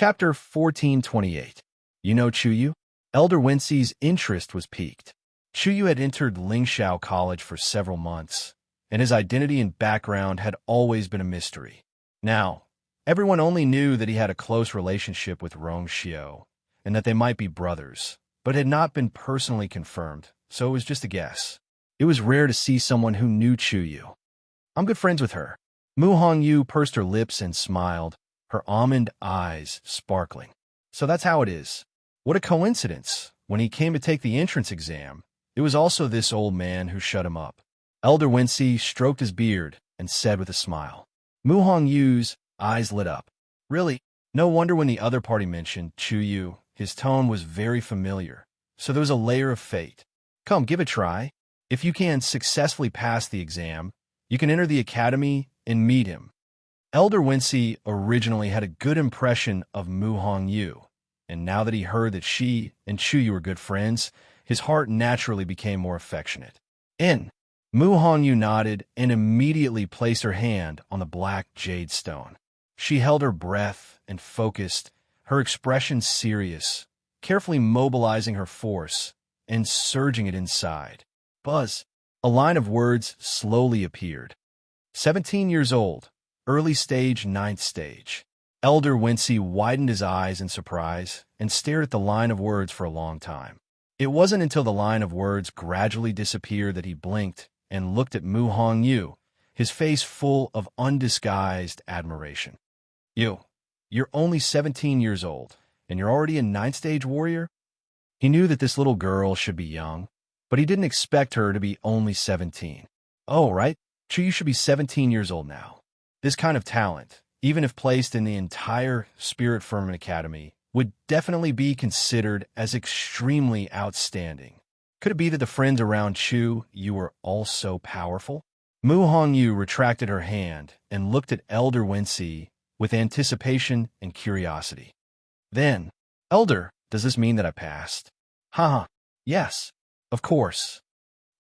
Chapter 1428. You know Chuyu? Elder Wenxi's interest was piqued. Chuyu had entered Lingxiao College for several months, and his identity and background had always been a mystery. Now, everyone only knew that he had a close relationship with Rongxiao, and that they might be brothers, but had not been personally confirmed, so it was just a guess. It was rare to see someone who knew Chuyu. I'm good friends with her. Mu Hongyu pursed her lips and smiled, her almond eyes sparkling. So that's how it is. What a coincidence. When he came to take the entrance exam, it was also this old man who shut him up. Elder Wenxi stroked his beard and said with a smile. Mu Hongyu's eyes lit up. Really? No wonder when the other party mentioned Chuyu, his tone was very familiar. So there was a layer of fate. Come, give it a try. If you can successfully pass the exam, you can enter the academy and meet him. Elder Wenxi originally had a good impression of Mu Hongyu, and now that he heard that she and Chuyu were good friends, his heart naturally became more affectionate. Mu Hongyu nodded and immediately placed her hand on the black jade stone. She held her breath and focused, her expression serious, carefully mobilizing her force and surging it inside. Buzz. A line of words slowly appeared. 17 years old. Early stage, 9th stage. Elder Wenxi widened his eyes in surprise and stared at the line of words for a long time. It wasn't until the line of words gradually disappeared that he blinked and looked at Mu Hongyu, his face full of undisguised admiration. You're only 17 years old, and you're already a 9th stage warrior? He knew that this little girl should be young, but he didn't expect her to be only 17. Oh, right? You should be 17 years old now. This kind of talent, even if placed in the entire Spirit Firmament Academy, would definitely be considered as extremely outstanding. Could it be that the friends around Chuyu were all so powerful? Mu Hongyu retracted her hand and looked at Elder Wenxi with anticipation and curiosity. Then, Elder, does this mean that I passed? Haha, yes, of course.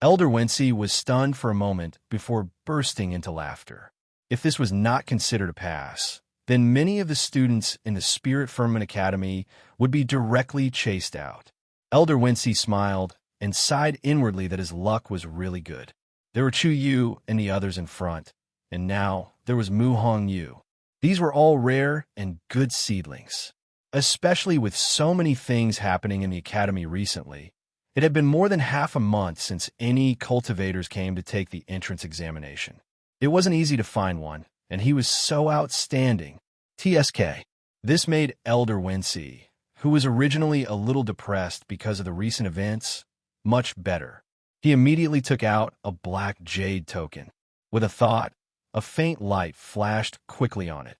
Elder Wenxi was stunned for a moment before bursting into laughter. If this was not considered a pass, then many of the students in the Spirit Firmament Academy would be directly chased out. Elder Wenxi smiled and sighed inwardly that his luck was really good. There were Chuyu and the others in front, and now there was Mu Hongyu. These were all rare and good seedlings. Especially with so many things happening in the academy recently, it had been more than half a month since any cultivators came to take the entrance examination. It wasn't easy to find one, and he was so outstanding. TSK. This made Elder Wenxi, who was originally a little depressed because of the recent events, much better. He immediately took out a black jade token. With a thought, a faint light flashed quickly on it.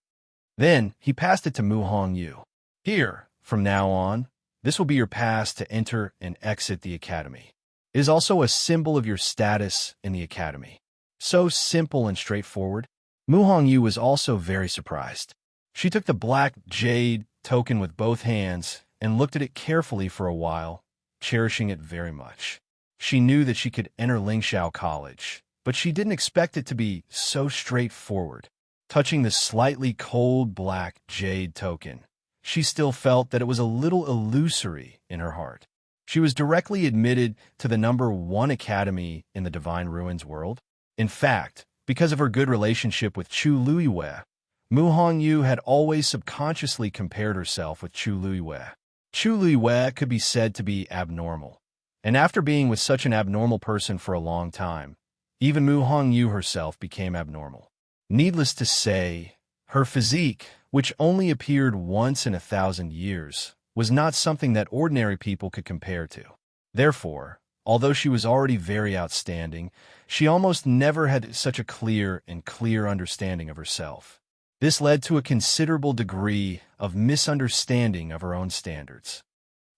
Then he passed it to Mu Hongyu. Here, from now on, this will be your pass to enter and exit the academy. It is also a symbol of your status in the academy. So simple and straightforward. Mu Hongyu was also very surprised. She took the black jade token with both hands and looked at it carefully for a while, cherishing it very much. She knew that she could enter Lingxiao College, but she didn't expect it to be so straightforward. Touching the slightly cold black jade token, she still felt that it was a little illusory in her heart. She was directly admitted to the #1 academy in the Divine Ruins world. In fact, because of her good relationship with Chu Luiwei, Mu Hongyu had always subconsciously compared herself with Chu Luiwei. Chu Luiwei could be said to be abnormal, and after being with such an abnormal person for a long time, even Mu Hongyu herself became abnormal. Needless to say, her physique, which only appeared once in 1,000 years, was not something that ordinary people could compare to. Therefore, although she was already very outstanding, she almost never had such a clear understanding of herself. This led to a considerable degree of misunderstanding of her own standards.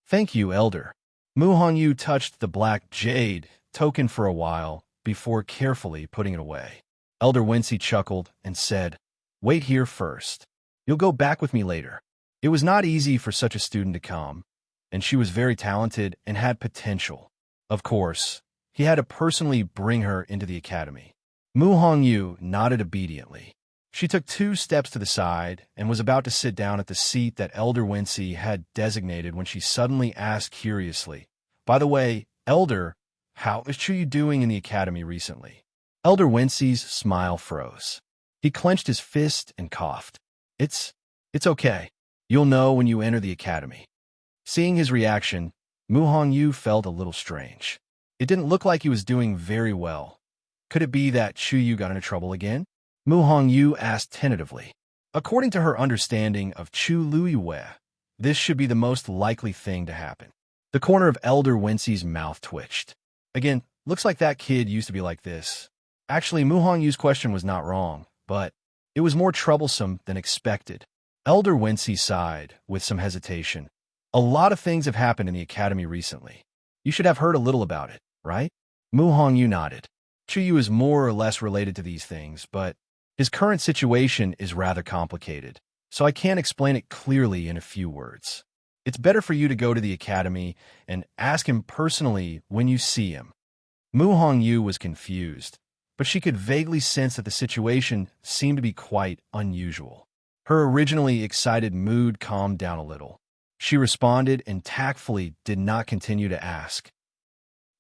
Thank you, Elder. Mu Hongyu touched the black jade token for a while before carefully putting it away. Elder Wenxi chuckled and said, Wait here first. You'll go back with me later. It was not easy for such a student to come, and she was very talented and had potential. Of course, he had to personally bring her into the academy. Mu Hongyu nodded obediently. She took 2 steps to the side and was about to sit down at the seat that Elder Wincy had designated when she suddenly asked curiously, "By the way, Elder, how is Chuyu doing in the academy recently?" Elder Wincy's smile froze. He clenched his fist and coughed. It's okay. You'll know when you enter the academy." Seeing his reaction, Mu Hongyu felt a little strange. It didn't look like he was doing very well. Could it be that Chuyu got into trouble again? Mu Hongyu asked tentatively. According to her understanding of Chu Luyue, this should be the most likely thing to happen. The corner of Elder Wincy's mouth twitched. Again, looks like that kid used to be like this. Actually, Mu Hongyu's question was not wrong, but it was more troublesome than expected. Elder Wincy sighed with some hesitation. "A lot of things have happened in the academy recently. You should have heard a little about it, right?" Mu Hongyu nodded. Chuyu is more or less related to these things, but his current situation is rather complicated, so I can't explain it clearly in a few words. It's better for you to go to the academy and ask him personally when you see him. Mu Hongyu was confused, but she could vaguely sense that the situation seemed to be quite unusual. Her originally excited mood calmed down a little. She responded and tactfully did not continue to ask.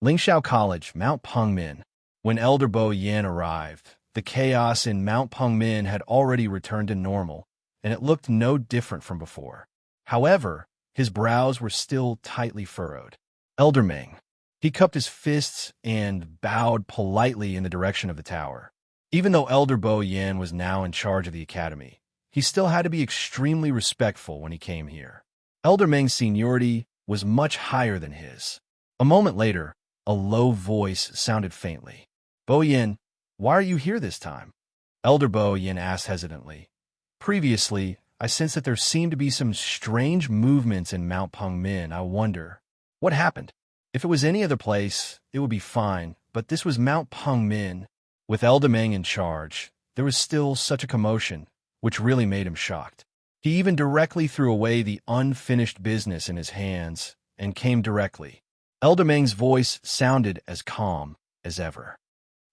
Lingxiao College, Mount Pengmin. When Elder Bo Yin arrived, the chaos in Mount Pengmin had already returned to normal, and it looked no different from before. However, his brows were still tightly furrowed. Elder Ming. He cupped his fists and bowed politely in the direction of the tower. Even though Elder Bo Yin was now in charge of the academy, he still had to be extremely respectful when he came here. Elder Ming's seniority was much higher than his. A moment later, a low voice sounded faintly. "Bo Yin, why are you here this time?" Elder Bo Yin asked hesitantly. "Previously, I sensed that there seemed to be some strange movements in Mount Pengmin. I wonder, what happened? If it was any other place, it would be fine, but this was Mount Pengmin. With Elder Ming in charge, there was still such a commotion, which really made him shocked. He even directly threw away the unfinished business in his hands and came directly. Elder Ming's voice sounded as calm as ever.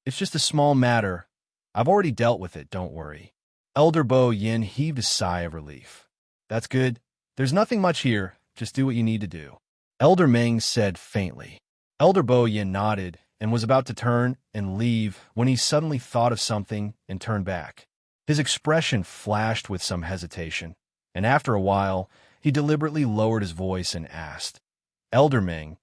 "It's just a small matter. I've already dealt with it, don't worry." Elder Bo Yin heaved a sigh of relief. "That's good. There's nothing much here. Just do what you need to do." Elder Ming said faintly. Elder Bo Yin nodded and was about to turn and leave when he suddenly thought of something and turned back. His expression flashed with some hesitation, and after a while, he deliberately lowered his voice and asked, "Elder Ming,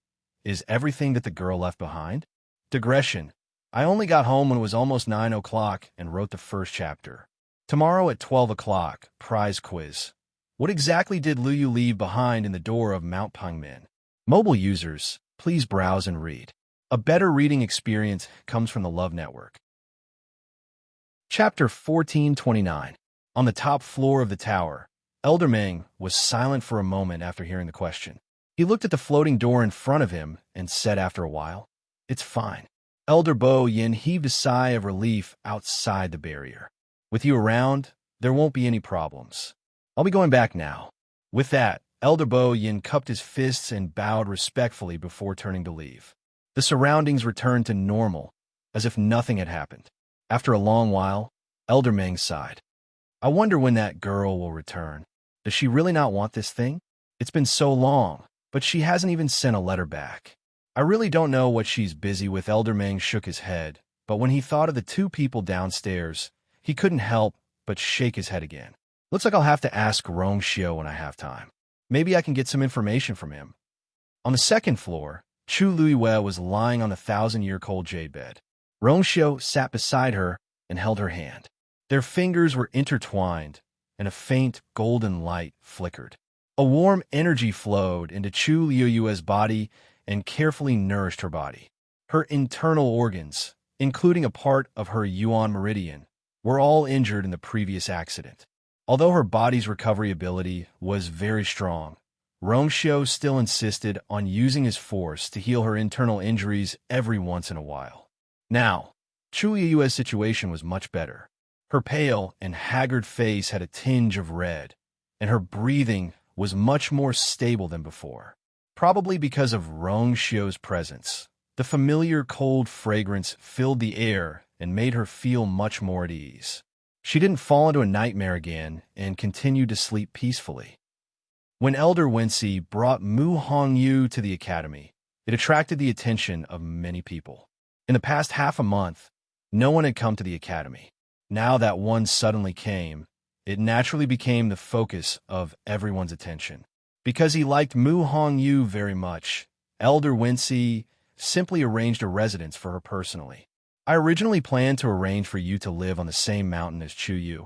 is everything that the girl left behind?" Digression. I only got home when it was almost 9 o'clock and wrote the first chapter. Tomorrow at 12 o'clock, prize quiz. What exactly did Luyu leave behind in the door of Mount Pengmin? Mobile users, please browse and read. A better reading experience comes from the Love Network. Chapter 1429. On the top floor of the tower, Elder Ming was silent for a moment after hearing the question. He looked at the floating door in front of him and said after a while, "It's fine." Elder Bo Yin heaved a sigh of relief outside the barrier. "With you around, there won't be any problems. I'll be going back now." With that, Elder Bo Yin cupped his fists and bowed respectfully before turning to leave. The surroundings returned to normal, as if nothing had happened. After a long while, Elder Ming sighed. "I wonder when that girl will return. Does she really not want this thing? It's been so long, but she hasn't even sent a letter back. I really don't know what she's busy with." Elder Ming shook his head, but when he thought of the 2 people downstairs, he couldn't help but shake his head again. "Looks like I'll have to ask Rong Xiu when I have time. Maybe I can get some information from him." On the second floor, Chu Luiyue was lying on the 1,000-year-cold jade bed. Rong Xiu sat beside her and held her hand. Their fingers were intertwined, and a faint golden light flickered. A warm energy flowed into Chu Luiyue's body and carefully nourished her body. Her internal organs, including a part of her Yuan meridian, were all injured in the previous accident. Although her body's recovery ability was very strong, Rongxiu still insisted on using his force to heal her internal injuries every once in a while. Now, Chu Yue's situation was much better. Her pale and haggard face had a tinge of red, and her breathing was much more stable than before. Probably because of Rongxiu's presence, the familiar cold fragrance filled the air and made her feel much more at ease. She didn't fall into a nightmare again and continued to sleep peacefully. When Elder Wensi brought Mu Hongyu to the academy, it attracted the attention of many people. In the past half a month, no one had come to the academy. Now that one suddenly came, it naturally became the focus of everyone's attention. Because he liked Mu Hongyu very much, Elder Wensi simply arranged a residence for her personally. I originally planned to arrange for you to live on the same mountain as Chuyu,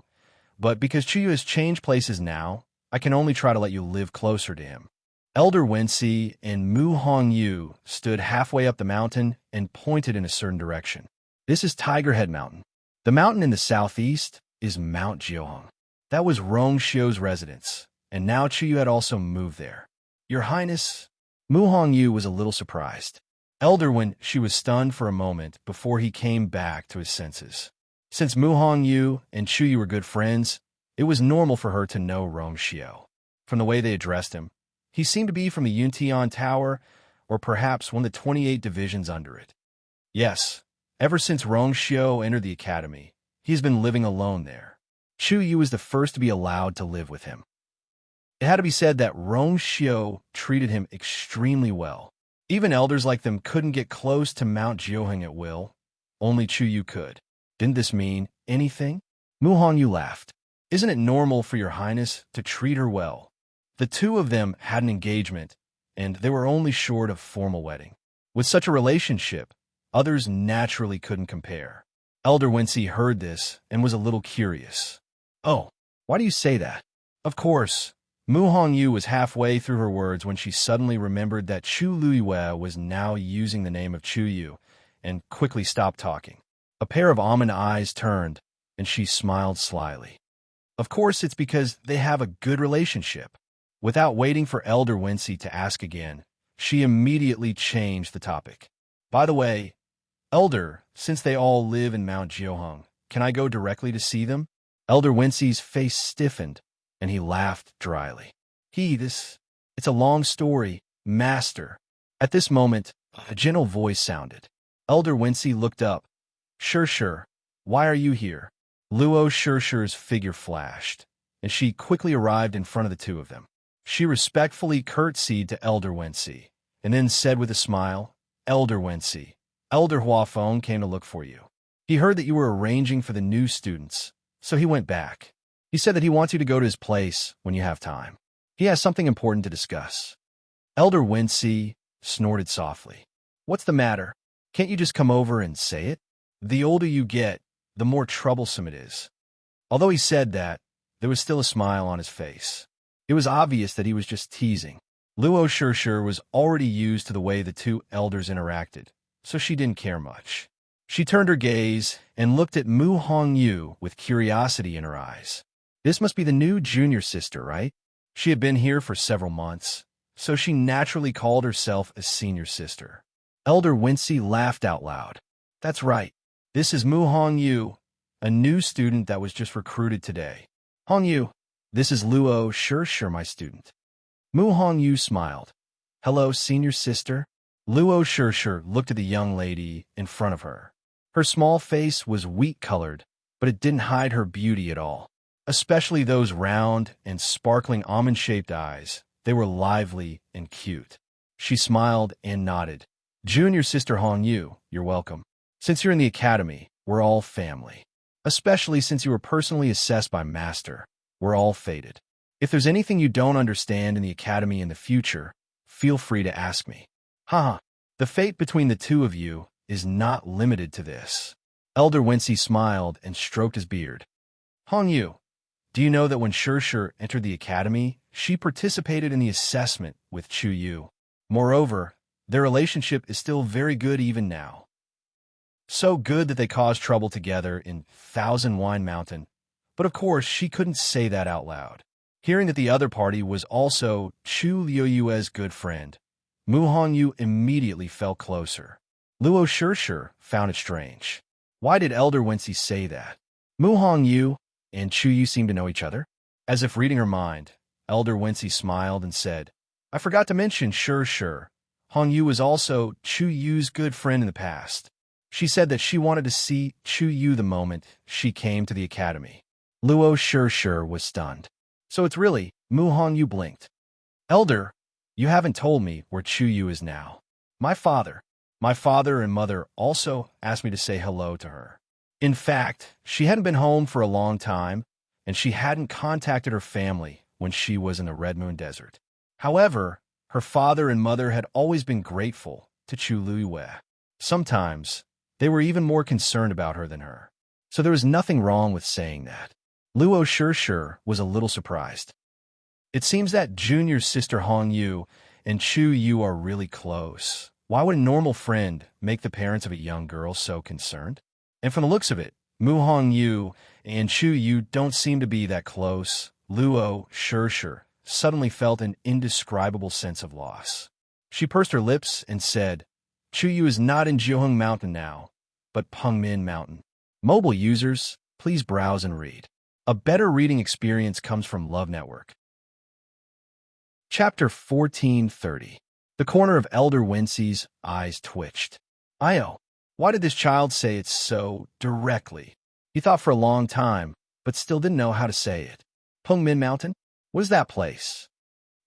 but because Chuyu has changed places now, I can only try to let you live closer to him. Elder Wensi and Mu Hongyu stood halfway up the mountain and pointed in a certain direction. This is Tiger Head Mountain. The mountain in the southeast is Mount Jiuhong. That was Rongxiu's residence, and now Chuyu had also moved there. Your Highness, Mu Hongyu was a little surprised. Elder Wensi was stunned for a moment before he came back to his senses. Since Mu Hongyu and Chuyu were good friends, it was normal for her to know Rongxiu. From the way they addressed him, he seemed to be from the Yuntian Tower, or perhaps one of the 28 divisions under it. Yes, ever since Rongxiu entered the academy, he's been living alone there. Chuyu was the first to be allowed to live with him. It had to be said that Rongxiu treated him extremely well. Even elders like them couldn't get close to Mount Jiuheng at will. Only Chuyu could. Didn't this mean anything? Mu Hongyu laughed. Isn't it normal for your highness to treat her well? The two of them had an engagement, and they were only short of formal wedding. With such a relationship, others naturally couldn't compare. Elder Wensi heard this and was a little curious. Oh, why do you say that? Of course, Mu Hongyu was halfway through her words when she suddenly remembered that Chu Luiyue was now using the name of Chuyu, and quickly stopped talking. A pair of almond eyes turned, and she smiled slyly. Of course, it's because they have a good relationship. Without waiting for Elder Wensi to ask again, she immediately changed the topic. By the way, Elder, since they all live in Mount Jiuheng, can I go directly to see them? Elder Wensi's face stiffened, and he laughed dryly. It's a long story, master. At this moment, a gentle voice sounded. Elder Wensi looked up. Sure. Why are you here? Luo Shirshi's figure flashed, and she quickly arrived in front of the two of them. She respectfully curtsied to Elder Wensi, and then said with a smile, Elder Wensi, Elder Huafeng came to look for you. He heard that you were arranging for the new students, so he went back. He said that he wants you to go to his place when you have time. He has something important to discuss. Elder Wensi snorted softly. What's the matter? Can't you just come over and say it? The older you get, the more troublesome it is. Although he said that, there was still a smile on his face. It was obvious that he was just teasing. Luo Shirshir was already used to the way the two elders interacted, so she didn't care much. She turned her gaze and looked at Mu Hongyu with curiosity in her eyes. This must be the new junior sister, right? She had been here for several months, so she naturally called herself a senior sister. Elder Wensi laughed out loud. That's right. This is Mu Hongyu, a new student that was just recruited today. Hongyu, this is Luo Shirshir, my student. Mu Hongyu smiled. Hello, senior sister. Luo Shirshir looked at the young lady in front of her. Her small face was wheat-colored, but it didn't hide her beauty at all. Especially those round and sparkling almond-shaped eyes. They were lively and cute. She smiled and nodded. Junior sister Hongyu, you're welcome. Since you're in the academy, we're all family. Especially since you were personally assessed by Master. We're all fated. If there's anything you don't understand in the academy in the future, feel free to ask me. Haha, the fate between the two of you is not limited to this. Elder Wensi smiled and stroked his beard. Hongyu, do you know that when Shirshir entered the academy, she participated in the assessment with Chuyu? Moreover, their relationship is still very good even now. So good that they caused trouble together in Thousand Wine Mountain. But of course, she couldn't say that out loud. Hearing that the other party was also Chu Liuyue's good friend, Mu Hongyu immediately felt closer. Luo Shirshir found it strange. Why did Elder Wensi say that? Mu Hongyu and Chuyu seemed to know each other. As if reading her mind, Elder Wensi smiled and said, I forgot to mention Shirshir. Hongyu was also Chuyu's good friend in the past. She said that she wanted to see Chuyu the moment she came to the academy. Luo sure was stunned. So it's really Mu Hongyu blinked. Elder, you haven't told me where Chuyu is now. My father and mother also asked me to say hello to her. In fact, she hadn't been home for a long time, and she hadn't contacted her family when she was in the Red Moon Desert. However, her father and mother had always been grateful to Chu Luiyue. Sometimes, they were even more concerned about her than her. So there was nothing wrong with saying that. Luo sure was a little surprised. It seems that Junior's sister Hong Yu and Chu Yu are really close. Why would a normal friend make the parents of a young girl so concerned? And from the looks of it, Mu Hong Yu and Chu Yu don't seem to be that close. Luo sure suddenly felt an indescribable sense of loss. She pursed her lips and said, Chu Yu is not in Jiuheng Mountain now, but Pengmin Mountain. Mobile users, please browse and read. A better reading experience comes from Love Network. Chapter 1430. The corner of Elder Wincy's eyes twitched. Io, why did this child say it so directly? He thought for a long time, but still didn't know how to say it. Pengmin Mountain? What is that place?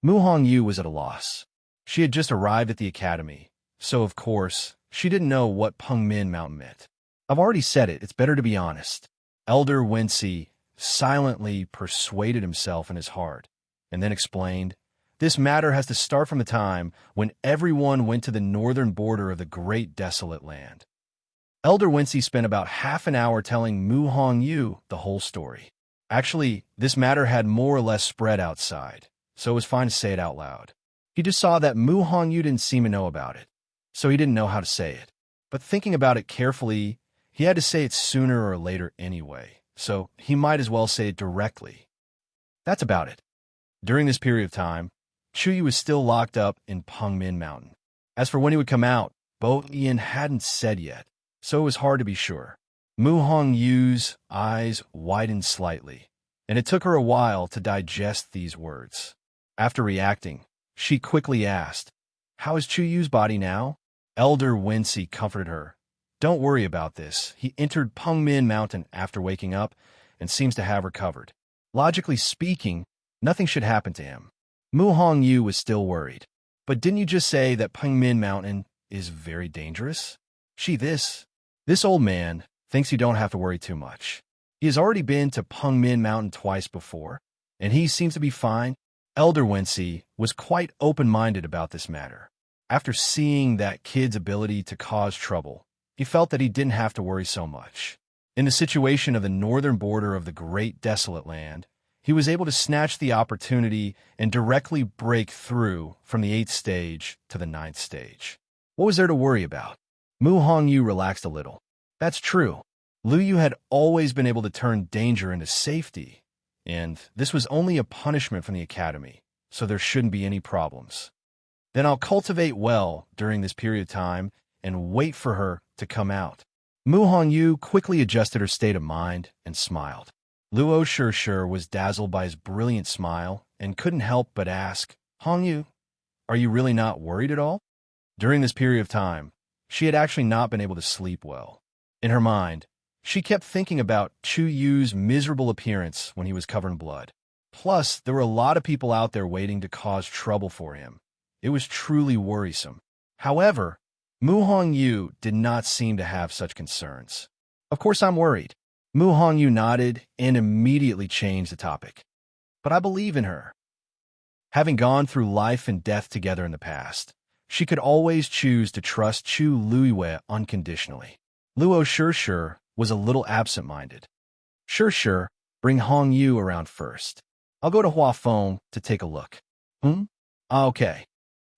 Mu Hongyu was at a loss. She had just arrived at the academy, so of course, she didn't know what Pengmin Mountain meant. I've already said it, it's better to be honest. Elder Wincy silently persuaded himself in his heart, and then explained, this matter has to start from the time when everyone went to the northern border of the great desolate land. Elder Wincy spent about half an hour telling Mu Hongyu the whole story. Actually, this matter had more or less spread outside, so it was fine to say it out loud. He just saw that Mu Hongyu didn't seem to know about it, so he didn't know how to say it. But thinking about it carefully, he had to say it sooner or later anyway, so he might as well say it directly. That's about it. During this period of time, Chuyu was still locked up in Pengmin Mountain. As for when he would come out, Bo Ian hadn't said yet, so it was hard to be sure. Mu Hongyu's eyes widened slightly, and it took her a while to digest these words. After reacting, she quickly asked, how is Chuyu's body now? Elder Wincy comforted her. Don't worry about this. He entered Pengmin Mountain after waking up and seems to have recovered. Logically speaking, nothing should happen to him. Mu Hongyu was still worried. But didn't you just say that Pengmin Mountain is very dangerous? This old man thinks you don't have to worry too much. He has already been to Pengmin Mountain twice before, and he seems to be fine. Elder Wincy was quite open-minded about this matter. After seeing that kid's ability to cause trouble, he felt that he didn't have to worry so much. In the situation of the northern border of the great desolate land, he was able to snatch the opportunity and directly break through from the 8th stage to the 9th stage. What was there to worry about? Mu Hongyu relaxed a little. That's true. Lu Yu had always been able to turn danger into safety, and this was only a punishment from the academy, so there shouldn't be any problems. Then I'll cultivate well during this period of time and wait for her to come out. Mu Hongyu quickly adjusted her state of mind and smiled. Luo sure was dazzled by his brilliant smile and couldn't help but ask, Hongyu, are you really not worried at all? During this period of time, she had actually not been able to sleep well. In her mind, she kept thinking about Chu Yu's miserable appearance when he was covered in blood. Plus, there were a lot of people out there waiting to cause trouble for him. It was truly worrisome. However, Mu Hongyu did not seem to have such concerns. Of course I'm worried. Mu Hongyu nodded and immediately changed the topic. But I believe in her. Having gone through life and death together in the past, she could always choose to trust Chu Luiyue unconditionally. Luo sure was a little absent-minded. Sure, bring Hongyu around first. I'll go to Huafeng to take a look. Okay.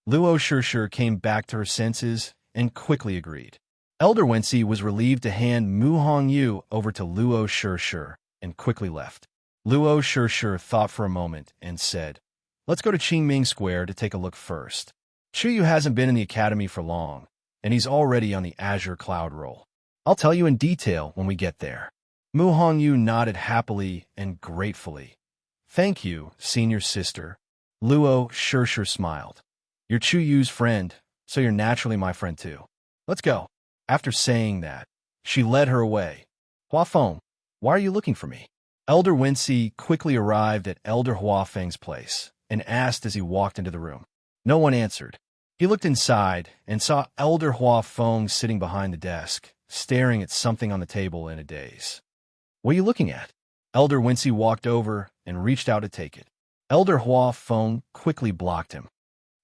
Luo sure came back to her senses and quickly agreed. Elder Wincy was relieved to hand Mu Hongyu over to Luo sure and quickly left. Luo sure thought for a moment and said, let's go to Qingming Square to take a look first. Chuyu hasn't been in the academy for long, and he's already on the Azure Cloud roll. I'll tell you in detail when we get there. Mu Hongyu nodded happily and gratefully. Thank you, senior sister. Luo sure smiled. You're Chuyu's friend, so you're naturally my friend too. Let's go. After saying that, she led her away. Huafeng, why are you looking for me? Elder Wincy quickly arrived at Elder Huafeng's place and asked as he walked into the room. No one answered. He looked inside and saw Elder Huafeng sitting behind the desk, staring at something on the table in a daze. What are you looking at? Elder Wincy walked over and reached out to take it. Elder Huafeng quickly blocked him.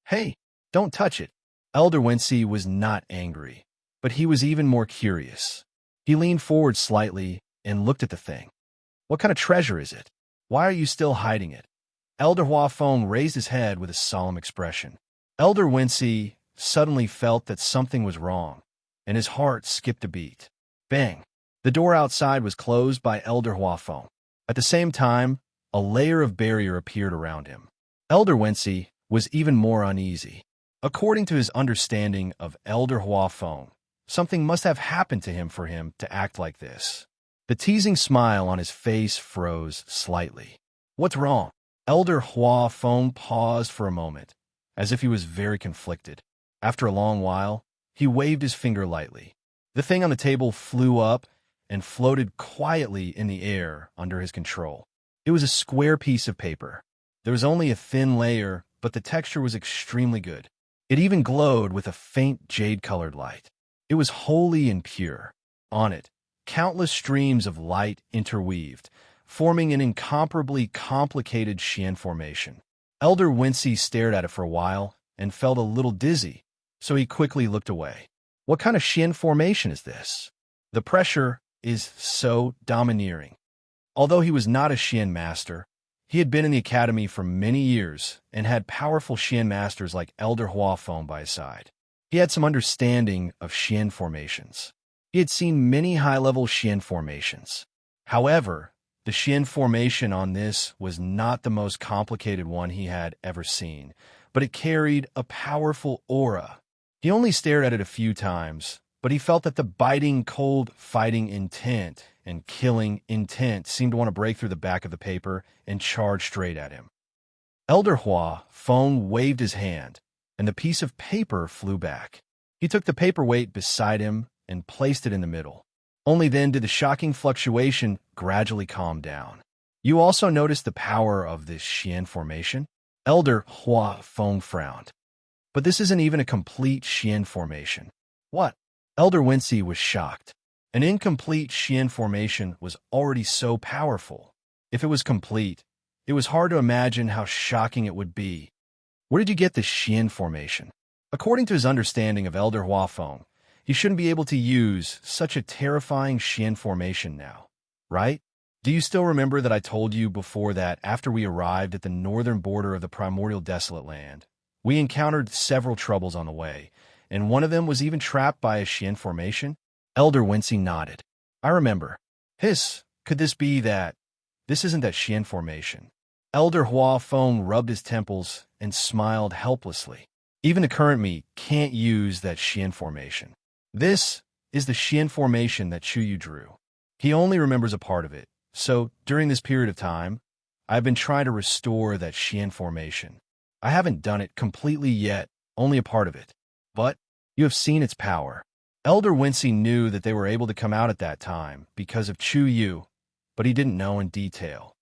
Hey, don't touch it. Elder Wincy was not angry, but he was even more curious. He leaned forward slightly and looked at the thing. What kind of treasure is it? Why are you still hiding it? Elder Huafeng raised his head with a solemn expression. Elder Wincy suddenly felt that something was wrong, and his heart skipped a beat. Bang! The door outside was closed by Elder Huafeng. At the same time, a layer of barrier appeared around him. Elder Wincy was even more uneasy. According to his understanding of Elder Huafeng, something must have happened to him for him to act like this. The teasing smile on his face froze slightly. What's wrong? Elder Huafeng paused for a moment, as if he was very conflicted. After a long while, he waved his finger lightly. The thing on the table flew up and floated quietly in the air under his control. It was a square piece of paper. There was only a thin layer, but the texture was extremely good. It even glowed with a faint jade-colored light. It was wholly and pure. On it, countless streams of light interweaved, forming an incomparably complicated Xian formation. Elder Wincy stared at it for a while and felt a little dizzy, so he quickly looked away. What kind of Xian formation is this? The pressure is so domineering. Although he was not a Xian master, he had been in the academy for many years and had powerful Xian masters like Elder Huafeng by his side. He had some understanding of Xian formations. He had seen many high-level Xian formations. However, the Xian formation on this was not the most complicated one he had ever seen, but it carried a powerful aura. He only stared at it a few times, but he felt that the biting, cold, fighting intent and killing intent seemed to want to break through the back of the paper and charge straight at him. Elder Huafeng waved his hand, and the piece of paper flew back. He took the paperweight beside him and placed it in the middle. Only then did the shocking fluctuation gradually calm down. You also noticed the power of this Xian formation? Elder Huafeng frowned. But this isn't even a complete Xian formation. What? Elder Wincy was shocked. An incomplete Xian formation was already so powerful. If it was complete, it was hard to imagine how shocking it would be. Where did you get this Xian formation? According to his understanding of Elder Huafeng, he shouldn't be able to use such a terrifying Xian formation now, right? Do you still remember that I told you before that after we arrived at the northern border of the primordial desolate land, we encountered several troubles on the way, and one of them was even trapped by a Xian formation? Elder Wincy nodded. I remember. Could this be that? This isn't that Xian formation. Elder Huafeng rubbed his temples and smiled helplessly. Even the current me can't use that Xian formation. This is the Xian formation that Chuyu drew. He only remembers a part of it, so during this period of time, I've been trying to restore that Xian formation. I haven't done it completely yet, only a part of it. But you have seen its power. Elder Wincy knew that they were able to come out at that time because of Chuyu, but he didn't know in detail.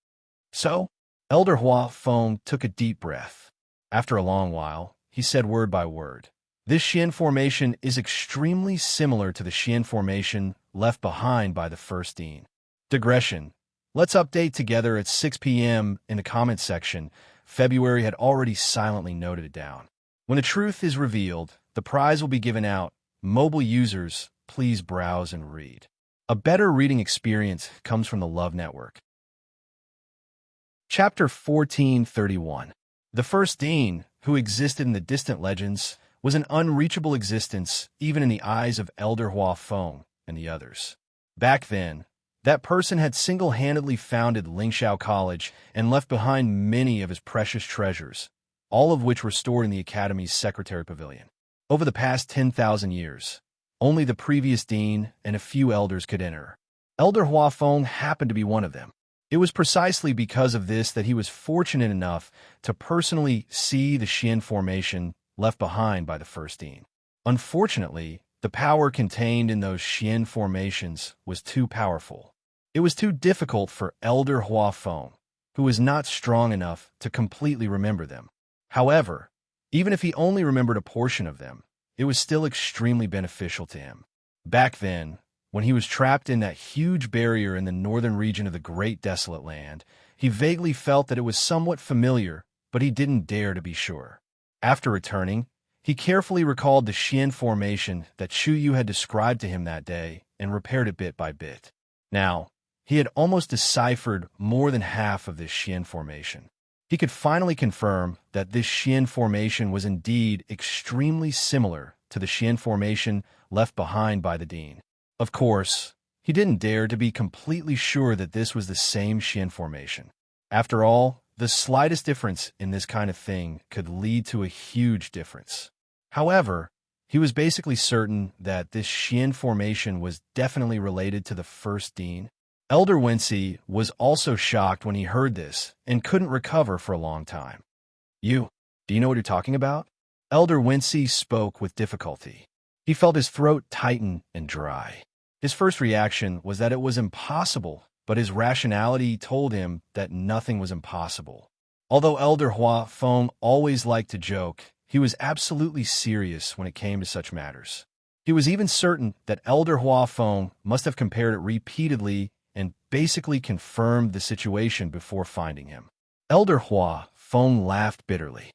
So, Elder Huafeng took a deep breath. After a long while, he said word by word. This Xian formation is extremely similar to the Xian formation left behind by the first Dean. Digression. Let's update together at 6 p.m. in the comments section. February had already silently noted it down. When the truth is revealed, the prize will be given out. Mobile users, please browse and read. A better reading experience comes from the Love Network. Chapter 1431. The first Dean, who existed in the distant legends, was an unreachable existence even in the eyes of Elder Huafeng and the others. Back then, that person had single-handedly founded Lingxiao College and left behind many of his precious treasures, all of which were stored in the Academy's Secretary Pavilion. Over the past 10,000 years, only the previous Dean and a few elders could enter. Elder Huafeng happened to be one of them. It was precisely because of this that he was fortunate enough to personally see the Xian formation left behind by the first Dean. Unfortunately, the power contained in those Xian formations was too powerful. It was too difficult for Elder Huafeng, who was not strong enough to completely remember them. However, even if he only remembered a portion of them, it was still extremely beneficial to him. Back then, when he was trapped in that huge barrier in the northern region of the Great Desolate Land, he vaguely felt that it was somewhat familiar, but he didn't dare to be sure. After returning, he carefully recalled the Xian formation that Chu Yu had described to him that day and repaired it bit by bit. Now, he had almost deciphered more than half of this Xian formation. He could finally confirm that this Xian formation was indeed extremely similar to the Xian formation left behind by the Dean. Of course, he didn't dare to be completely sure that this was the same Xian formation. After all, the slightest difference in this kind of thing could lead to a huge difference. However, he was basically certain that this Xian formation was definitely related to the first Dean. Elder Wensi was also shocked when he heard this and couldn't recover for a long time. Do you know what you're talking about? Elder Wensi spoke with difficulty. He felt his throat tighten and dry. His first reaction was that it was impossible, but his rationality told him that nothing was impossible. Although Elder Huafeng always liked to joke, he was absolutely serious when it came to such matters. He was even certain that Elder Huafeng must have compared it repeatedly and basically confirmed the situation before finding him. Elder Huafeng laughed bitterly.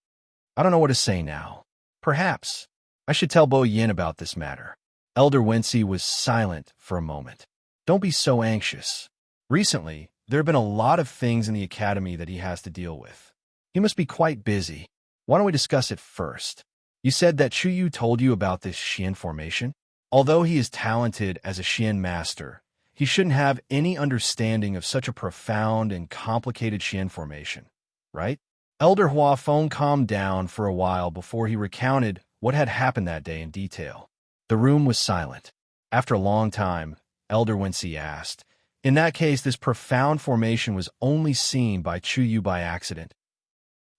I don't know what to say now. Perhaps I should tell Bo Yin about this matter. Elder Wensi was silent for a moment. Don't be so anxious. Recently, there have been a lot of things in the academy that he has to deal with. He must be quite busy. Why don't we discuss it first? You said that Chu Yu told you about this Xian formation? Although he is talented as a Xian master, he shouldn't have any understanding of such a profound and complicated Xian formation, right? Elder Huafeng calmed down for a while before he recounted what had happened that day in detail. The room was silent. After a long time, Elder Wensi asked, in that case, this profound formation was only seen by Chu Yu by accident.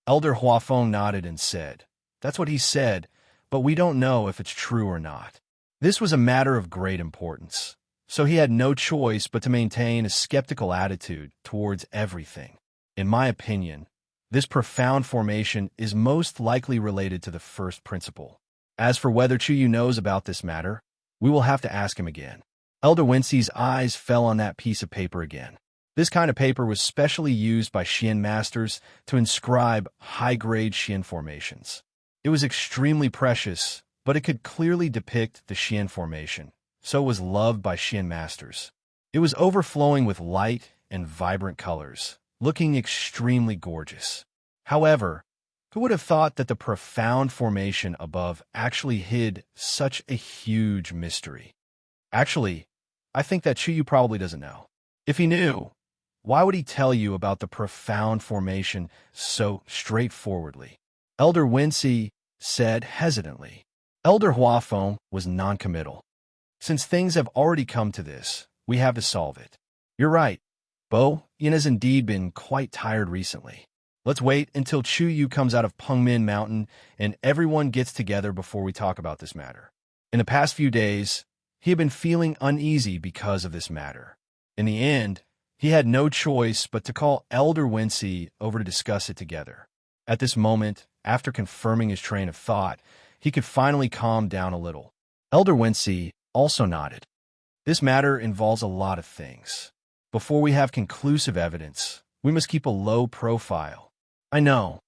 Elder Huafeng nodded and said, that's what he said, but we don't know if it's true or not. This was a matter of great importance, so he had no choice but to maintain a skeptical attitude towards everything. In my opinion, this profound formation is most likely related to the first principle. As for whether Chu Yu knows about this matter, we will have to ask him again. Elder Wensi's eyes fell on that piece of paper again. This kind of paper was specially used by Xian masters to inscribe high-grade Xian formations. It was extremely precious, but it could clearly depict the Xian formation, so it was loved by Xian masters. It was overflowing with light and vibrant colors, looking extremely gorgeous. However, who would have thought that the profound formation above actually hid such a huge mystery? Actually, I think that Chu Yu probably doesn't know. If he knew, why would he tell you about the profound formation so straightforwardly? Elder Wensi said hesitantly. Elder Huafeng was noncommittal. Since things have already come to this, we have to solve it. You're right. Bo Yin has indeed been quite tired recently. Let's wait until Chu Yu comes out of Pengmin Mountain and everyone gets together before we talk about this matter. In the past few days, he had been feeling uneasy because of this matter. In the end, he had no choice but to call Elder Wensi over to discuss it together. At this moment, after confirming his train of thought, he could finally calm down a little. Elder Wensi also nodded. This matter involves a lot of things. Before we have conclusive evidence, we must keep a low profile. I know.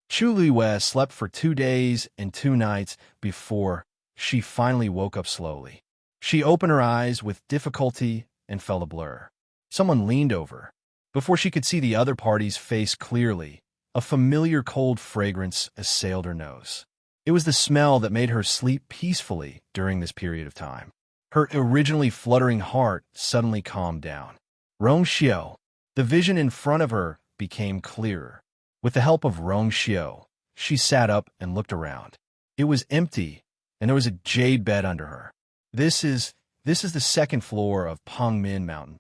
Chu Liwei slept for 2 days and 2 nights before she finally woke up slowly. She opened her eyes with difficulty and felt a blur. Someone leaned over. Before she could see the other party's face clearly, a familiar cold fragrance assailed her nose. It was the smell that made her sleep peacefully during this period of time. Her originally fluttering heart suddenly calmed down. Rong Xiao. The vision in front of her became clearer. With the help of Rong Xiao, she sat up and looked around. It was empty, and there was a jade bed under her. This is the second floor of Pengmin Mountain,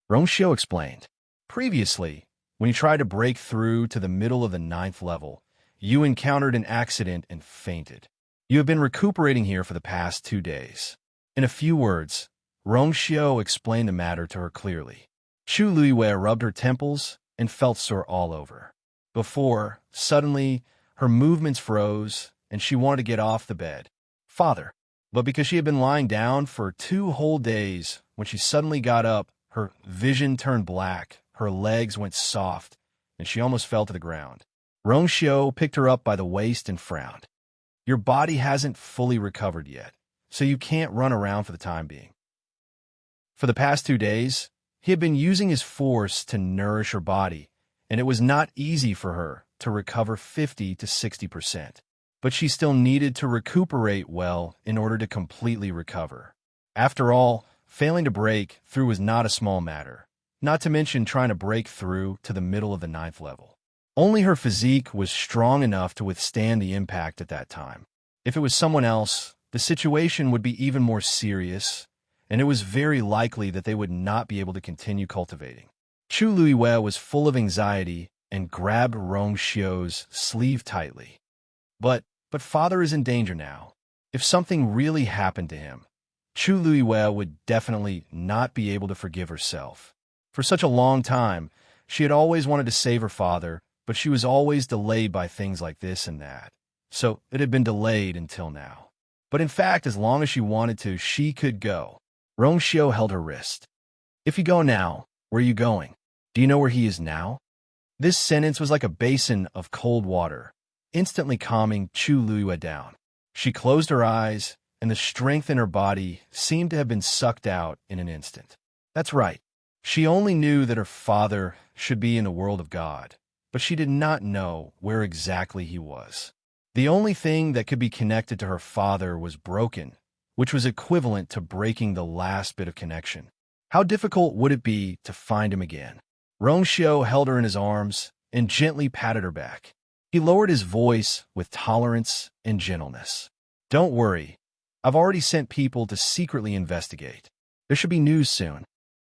Rong Xiao explained. Previously, when you tried to break through to the middle of the 9th level, you encountered an accident and fainted. You have been recuperating here for the past 2 days. In a few words, Rong Xiao explained the matter to her clearly. Chu Luiwei rubbed her temples and felt sore all over. Before, suddenly, her movements froze, and she wanted to get off the bed. Father. But because she had been lying down for 2 whole days, when she suddenly got up, her vision turned black, her legs went soft, and she almost fell to the ground. Rongxiu picked her up by the waist and frowned. Your body hasn't fully recovered yet, so you can't run around for the time being. For the past 2 days, he had been using his force to nourish her body, and it was not easy for her to recover 50 to 60%. But she still needed to recuperate well in order to completely recover. After all, failing to break through was not a small matter, not to mention trying to break through to the middle of the 9th level. Only her physique was strong enough to withstand the impact at that time. If it was someone else, the situation would be even more serious, and it was very likely that they would not be able to continue cultivating. Chu Luiwei was full of anxiety and grabbed Rongxiu's sleeve tightly. But father is in danger now. If something really happened to him, Chu Luiwei would definitely not be able to forgive herself. For such a long time, she had always wanted to save her father, but she was always delayed by things like this and that. So it had been delayed until now. But in fact, as long as she wanted to, she could go. Rongxiu held her wrist. If you go now, where are you going? Do you know where he is now? This sentence was like a basin of cold water, instantly calming Chu Luiwei down. She closed her eyes, and the strength in her body seemed to have been sucked out in an instant. That's right. She only knew that her father should be in the world of God, but she did not know where exactly he was. The only thing that could be connected to her father was broken, which was equivalent to breaking the last bit of connection. How difficult would it be to find him again? Rongxiu held her in his arms and gently patted her back. He lowered his voice with tolerance and gentleness. Don't worry. I've already sent people to secretly investigate. There should be news soon.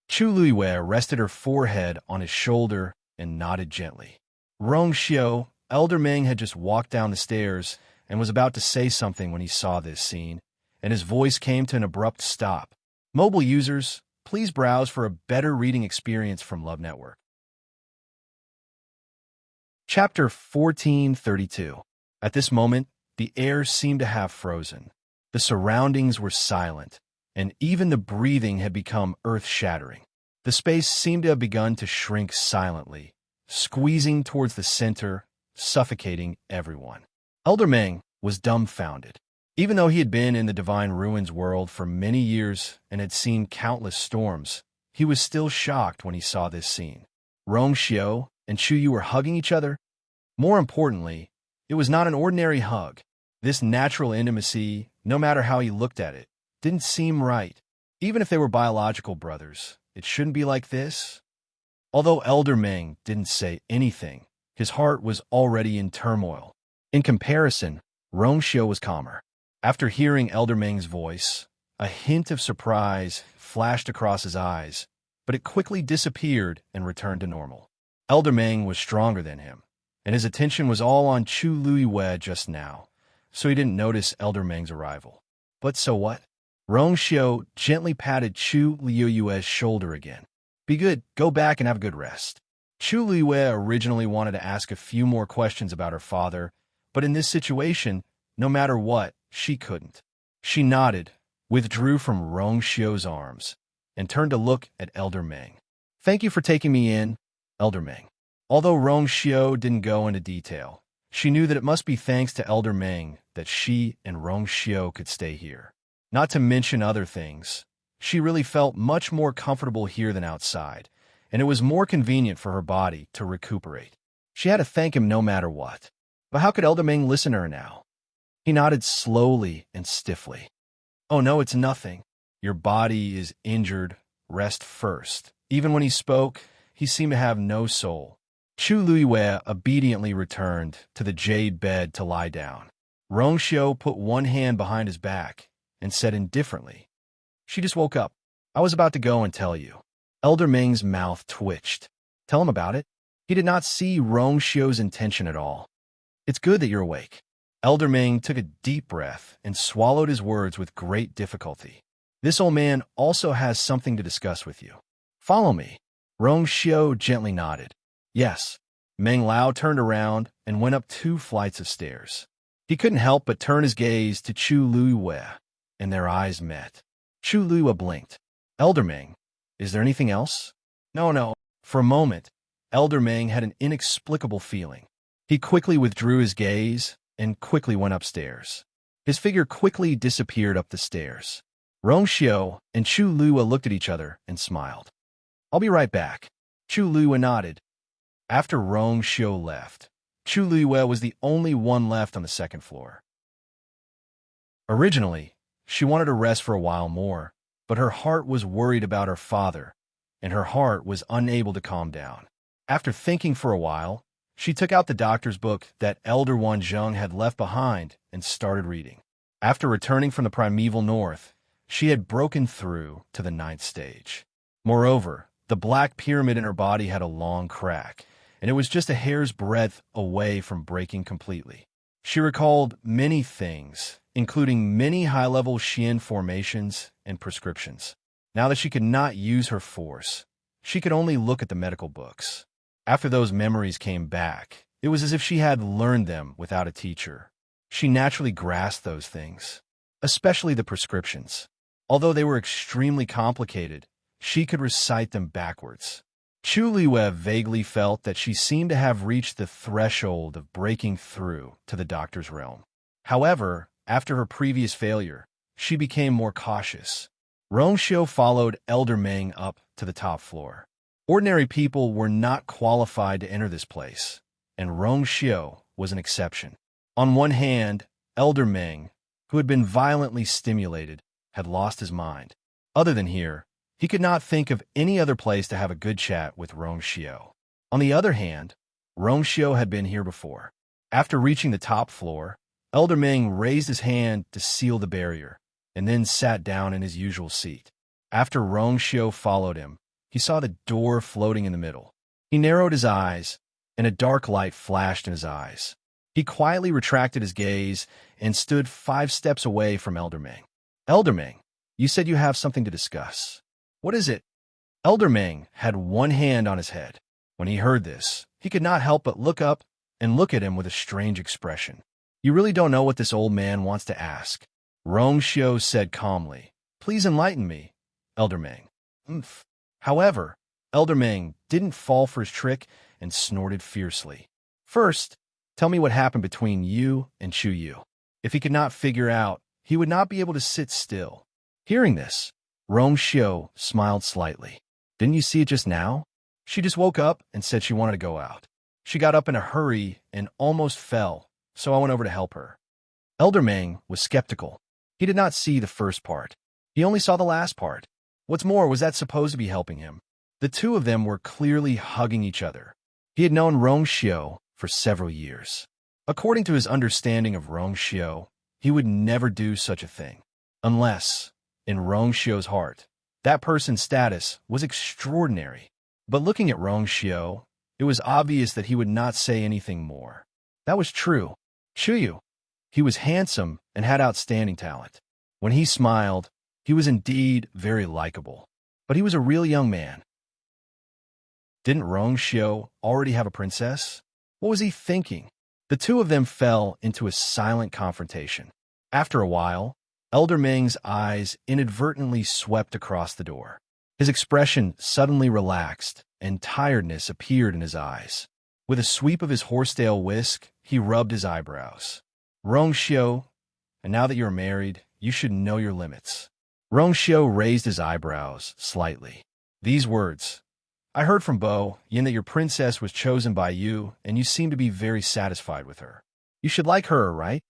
Chu Luiwei rested her forehead on his shoulder and nodded gently. Rongxiu, Elder Meng had just walked down the stairs and was about to say something when he saw this scene, and his voice came to an abrupt stop. Mobile users, please browse for a better reading experience from Love Network. Chapter 1432. At this moment, the air seemed to have frozen. The surroundings were silent, and even the breathing had become earth-shattering. The space seemed to have begun to shrink silently, squeezing towards the center, suffocating everyone. Elder Meng was dumbfounded. Even though he had been in the Divine Ruins world for many years and had seen countless storms, he was still shocked when he saw this scene. Rongxiu and Chu Yu were hugging each other. More importantly, it was not an ordinary hug. This natural intimacy, no matter how he looked at it, didn't seem right. Even if they were biological brothers, it shouldn't be like this. Although Elder Meng didn't say anything, his heart was already in turmoil. In comparison, Rongxiu was calmer. After hearing Elder Meng's voice, a hint of surprise flashed across his eyes, but it quickly disappeared and returned to normal. Elder Meng was stronger than him, and his attention was all on Chu Luiwei just now, so he didn't notice Elder Meng's arrival. But so what? Rongxiu gently patted Chu Luiwei's shoulder again. Be good, go back and have a good rest. Chu Luiwei originally wanted to ask a few more questions about her father, but in this situation, no matter what, she couldn't. She nodded, withdrew from Rongxiu's arms, and turned to look at Elder Meng. Thank you for taking me in, Elder Meng. Although Rongxiu didn't go into detail, she knew that it must be thanks to Elder Meng that she and Rongxiu could stay here. Not to mention other things, she really felt much more comfortable here than outside, and it was more convenient for her body to recuperate. She had to thank him no matter what. But how could Elder Meng listen to her now? He nodded slowly and stiffly. Oh no, it's nothing. Your body is injured. Rest first. Even when he spoke, he seemed to have no soul. Chu Luiwei obediently returned to the jade bed to lie down. Rongxiu put one hand behind his back and said indifferently, She just woke up. I was about to go and tell you. Elder Meng's mouth twitched. Tell him about it. He did not see Rongxiu's intention at all. It's good that you're awake. Elder Meng took a deep breath and swallowed his words with great difficulty. This old man also has something to discuss with you. Follow me. Rong Xiu gently nodded. Yes. Meng Lao turned around and went up 2 flights of stairs. He couldn't help but turn his gaze to Chu Luiyue, and their eyes met. Chu Luiyue blinked. Elder Meng, is there anything else? No, no. For a moment, Elder Meng had an inexplicable feeling. He quickly withdrew his gaze and quickly went upstairs. His figure quickly disappeared up the stairs. Rong Xiu and Chu Luiyue looked at each other and smiled. I'll be right back. Chu Luiyue nodded. After Rong Xiu left, Chu Luiyue was the only one left on the 2nd floor. Originally, she wanted to rest for a while more, but her heart was worried about her father, and her heart was unable to calm down. After thinking for a while, she took out the doctor's book that Elder Wanzheng had left behind and started reading. After returning from the primeval north, she had broken through to the 9th stage. Moreover, the black pyramid in her body had a long crack, and it was just a hair's breadth away from breaking completely. She recalled many things, including many high-level Xian formations and prescriptions. Now that she could not use her force, she could only look at the medical books. After those memories came back, it was as if she had learned them without a teacher. She naturally grasped those things, especially the prescriptions. Although they were extremely complicated, she could recite them backwards. Chu Luiyue vaguely felt that she seemed to have reached the threshold of breaking through to the doctor's realm. However, after her previous failure, she became more cautious. Rong Xiu followed Elder Meng up to the top floor. Ordinary people were not qualified to enter this place, and Rong Xiu was an exception. On one hand, Elder Meng, who had been violently stimulated, had lost his mind. Other than here, he could not think of any other place to have a good chat with Rong Xiu. On the other hand, Rong Xiu had been here before. After reaching the top floor, Elder Meng raised his hand to seal the barrier, and then sat down in his usual seat. After Rong Xiu followed him, he saw the door floating in the middle. He narrowed his eyes, and a dark light flashed in his eyes. He quietly retracted his gaze and stood 5 steps away from Elder Meng. Elder Meng, you said you have something to discuss. What is it? Elder Meng had one hand on his head. When he heard this, he could not help but look up and look at him with a strange expression. You really don't know what this old man wants to ask. Rong Xiu said calmly. Please enlighten me, Elder Meng. However, Elder Meng didn't fall for his trick and snorted fiercely. First, tell me what happened between you and Chu Yu. If he could not figure out, he would not be able to sit still. Hearing this, Rong Xiu smiled slightly. Didn't you see it just now? She just woke up and said she wanted to go out. She got up in a hurry and almost fell, so I went over to help her. Elder Meng was skeptical. He did not see the first part. He only saw the last part. What's more, was that supposed to be helping him? The two of them were clearly hugging each other. He had known Rong Xiu for several years. According to his understanding of Rong Xiu, he would never do such a thing. Unless, in Rong Xiu's heart, that person's status was extraordinary. But looking at Rong Xiu, it was obvious that he would not say anything more. That was true. Chu Yu. He was handsome and had outstanding talent. When he smiled, he was indeed very likable. But he was a real young man. Didn't Rong Xiu already have a princess? What was he thinking? The two of them fell into a silent confrontation. After a while, Elder Meng's eyes inadvertently swept across the door. His expression suddenly relaxed, and tiredness appeared in his eyes. With a sweep of his horsetail whisk, he rubbed his eyebrows. Rong Xiu, and now that you're married, you should know your limits. Rong Xiu raised his eyebrows slightly. These words, I heard from Bo Yin that your princess was chosen by you, and you seem to be very satisfied with her. You should like her, right?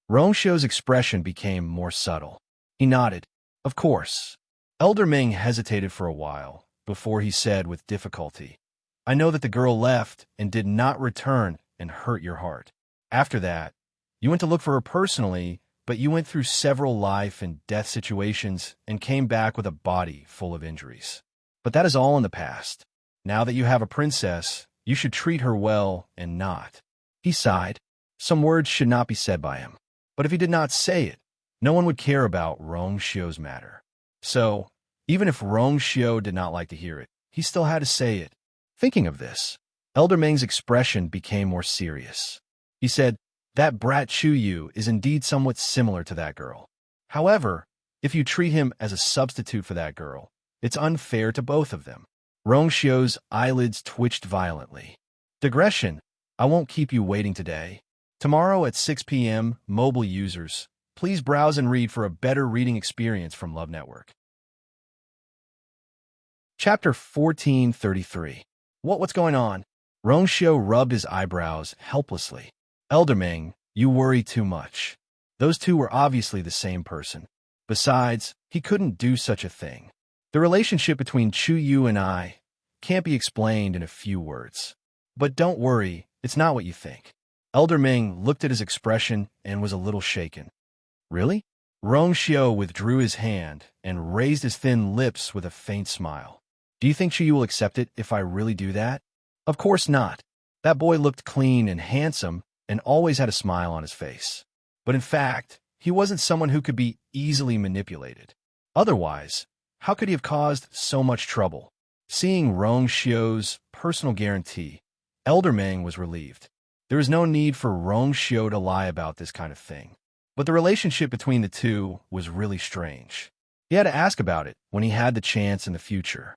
Rong Xiu's expression became more subtle. He nodded. Of course. Elder Meng hesitated for a while, before he said with difficulty, I know that the girl left and did not return and hurt your heart. After that, you went to look for her personally, but you went through several life and death situations and came back with a body full of injuries. But that is all in the past. Now that you have a princess, you should treat her well and not. He sighed. Some words should not be said by him. But if he did not say it, no one would care about Rong Xiu's matter. So, even if Rong Xiu did not like to hear it, he still had to say it. Thinking of this, Elder Meng's expression became more serious. He said, "That brat Chuyu is indeed somewhat similar to that girl. However, if you treat him as a substitute for that girl, it's unfair to both of them." Rongxiu's eyelids twitched violently. "Digression, I won't keep you waiting today. Tomorrow at 6 p.m., mobile users, please browse and read for a better reading experience from Love Network." Chapter 1433. What's going on? Rongxiu rubbed his eyebrows helplessly. "Elder Meng, you worry too much. Those two were obviously the same person. Besides, he couldn't do such a thing. The relationship between Chuyu and I can't be explained in a few words. But don't worry, it's not what you think." Elder Meng looked at his expression and was a little shaken. "Really?" Rongxiu withdrew his hand and raised his thin lips with a faint smile. "Do you think Chuyu will accept it if I really do that?" "Of course not." That boy looked clean and handsome and always had a smile on his face. But in fact, he wasn't someone who could be easily manipulated. Otherwise, how could he have caused so much trouble? Seeing Rongxiu's personal guarantee, Elder Meng was relieved. There was no need for Rongxiu to lie about this kind of thing. But the relationship between the two was really strange. He had to ask about it when he had the chance in the future.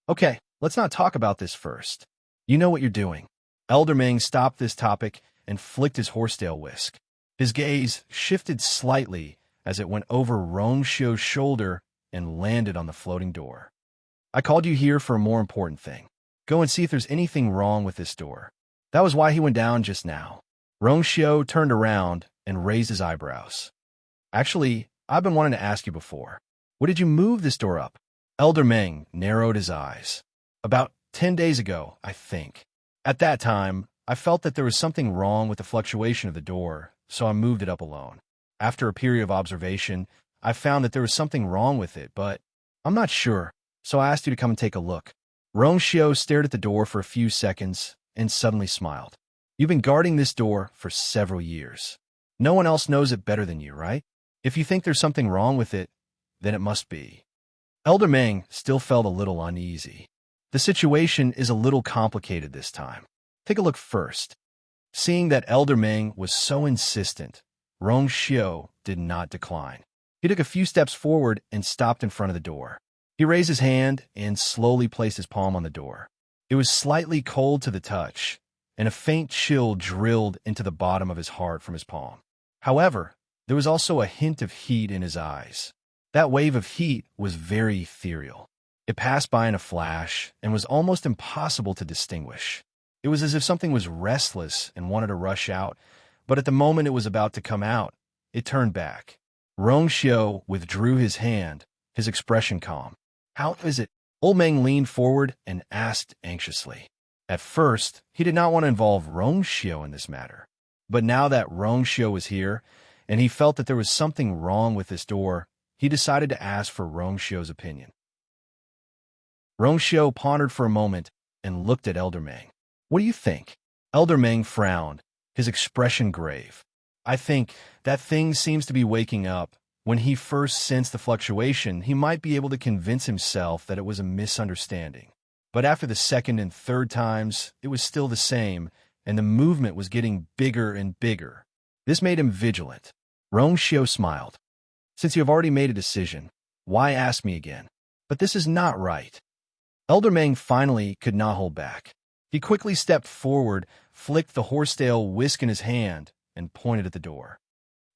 "Okay, let's not talk about this first. You know what you're doing." Elder Meng stopped this topic and flicked his horsetail whisk. His gaze shifted slightly as it went over Rongxiu's shoulder and landed on the floating door. "I called you here for a more important thing. Go and see if there's anything wrong with this door." That was why he went down just now. Rongxiu turned around and raised his eyebrows. "Actually, I've been wanting to ask you before. What did you move this door up?" Elder Meng narrowed his eyes. "About 10 days ago, I think. At that time, I felt that there was something wrong with the fluctuation of the door, so I moved it up alone. After a period of observation, I found that there was something wrong with it, but I'm not sure, so I asked you to come and take a look." Rongxiu stared at the door for a few seconds and suddenly smiled. "You've been guarding this door for several years. No one else knows it better than you, right? If you think there's something wrong with it, then it must be." Elder Meng still felt a little uneasy. The situation is a little complicated this time. Take a look first. Seeing that Elder Meng was so insistent, Rongxiu did not decline. He took a few steps forward and stopped in front of the door. He raised his hand and slowly placed his palm on the door. It was slightly cold to the touch, and a faint chill drilled into the bottom of his heart from his palm. However, there was also a hint of heat in his eyes. That wave of heat was very ethereal. It passed by in a flash and was almost impossible to distinguish. It was as if something was restless and wanted to rush out, but at the moment it was about to come out, it turned back. Rongxiu withdrew his hand, his expression calm. "How is it?" Old Meng leaned forward and asked anxiously. At first, he did not want to involve Rongxiu in this matter. But now that Rongxiu was here, and he felt that there was something wrong with this door, he decided to ask for Rongxiu's opinion. Rongxiu pondered for a moment and looked at Elder Meng. "What do you think?" Elder Meng frowned, his expression grave. "I think that thing seems to be waking up. When he first sensed the fluctuation, he might be able to convince himself that it was a misunderstanding. But after the second and third times, it was still the same, and the movement was getting bigger and bigger. This made him vigilant." Rongxiu smiled. "Since you have already made a decision, why ask me again? But this is not right." Elder Meng finally could not hold back. He quickly stepped forward, flicked the horsetail whisk in his hand, and pointed at the door.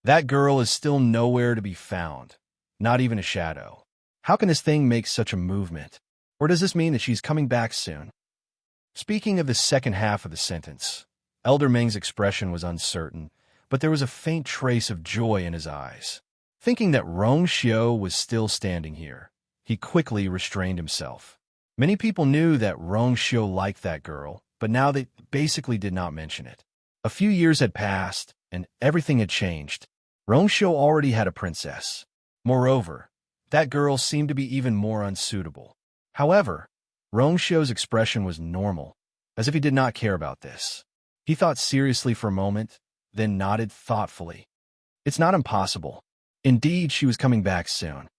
"That girl is still nowhere to be found, not even a shadow. How can this thing make such a movement? Or does this mean that she's coming back soon?" Speaking of the second half of the sentence, Elder Meng's expression was uncertain, but there was a faint trace of joy in his eyes. Thinking that Rongxiu was still standing here, he quickly restrained himself. Many people knew that Rongxiu liked that girl, but now they basically did not mention it. A few years had passed, and everything had changed. Rongxiu already had a princess. Moreover, that girl seemed to be even more unsuitable. However, Rongxiu's expression was normal, as if he did not care about this. He thought seriously for a moment, then nodded thoughtfully. "It's not impossible. Indeed, she was coming back soon."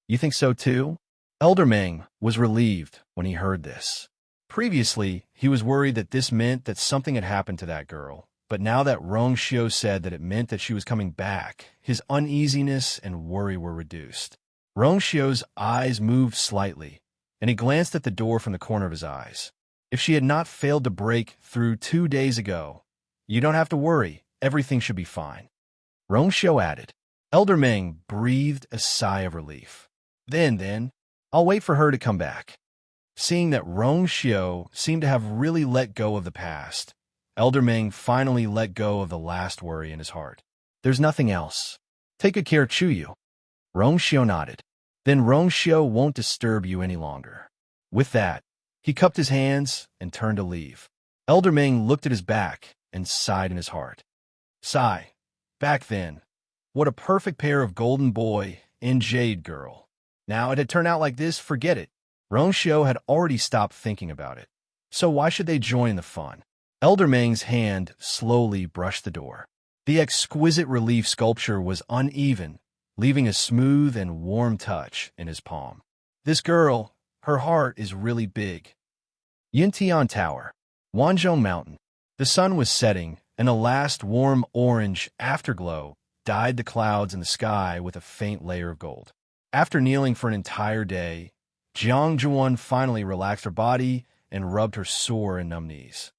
"You think so too?" Elder Meng was relieved when he heard this. Previously, he was worried that this meant that something had happened to that girl, but now that Rong Xiu said that it meant that she was coming back, his uneasiness and worry were reduced. Rong Xiu's eyes moved slightly, and he glanced at the door from the corner of his eyes. If she had not failed to break through 2 days ago, you don't have to worry, everything should be fine. Rong Xiu added. Elder Meng breathed a sigh of relief. Then, I'll wait for her to come back. Seeing that Rong Xiu seemed to have really let go of the past, Elder Meng finally let go of the last worry in his heart. There's nothing else. Take good care, Chuyu. Rong Xiu nodded. Then Rong Xiu won't disturb you any longer. With that, he cupped his hands and turned to leave. Elder Meng looked at his back and sighed in his heart. Sigh. Back then, what a perfect pair of golden boy and jade girl. Now it had turned out like this, forget it. Rong Xiu had already stopped thinking about it. So why should they join the fun? Elder Meng's hand slowly brushed the door. The exquisite relief sculpture was uneven, leaving a smooth and warm touch in his palm. This girl, her heart is really big. Yintian Tower, Wanzhong Mountain. The sun was setting, and a last warm orange afterglow dyed the clouds in the sky with a faint layer of gold. After kneeling for an entire day, Jiang Zhuan finally relaxed her body and rubbed her sore and numb knees.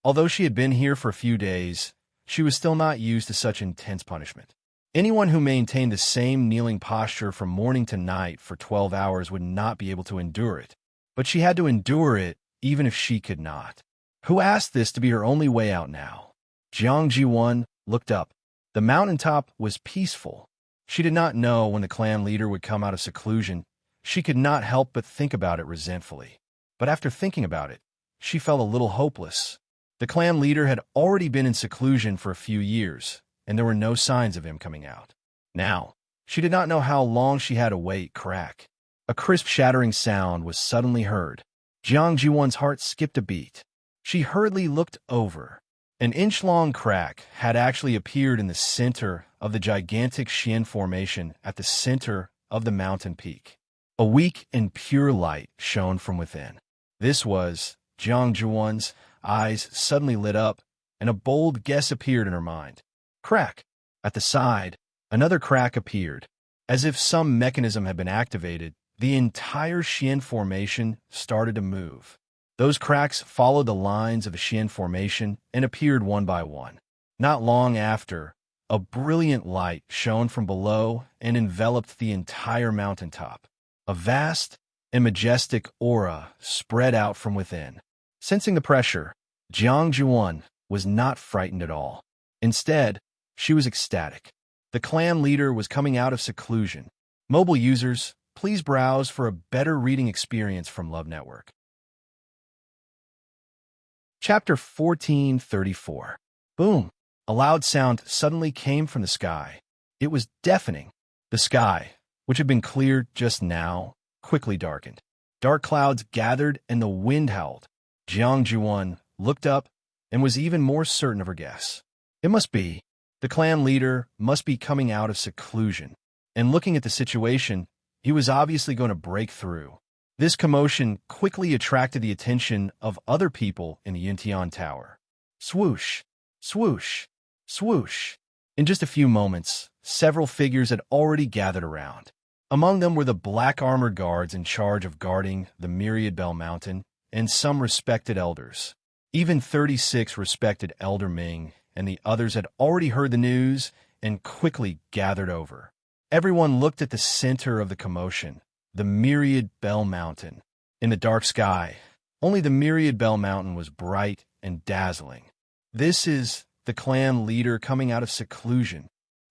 Although she had been here for a few days, she was still not used to such intense punishment. Anyone who maintained the same kneeling posture from morning to night for 12 hours would not be able to endure it. But she had to endure it even if she could not. Who asked this to be her only way out now? Jiang Zhuan looked up. The mountaintop was peaceful. She did not know when the clan leader would come out of seclusion. She could not help but think about it resentfully. But after thinking about it, she felt a little hopeless. The clan leader had already been in seclusion for a few years, and there were no signs of him coming out. Now, she did not know how long she had to wait. Crack. A crisp shattering sound was suddenly heard. Jiang Zhuan's heart skipped a beat. She hurriedly looked over. An inch-long crack had actually appeared in the center of the gigantic Xian formation at the center of the mountain peak. A weak and pure light shone from within. This was Jiang Zhuan's eyes suddenly lit up, and a bold guess appeared in her mind. Crack. At the side, another crack appeared. As if some mechanism had been activated, the entire Xian formation started to move. Those cracks followed the lines of the Xian formation and appeared one by one. Not long after, a brilliant light shone from below and enveloped the entire mountaintop. A vast and majestic aura spread out from within. Sensing the pressure, Jiang Zhuan was not frightened at all. Instead, she was ecstatic. The clan leader was coming out of seclusion. Mobile users, please browse for a better reading experience from Love Network. Chapter 1434. Boom! A loud sound suddenly came from the sky. It was deafening. The sky, which had been cleared just now, quickly darkened. Dark clouds gathered and the wind howled. Jiang Zhuan looked up and was even more certain of her guess. It must be. The clan leader must be coming out of seclusion. And looking at the situation, he was obviously going to break through. This commotion quickly attracted the attention of other people in the Yintian Tower. Swoosh, swoosh, swoosh. In just a few moments, several figures had already gathered around. Among them were the black armored guards in charge of guarding the Myriad Bell Mountain, and some respected elders. Even 36 respected Elder Ming and the others had already heard the news and quickly gathered over. Everyone looked at the center of the commotion, the Myriad Bell Mountain. In the dark sky, only the Myriad Bell Mountain was bright and dazzling. This is the clan leader coming out of seclusion.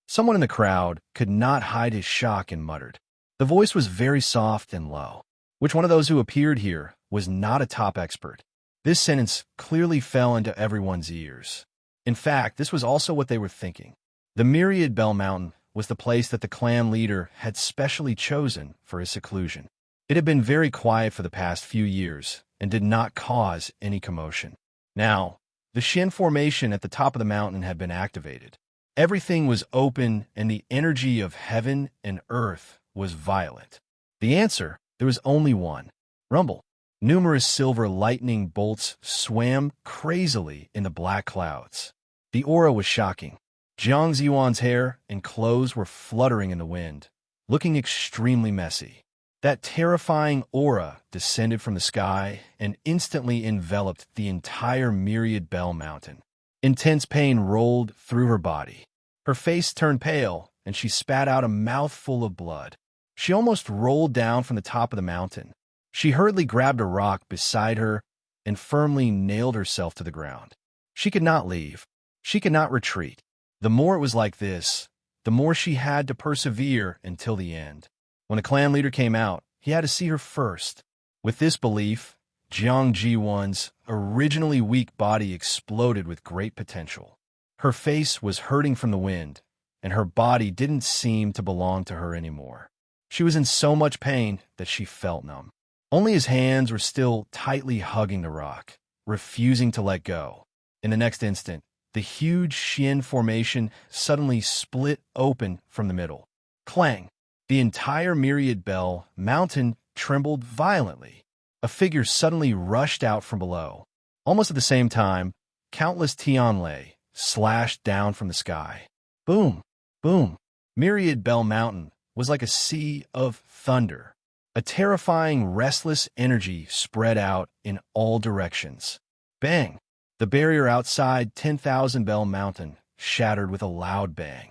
Someone in the crowd could not hide his shock and muttered. The voice was very soft and low. Which one of those who appeared here was not a top expert? This sentence clearly fell into everyone's ears. In fact, this was also what they were thinking. The Myriad Bell Mountain was the place that the clan leader had specially chosen for his seclusion. It had been very quiet for the past few years and did not cause any commotion. Now, the Xian formation at the top of the mountain had been activated. Everything was open and the energy of heaven and earth was violent. The answer, there was only one. Rumble. Numerous silver lightning bolts swam crazily in the black clouds. The aura was shocking. Jiang Ziyuan's hair and clothes were fluttering in the wind, looking extremely messy. That terrifying aura descended from the sky and instantly enveloped the entire Myriad Bell Mountain. Intense pain rolled through her body. Her face turned pale, and she spat out a mouthful of blood. She almost rolled down from the top of the mountain. She hurriedly grabbed a rock beside her and firmly nailed herself to the ground. She could not leave. She could not retreat. The more it was like this, the more she had to persevere until the end. When the clan leader came out, he had to see her first. With this belief, Jiang Ji-won's originally weak body exploded with great potential. Her face was hurting from the wind, and her body didn't seem to belong to her anymore. She was in so much pain that she felt numb. Only his hands were still tightly hugging the rock, refusing to let go. In the next instant, the huge Xian formation suddenly split open from the middle. Clang! The entire Myriad Bell Mountain trembled violently. A figure suddenly rushed out from below. Almost at the same time, countless Tianlei slashed down from the sky. Boom! Boom! Myriad Bell Mountain was like a sea of thunder. A terrifying, restless energy spread out in all directions. Bang! The barrier outside 10,000 Bell Mountain shattered with a loud bang.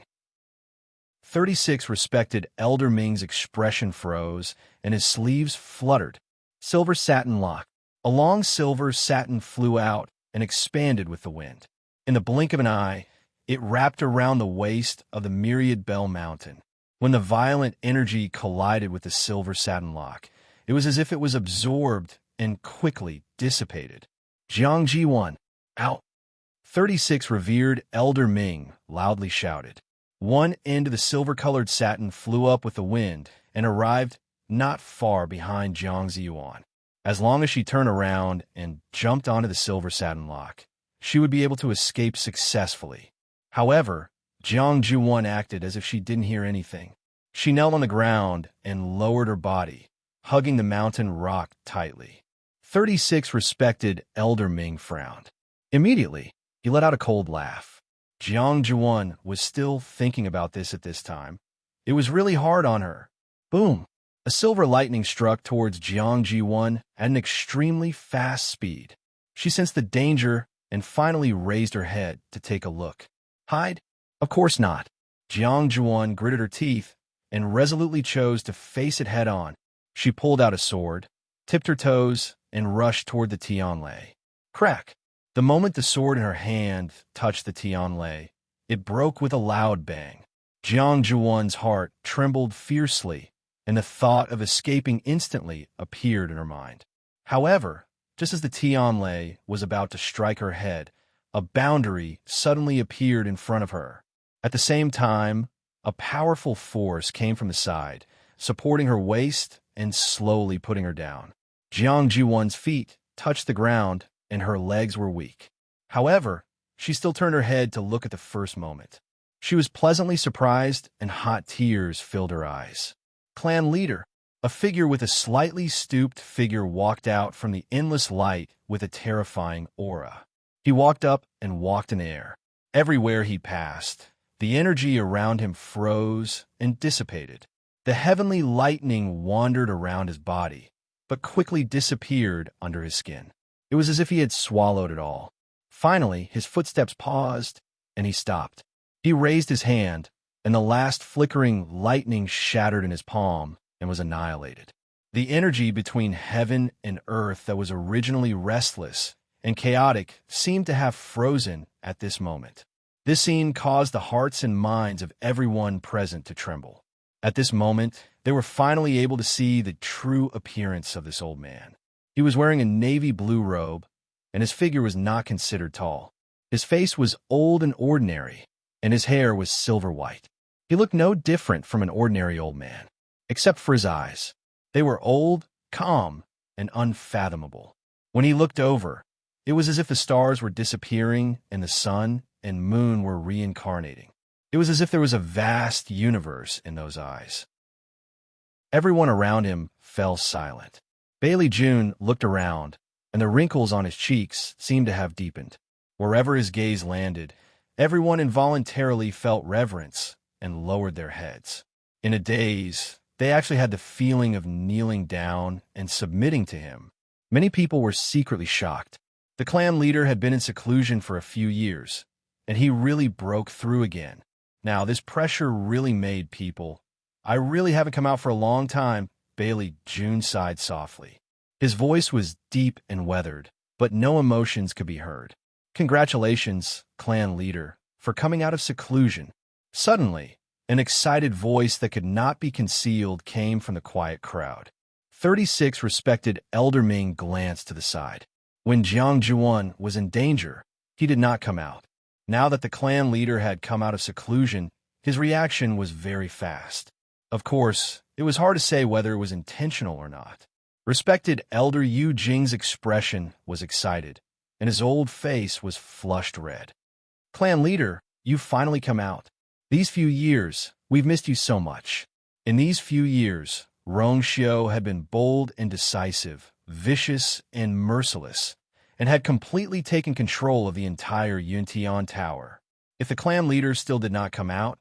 36 respected Elder Ming's expression froze, and his sleeves fluttered. Silver satin lock. A long silver satin flew out and expanded with the wind. In the blink of an eye, it wrapped around the waist of the Myriad Bell Mountain. When the violent energy collided with the silver satin lock, it was as if it was absorbed and quickly dissipated. Jiang Ji-won, out! 36 revered Elder Ming loudly shouted. One end of the silver-colored satin flew up with the wind and arrived not far behind Jiang Ziyuan. As long as she turned around and jumped onto the silver satin lock, she would be able to escape successfully. However, Jiang Ji-won acted as if she didn't hear anything. She knelt on the ground and lowered her body, hugging the mountain rock tightly. 36 respected Elder Ming frowned. Immediately, he let out a cold laugh. Jiang Ji-won was still thinking about this at this time. It was really hard on her. Boom! A silver lightning struck towards Jiang Ji-won at an extremely fast speed. She sensed the danger and finally raised her head to take a look. Hide? Of course not. Jiang Ji-won gritted her teeth and resolutely chose to face it head-on. She pulled out a sword, tipped her toes, and rushed toward the Tianlei. Crack! The moment the sword in her hand touched the Tianlei, it broke with a loud bang. Jiang Ji-won's heart trembled fiercely, and the thought of escaping instantly appeared in her mind. However, just as the Tianlei was about to strike her head, a boundary suddenly appeared in front of her. At the same time, a powerful force came from the side, supporting her waist and slowly putting her down. Jiang Ji-won's feet touched the ground, and her legs were weak. However, she still turned her head to look at the first moment. She was pleasantly surprised, and hot tears filled her eyes. Clan leader, a figure with a slightly stooped figure, walked out from the endless light with a terrifying aura. He walked up and walked in the air. Everywhere he passed, the energy around him froze and dissipated. The heavenly lightning wandered around his body, but quickly disappeared under his skin. It was as if he had swallowed it all. Finally, his footsteps paused, and he stopped. He raised his hand, and the last flickering lightning shattered in his palm and was annihilated. The energy between heaven and earth that was originally restless and chaotic seemed to have frozen at this moment. This scene caused the hearts and minds of everyone present to tremble. At this moment, they were finally able to see the true appearance of this old man. He was wearing a navy blue robe, and his figure was not considered tall. His face was old and ordinary, and his hair was silver white. He looked no different from an ordinary old man, except for his eyes. They were old, calm, and unfathomable. When he looked over, it was as if the stars were disappearing and the sun and moon were reincarnating. It was as if there was a vast universe in those eyes. Everyone around him fell silent. Bailey June looked around, and the wrinkles on his cheeks seemed to have deepened. Wherever his gaze landed, everyone involuntarily felt reverence and lowered their heads. In a daze, they actually had the feeling of kneeling down and submitting to him. Many people were secretly shocked. The clan leader had been in seclusion for a few years, and he really broke through again. Now, this pressure really made people. I really haven't come out for a long time, Bailey June sighed softly. His voice was deep and weathered, but no emotions could be heard. Congratulations, clan leader, for coming out of seclusion. Suddenly, an excited voice that could not be concealed came from the quiet crowd. 36 respected Elder Ming glanced to the side. When Jiang Juan was in danger, he did not come out. Now that the clan leader had come out of seclusion, his reaction was very fast. Of course, it was hard to say whether it was intentional or not. Respected Elder Yu Jing's expression was excited, and his old face was flushed red. Clan leader, you've finally come out. These few years, we've missed you so much. In these few years, Rongxiu had been bold and decisive, vicious and merciless, and had completely taken control of the entire Yuntian Tower. If the clan leaders still did not come out,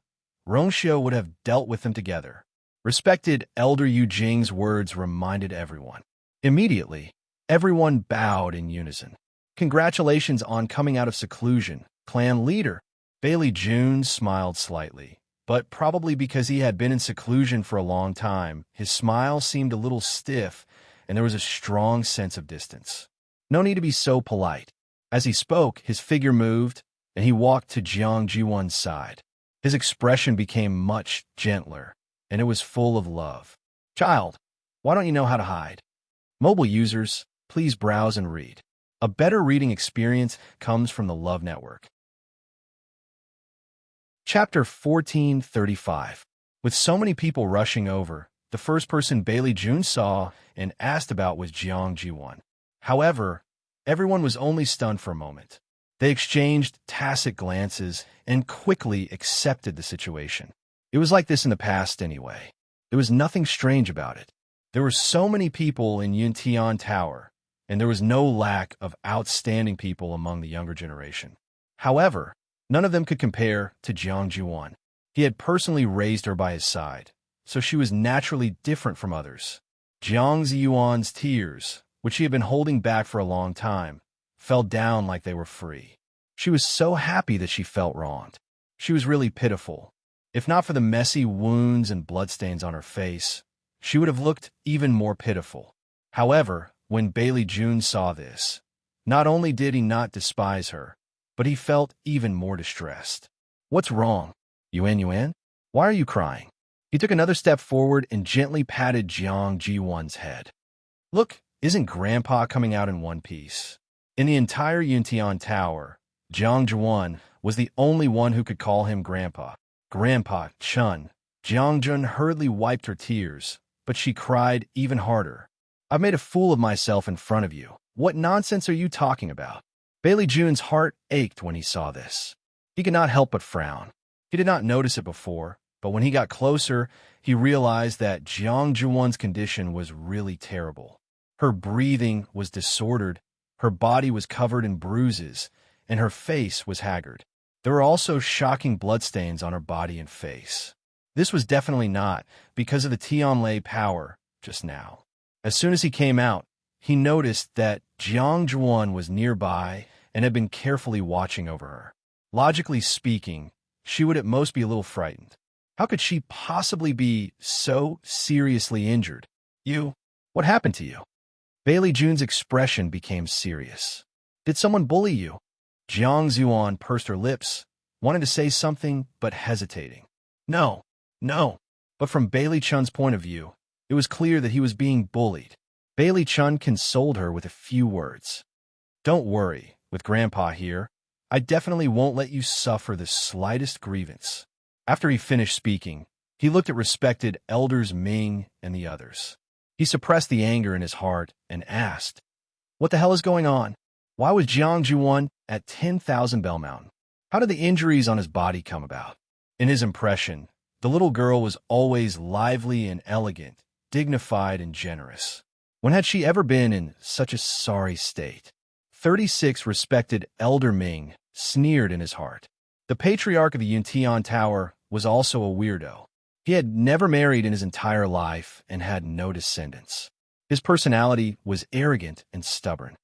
Rongxiu would have dealt with them together. Respected Elder Yu Jing's words reminded everyone. Immediately, everyone bowed in unison. Congratulations on coming out of seclusion, clan leader. Bailey June smiled slightly, but probably because he had been in seclusion for a long time, his smile seemed a little stiff, and there was a strong sense of distance. No need to be so polite. As he spoke, his figure moved, and he walked to Jiang Jiwan's side. His expression became much gentler, and it was full of love. Child, why don't you know how to hide? Mobile users, please browse and read. A better reading experience comes from the Love Network. Chapter 1435. With so many people rushing over, the first person Bailey June saw and asked about was Jiang Jiwan. However, everyone was only stunned for a moment. They exchanged tacit glances and quickly accepted the situation. It was like this in the past anyway. There was nothing strange about it. There were so many people in Yuntian Tower, and there was no lack of outstanding people among the younger generation. However, none of them could compare to Jiang Jiwan. He had personally raised her by his side, so she was naturally different from others. Jiang Ziyuan's tears, which she had been holding back for a long time, fell down like they were free. She was so happy that she felt wronged. She was really pitiful. If not for the messy wounds and bloodstains on her face, she would have looked even more pitiful. However, when Bailey June saw this, not only did he not despise her, but he felt even more distressed. What's wrong? Yuan? Why are you crying? He took another step forward and gently patted Jiang Jiwan's head. Look, isn't Grandpa coming out in one piece? In the entire Yuntian Tower, Jiang Jiwan was the only one who could call him Grandpa. Grandpa Chun. Jiang Jun hurriedly wiped her tears, but she cried even harder. I've made a fool of myself in front of you. What nonsense are you talking about? Bailey June's heart ached when he saw this. He could not help but frown. He did not notice it before, but when he got closer, he realized that Jiang Juwan's condition was really terrible. Her breathing was disordered, her body was covered in bruises, and her face was haggard. There were also shocking bloodstains on her body and face. This was definitely not because of the Tianlei power just now. As soon as he came out, he noticed that Jiang Juan was nearby and had been carefully watching over her. Logically speaking, she would at most be a little frightened. How could she possibly be so seriously injured? What happened to you? Bailey June's expression became serious. Did someone bully you? Jiang Zuan pursed her lips, wanting to say something but hesitating. No. But from Bailey Chun's point of view, it was clear that he was being bullied. Bailey Chun consoled her with a few words. Don't worry, with Grandpa here, I definitely won't let you suffer the slightest grievance. After he finished speaking, he looked at respected Elders Ming and the others. He suppressed the anger in his heart and asked, What the hell is going on? Why was Jiang Juwan at 10,000 Bell Mountain? How did the injuries on his body come about? In his impression, the little girl was always lively and elegant, dignified and generous. When had she ever been in such a sorry state? 36 respected Elder Ming sneered in his heart. The patriarch of the Yuntian Tower was also a weirdo. He had never married in his entire life and had no descendants. His personality was arrogant and stubborn.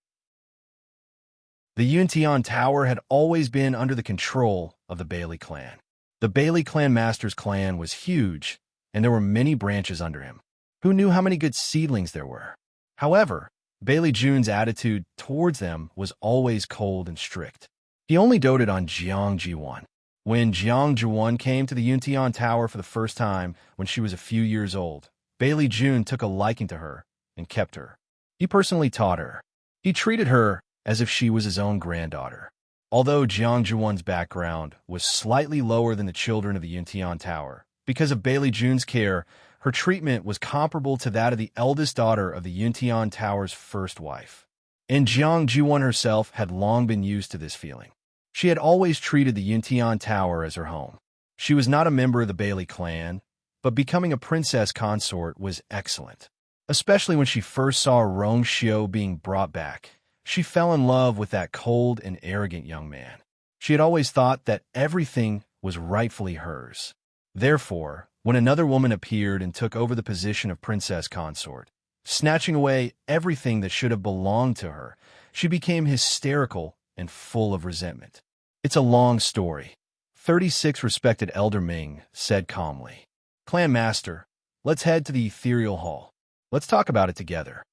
The Yuntian Tower had always been under the control of the Bailey clan. The Bailey clan master's clan was huge, and there were many branches under him. Who knew how many good seedlings there were? However, Bailey Jun's attitude towards them was always cold and strict. He only doted on Jiang Jiwan. When Jiang Jiwan came to the Yuntian Tower for the first time when she was a few years old, Bailey Jun took a liking to her and kept her. He personally taught her. He treated her as if she was his own granddaughter. Although Jiang Jiwan's background was slightly lower than the children of the Yuntian Tower, because of Bailey Jun's care, her treatment was comparable to that of the eldest daughter of the Yuntian Tower's first wife. And Jiang Jiwan herself had long been used to this feeling. She had always treated the Yuntian Tower as her home. She was not a member of the Bailey clan, but becoming a princess consort was excellent. Especially when she first saw Rong Xiu being brought back, she fell in love with that cold and arrogant young man. She had always thought that everything was rightfully hers. Therefore, when another woman appeared and took over the position of princess consort, snatching away everything that should have belonged to her, she became hysterical and full of resentment. It's a long story. 36 respected Elder Ming said calmly. Clan Master, let's head to the Ethereal Hall. Let's talk about it together.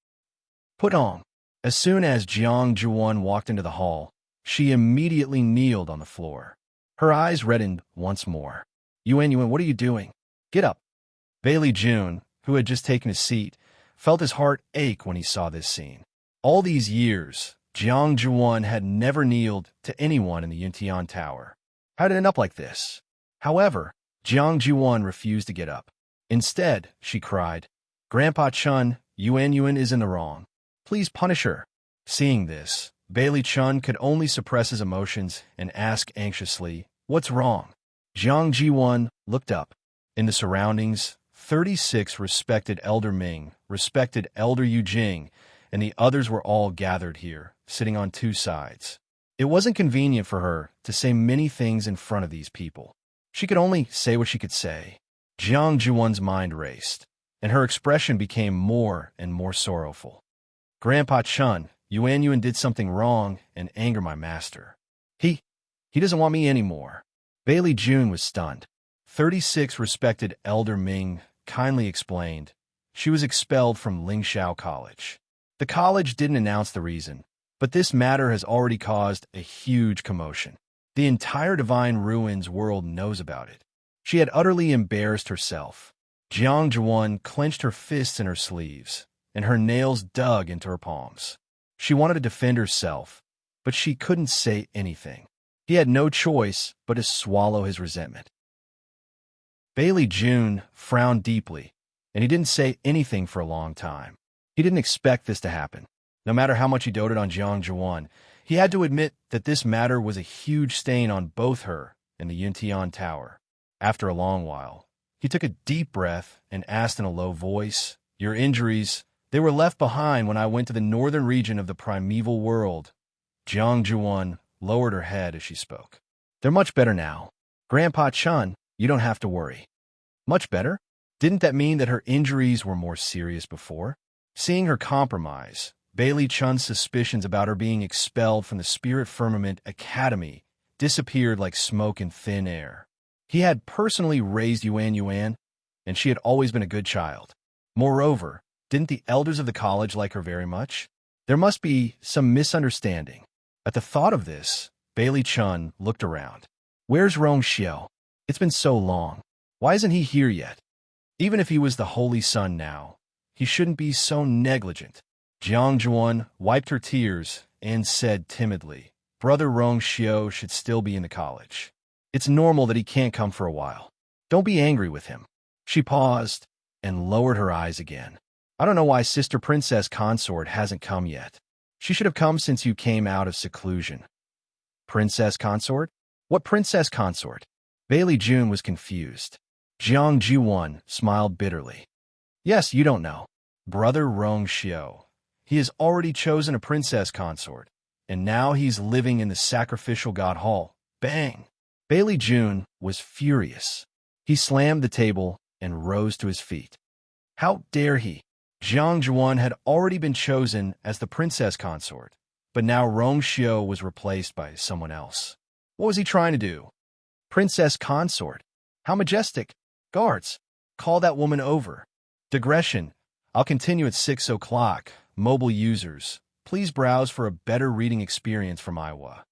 Put on. As soon as Jiang Jiwan walked into the hall, she immediately kneeled on the floor. Her eyes reddened once more. Yuan, what are you doing? Get up. Bailey Jun, who had just taken his seat, felt his heart ache when he saw this scene. All these years, Jiang Jiwan had never kneeled to anyone in the Yuntian Tower. How did it end up like this? However, Jiang Jiwan refused to get up. Instead, she cried, Grandpa Chun, Yuan is in the wrong. Please punish her. Seeing this, Bailey Chun could only suppress his emotions and ask anxiously, What's wrong? Jiang Jiwan looked up. In the surroundings, 36 respected Elder Ming, respected Elder Yu Jing, and the others were all gathered here, sitting on two sides. It wasn't convenient for her to say many things in front of these people. She could only say what she could say. Jiang Jiwan's mind raced, and her expression became more and more sorrowful. Grandpa Chun, Yuan did something wrong and angered my master. He doesn't want me anymore. Bailey Jun was stunned. 36 respected Elder Ming kindly explained. She was expelled from Lingxiao College. The college didn't announce the reason, but this matter has already caused a huge commotion. The entire Divine Ruins world knows about it. She had utterly embarrassed herself. Jiang Jiwan clenched her fists in her sleeves, and her nails dug into her palms. She wanted to defend herself, but she couldn't say anything. He had no choice but to swallow his resentment. Bailey Jun frowned deeply, and he didn't say anything for a long time. He didn't expect this to happen. No matter how much he doted on Jiang Jiwan, he had to admit that this matter was a huge stain on both her and the Yuntian Tower. After a long while, he took a deep breath and asked in a low voice, Your injuries, they were left behind when I went to the northern region of the primeval world. Jiang Jiwan lowered her head as she spoke. They're much better now. Grandpa Chun, you don't have to worry. Much better? Didn't that mean that her injuries were more serious before? Seeing her compromise, Bailey Chun's suspicions about her being expelled from the Spirit Firmament Academy disappeared like smoke in thin air. He had personally raised Yuan, and she had always been a good child. Moreover, didn't the elders of the college like her very much? There must be some misunderstanding. At the thought of this, Bailey Chun looked around. Where's Rong Xiu? It's been so long. Why isn't he here yet? Even if he was the Holy Sun now, he shouldn't be so negligent. Jiang Jiwan wiped her tears and said timidly, Brother Rong Xiu should still be in the college. It's normal that he can't come for a while. Don't be angry with him. She paused and lowered her eyes again. I don't know why Sister Princess Consort hasn't come yet. She should have come since you came out of seclusion. Princess Consort? What Princess Consort? Bailey Jun was confused. Jiang Jiwan smiled bitterly. Yes, you don't know. Brother Rong Xiao. He has already chosen a princess consort, and now he's living in the sacrificial god hall. Bang! Bailey June was furious. He slammed the table and rose to his feet. How dare he? Jiang Zhuan had already been chosen as the princess consort, but now Rong Xiao was replaced by someone else. What was he trying to do? Princess consort? How majestic! Guards, call that woman over. Digression. I'll continue at 6 o'clock. Mobile users, please browse for a better reading experience from Iowa.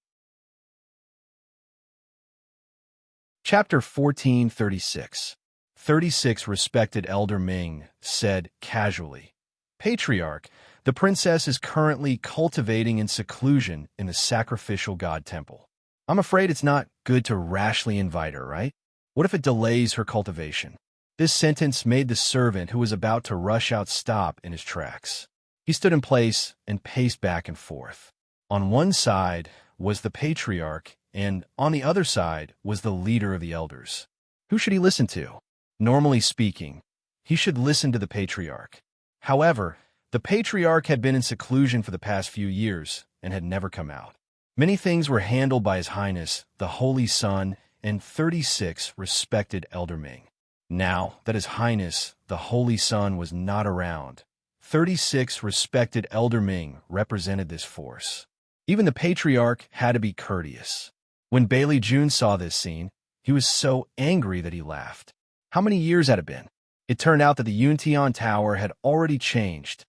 Chapter 1436. 36 respected Elder Ming said casually, Patriarch, the princess is currently cultivating in seclusion in the sacrificial god temple. I'm afraid it's not good to rashly invite her, right? What if it delays her cultivation? This sentence made the servant who was about to rush out stop in his tracks. He stood in place and paced back and forth. On one side was the patriarch, and on the other side was the leader of the elders. Who should he listen to? Normally speaking, he should listen to the patriarch. However, the patriarch had been in seclusion for the past few years and had never come out. Many things were handled by His Highness, the Holy Sun, and 36 respected Elder Ming. Now that His Highness, the Holy Sun, was not around, 36 respected Elder Ming represented this force. Even the patriarch had to be courteous. When Bailey June saw this scene, he was so angry that he laughed. How many years had it been? It turned out that the Yuntian Tower had already changed.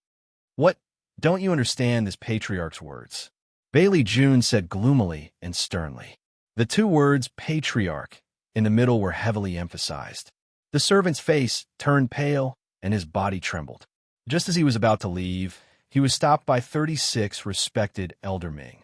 What? Don't you understand this patriarch's words? Bailey June said gloomily and sternly. The two words patriarch in the middle were heavily emphasized. The servant's face turned pale and his body trembled. Just as he was about to leave, he was stopped by 36 respected Elder Ming.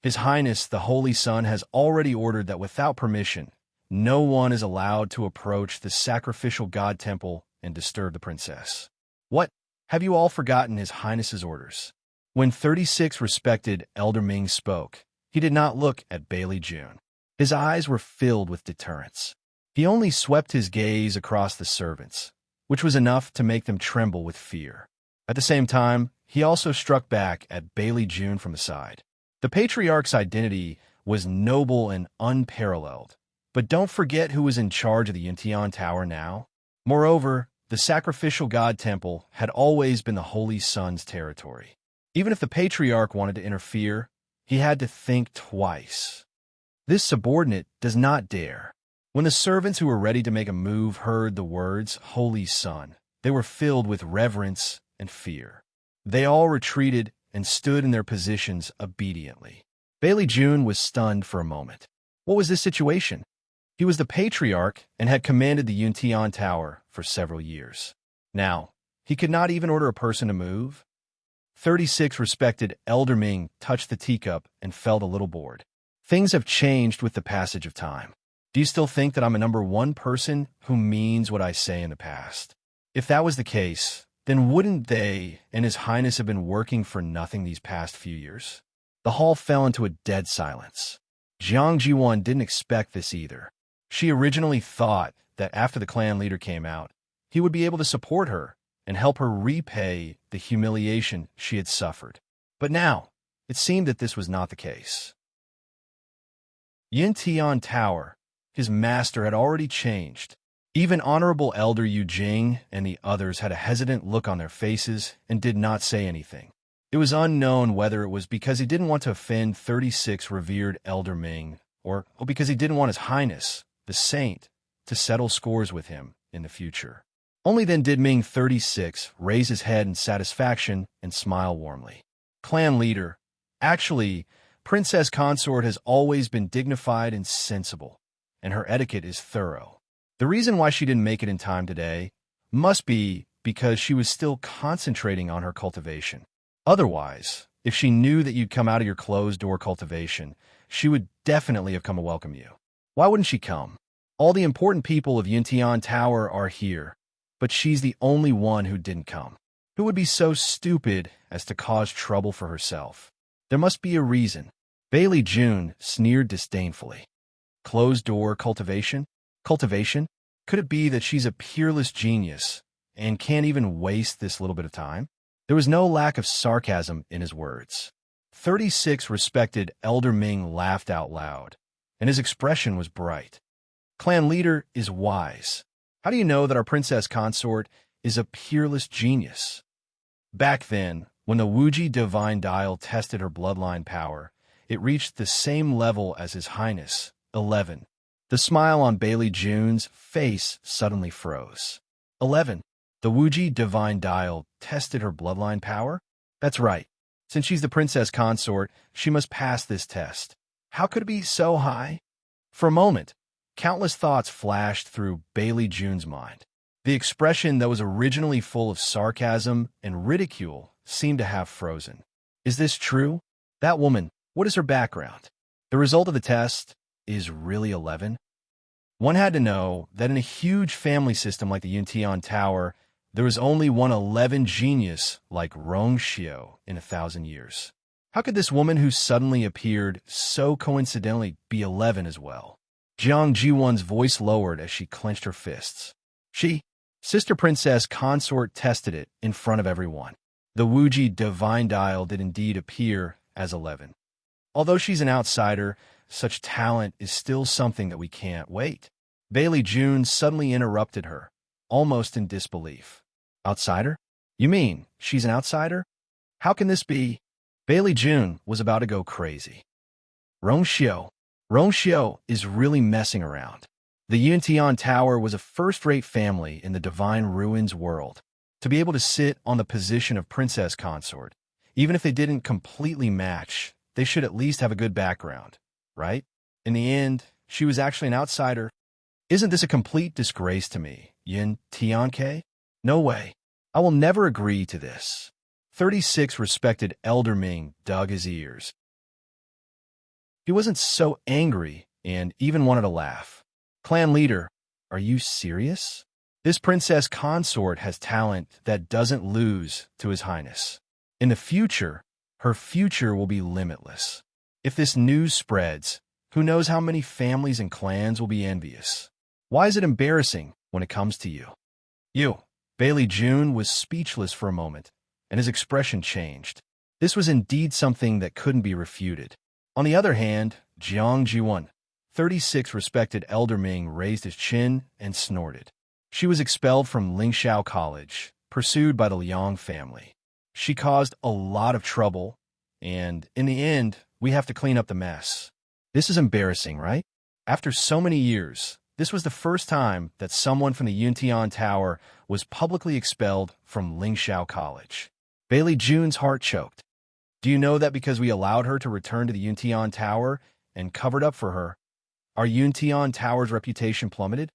His Highness, the Holy Sun, has already ordered that without permission, no one is allowed to approach the sacrificial god temple and disturb the princess. What? Have you all forgotten His Highness's orders? When 36 respected Elder Ming spoke, he did not look at Bailey June. His eyes were filled with deterrence. He only swept his gaze across the servants, which was enough to make them tremble with fear. At the same time, he also struck back at Bailey June from the side. The patriarch's identity was noble and unparalleled, but don't forget who was in charge of the Yuntian Tower now. Moreover, the sacrificial god temple had always been the Holy Sun's territory. Even if the patriarch wanted to interfere, he had to think twice. This subordinate does not dare. When the servants who were ready to make a move heard the words, Holy Sun, they were filled with reverence and fear. They all retreated and stood in their positions obediently. Bailey June was stunned for a moment. What was this situation? He was the patriarch and had commanded the Yuntian Tower for several years. Now, he could not even order a person to move? 36 respected Elder Ming touched the teacup and felt a little bored. Things have changed with the passage of time. Do you still think that I'm a number one person who means what I say in the past? If that was the case, then wouldn't they and His Highness have been working for nothing these past few years? The hall fell into a dead silence. Jiang Jiwan didn't expect this either. She originally thought that after the clan leader came out, he would be able to support her and help her repay the humiliation she had suffered. But now, it seemed that this was not the case. Yuntian Tower, his master, had already changed. Even Honorable Elder Yu Jing and the others had a hesitant look on their faces and did not say anything. It was unknown whether it was because he didn't want to offend 36 revered Elder Ming or because he didn't want His Highness, the Saint, to settle scores with him in the future. Only then did Ming 36 raise his head in satisfaction and smile warmly. Clan leader, actually, Princess Consort has always been dignified and sensible, and her etiquette is thorough. The reason why she didn't make it in time today must be because she was still concentrating on her cultivation. Otherwise, if she knew that you'd come out of your closed-door cultivation, she would definitely have come to welcome you. Why wouldn't she come? All the important people of Yuntian Tower are here, but she's the only one who didn't come. Who would be so stupid as to cause trouble for herself? There must be a reason. Bailey June sneered disdainfully. Closed-door cultivation? Cultivation? Could it be that she's a peerless genius and can't even waste this little bit of time. There was no lack of sarcasm in his words. 36 respected Elder Ming laughed out loud, and his expression was bright. Clan leader is wise. How do you know that our princess consort is a peerless genius? Back then, when the Wuji divine dial tested her bloodline power, it reached the same level as His Highness, 11. The smile on Bailey June's face suddenly froze. 11. The Wuji divine dial tested her bloodline power? That's right. Since she's the princess consort, she must pass this test. How could it be so high? For a moment, countless thoughts flashed through Bailey June's mind. The expression that was originally full of sarcasm and ridicule seemed to have frozen. Is this true? That woman, what is her background? The result of the test is really 11? One had to know that in a huge family system like the Yuntian Tower, there was only one 11 genius like Rong Xiao in 1,000 years. How could this woman who suddenly appeared so coincidentally be 11 as well? Jiang Jiwon's voice lowered as she clenched her fists. Sister Princess Consort tested it in front of everyone. The Wuji divine dial did indeed appear as 11. Although she's an outsider, such talent is still something that we can't wait. Bailey June suddenly interrupted her, almost in disbelief. Outsider? You mean she's an outsider? How can this be? Bailey June was about to go crazy. Rong Xiao is really messing around. The Yuntian Tower was a first-rate family in the Divine Ruins world. To be able to sit on the position of princess consort, even if they didn't completely match, they should at least have a good background, right? In the end, she was actually an outsider. Isn't this a complete disgrace to me, Yin Tianke? No way. I will never agree to this. 36 respected Elder Ming dug his ears. He wasn't so angry and even wanted to laugh. Clan leader, are you serious? This princess consort has talent that doesn't lose to His Highness. In the future, her future will be limitless. If this news spreads, who knows how many families and clans will be envious? Why is it embarrassing when it comes to you? Bailey June was speechless for a moment, and his expression changed. This was indeed something that couldn't be refuted. On the other hand, Jiang Jiwon, 36 respected Elder Ming, raised his chin and snorted. She was expelled from Lingxiao College, pursued by the Liang family. She caused a lot of trouble, and in the end, we have to clean up the mess. This is embarrassing, right? After so many years, this was the first time that someone from the Yuntian Tower was publicly expelled from Lingxiao College. Bailey June's heart choked. Do you know that because we allowed her to return to the Yuntian Tower and covered up for her, our Yuntian Tower's reputation plummeted?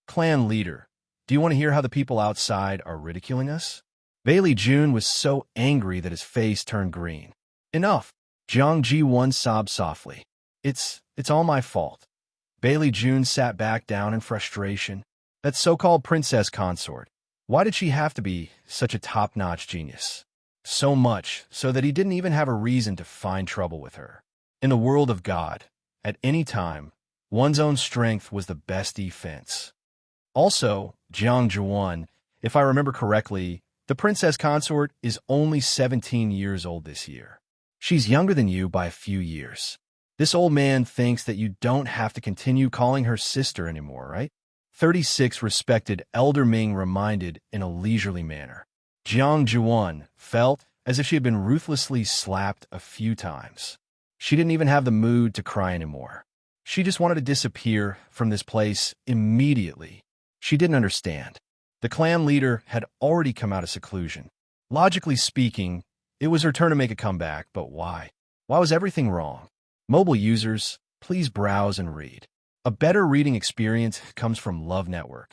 Clan leader, do you want to hear how the people outside are ridiculing us? Bailey June was so angry that his face turned green. Enough! Jiang Ji-won sobbed softly. It's all my fault. Bailey June sat back down in frustration. That so-called princess consort, why did she have to be such a top-notch genius? So much so that he didn't even have a reason to find trouble with her. In the world of God, at any time, one's own strength was the best defense. Also, Jiang Jiwon, if I remember correctly, the princess consort is only 17 years old this year. She's younger than you by a few years. This old man thinks that you don't have to continue calling her sister anymore, right? 36 respected Elder Ming reminded in a leisurely manner. Jiang Jiwon felt as if she had been ruthlessly slapped a few times. She didn't even have the mood to cry anymore. She just wanted to disappear from this place immediately. She didn't understand. The clan leader had already come out of seclusion. Logically speaking, it was her turn to make a comeback, but why? Why was everything wrong? Mobile users, please browse and read. A better reading experience comes from Love Network.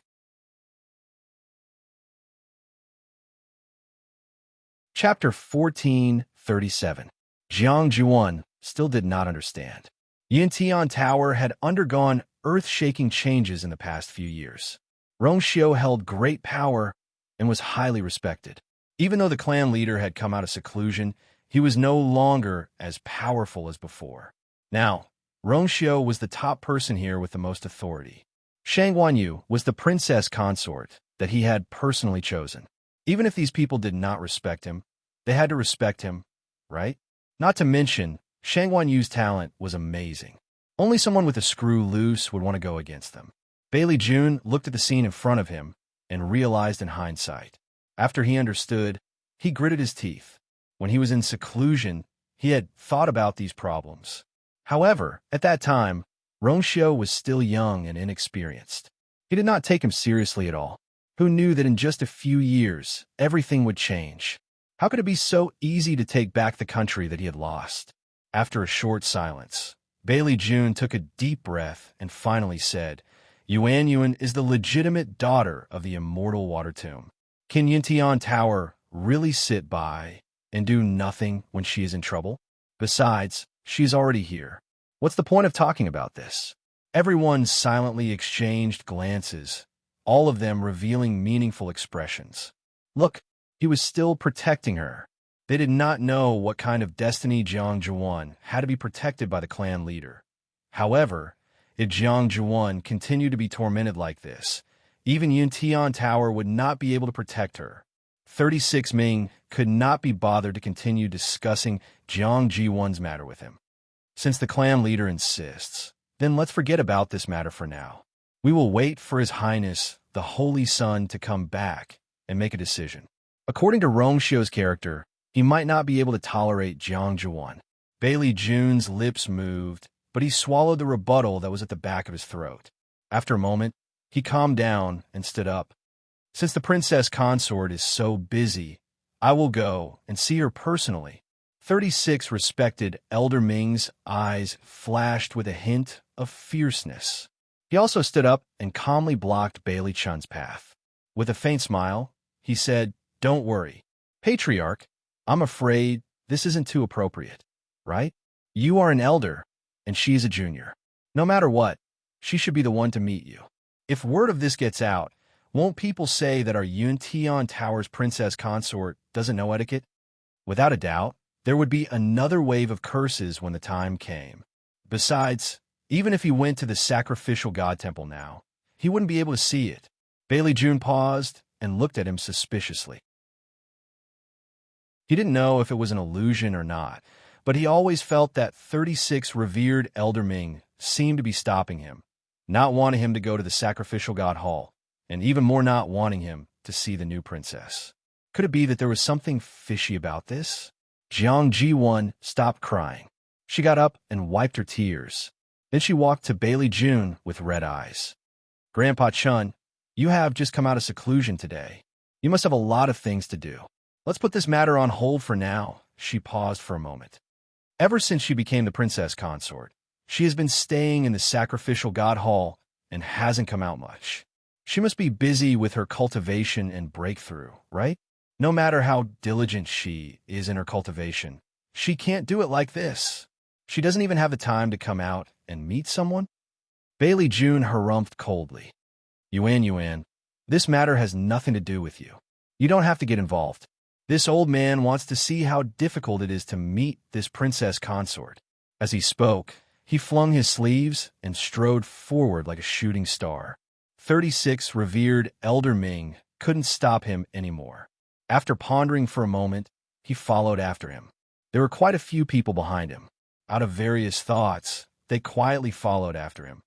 Chapter 1437. Jiang Jiwon still did not understand. Yintian Tower had undergone earth-shaking changes in the past few years. Rong Xiao held great power and was highly respected. Even though the clan leader had come out of seclusion, he was no longer as powerful as before. Now, Rong Xiao was the top person here with the most authority. Shang Guanyu was the princess consort that he had personally chosen. Even if these people did not respect him, they had to respect him, right? Not to mention, Shang Yu's talent was amazing. Only someone with a screw loose would want to go against them. Bailey June looked at the scene in front of him and realized in hindsight. After he understood, he gritted his teeth. When he was in seclusion, he had thought about these problems. However, at that time, Rongxiu was still young and inexperienced. He did not take him seriously at all. Who knew that in just a few years, everything would change? How could it be so easy to take back the country that he had lost? After a short silence, Bailey June took a deep breath and finally said, Yuan is the legitimate daughter of the immortal water tomb. Can Yuntian Tower really sit by and do nothing when she is in trouble? Besides, she's already here. What's the point of talking about this? Everyone silently exchanged glances, all of them revealing meaningful expressions. Look, he was still protecting her. They did not know what kind of destiny Jiang Zhuan had to be protected by the clan leader. However, if Jiang Zhuan continued to be tormented like this, even Yuntian Tower would not be able to protect her. 36 Ming could not be bothered to continue discussing Jiang Zhuan's matter with him. Since the clan leader insists, then let's forget about this matter for now. We will wait for His Highness, the Holy Sun, to come back and make a decision. According to Rongxiu's character, he might not be able to tolerate Jiang Zhuan. Bailey June's lips moved, but he swallowed the rebuttal that was at the back of his throat. After a moment, he calmed down and stood up. Since the princess consort is so busy, I will go and see her personally. 36 respected Elder Ming's eyes flashed with a hint of fierceness. He also stood up and calmly blocked Bailey Chun's path. With a faint smile, he said, Don't worry, Patriarch, I'm afraid this isn't too appropriate, right? You are an elder, and she's a junior. No matter what, she should be the one to meet you. If word of this gets out, won't people say that our Yuntian Tower's princess consort doesn't know etiquette? Without a doubt, there would be another wave of curses when the time came. Besides, even if he went to the sacrificial god temple now, he wouldn't be able to see it. Bailey June paused and looked at him suspiciously. He didn't know if it was an illusion or not, but he always felt that 36 revered Elder Ming seemed to be stopping him, not wanting him to go to the sacrificial god hall, and even more not wanting him to see the new princess. Could it be that there was something fishy about this? Jiang Ji1 stopped crying. She got up and wiped her tears. Then she walked to Bailey June with red eyes. Grandpa Chun, you have just come out of seclusion today. You must have a lot of things to do. Let's put this matter on hold for now. She paused for a moment. Ever since she became the princess consort, she has been staying in the sacrificial god hall and hasn't come out much. She must be busy with her cultivation and breakthrough, right? No matter how diligent she is in her cultivation, she can't do it like this. She doesn't even have the time to come out and meet someone? Bailey June harumphed coldly. Yuan, this matter has nothing to do with you. You don't have to get involved. This old man wants to see how difficult it is to meet this princess consort. As he spoke, he flung his sleeves and strode forward like a shooting star. 36 revered Elder Ming couldn't stop him anymore. After pondering for a moment, he followed after him. There were quite a few people behind him. Out of various thoughts, they quietly followed after him.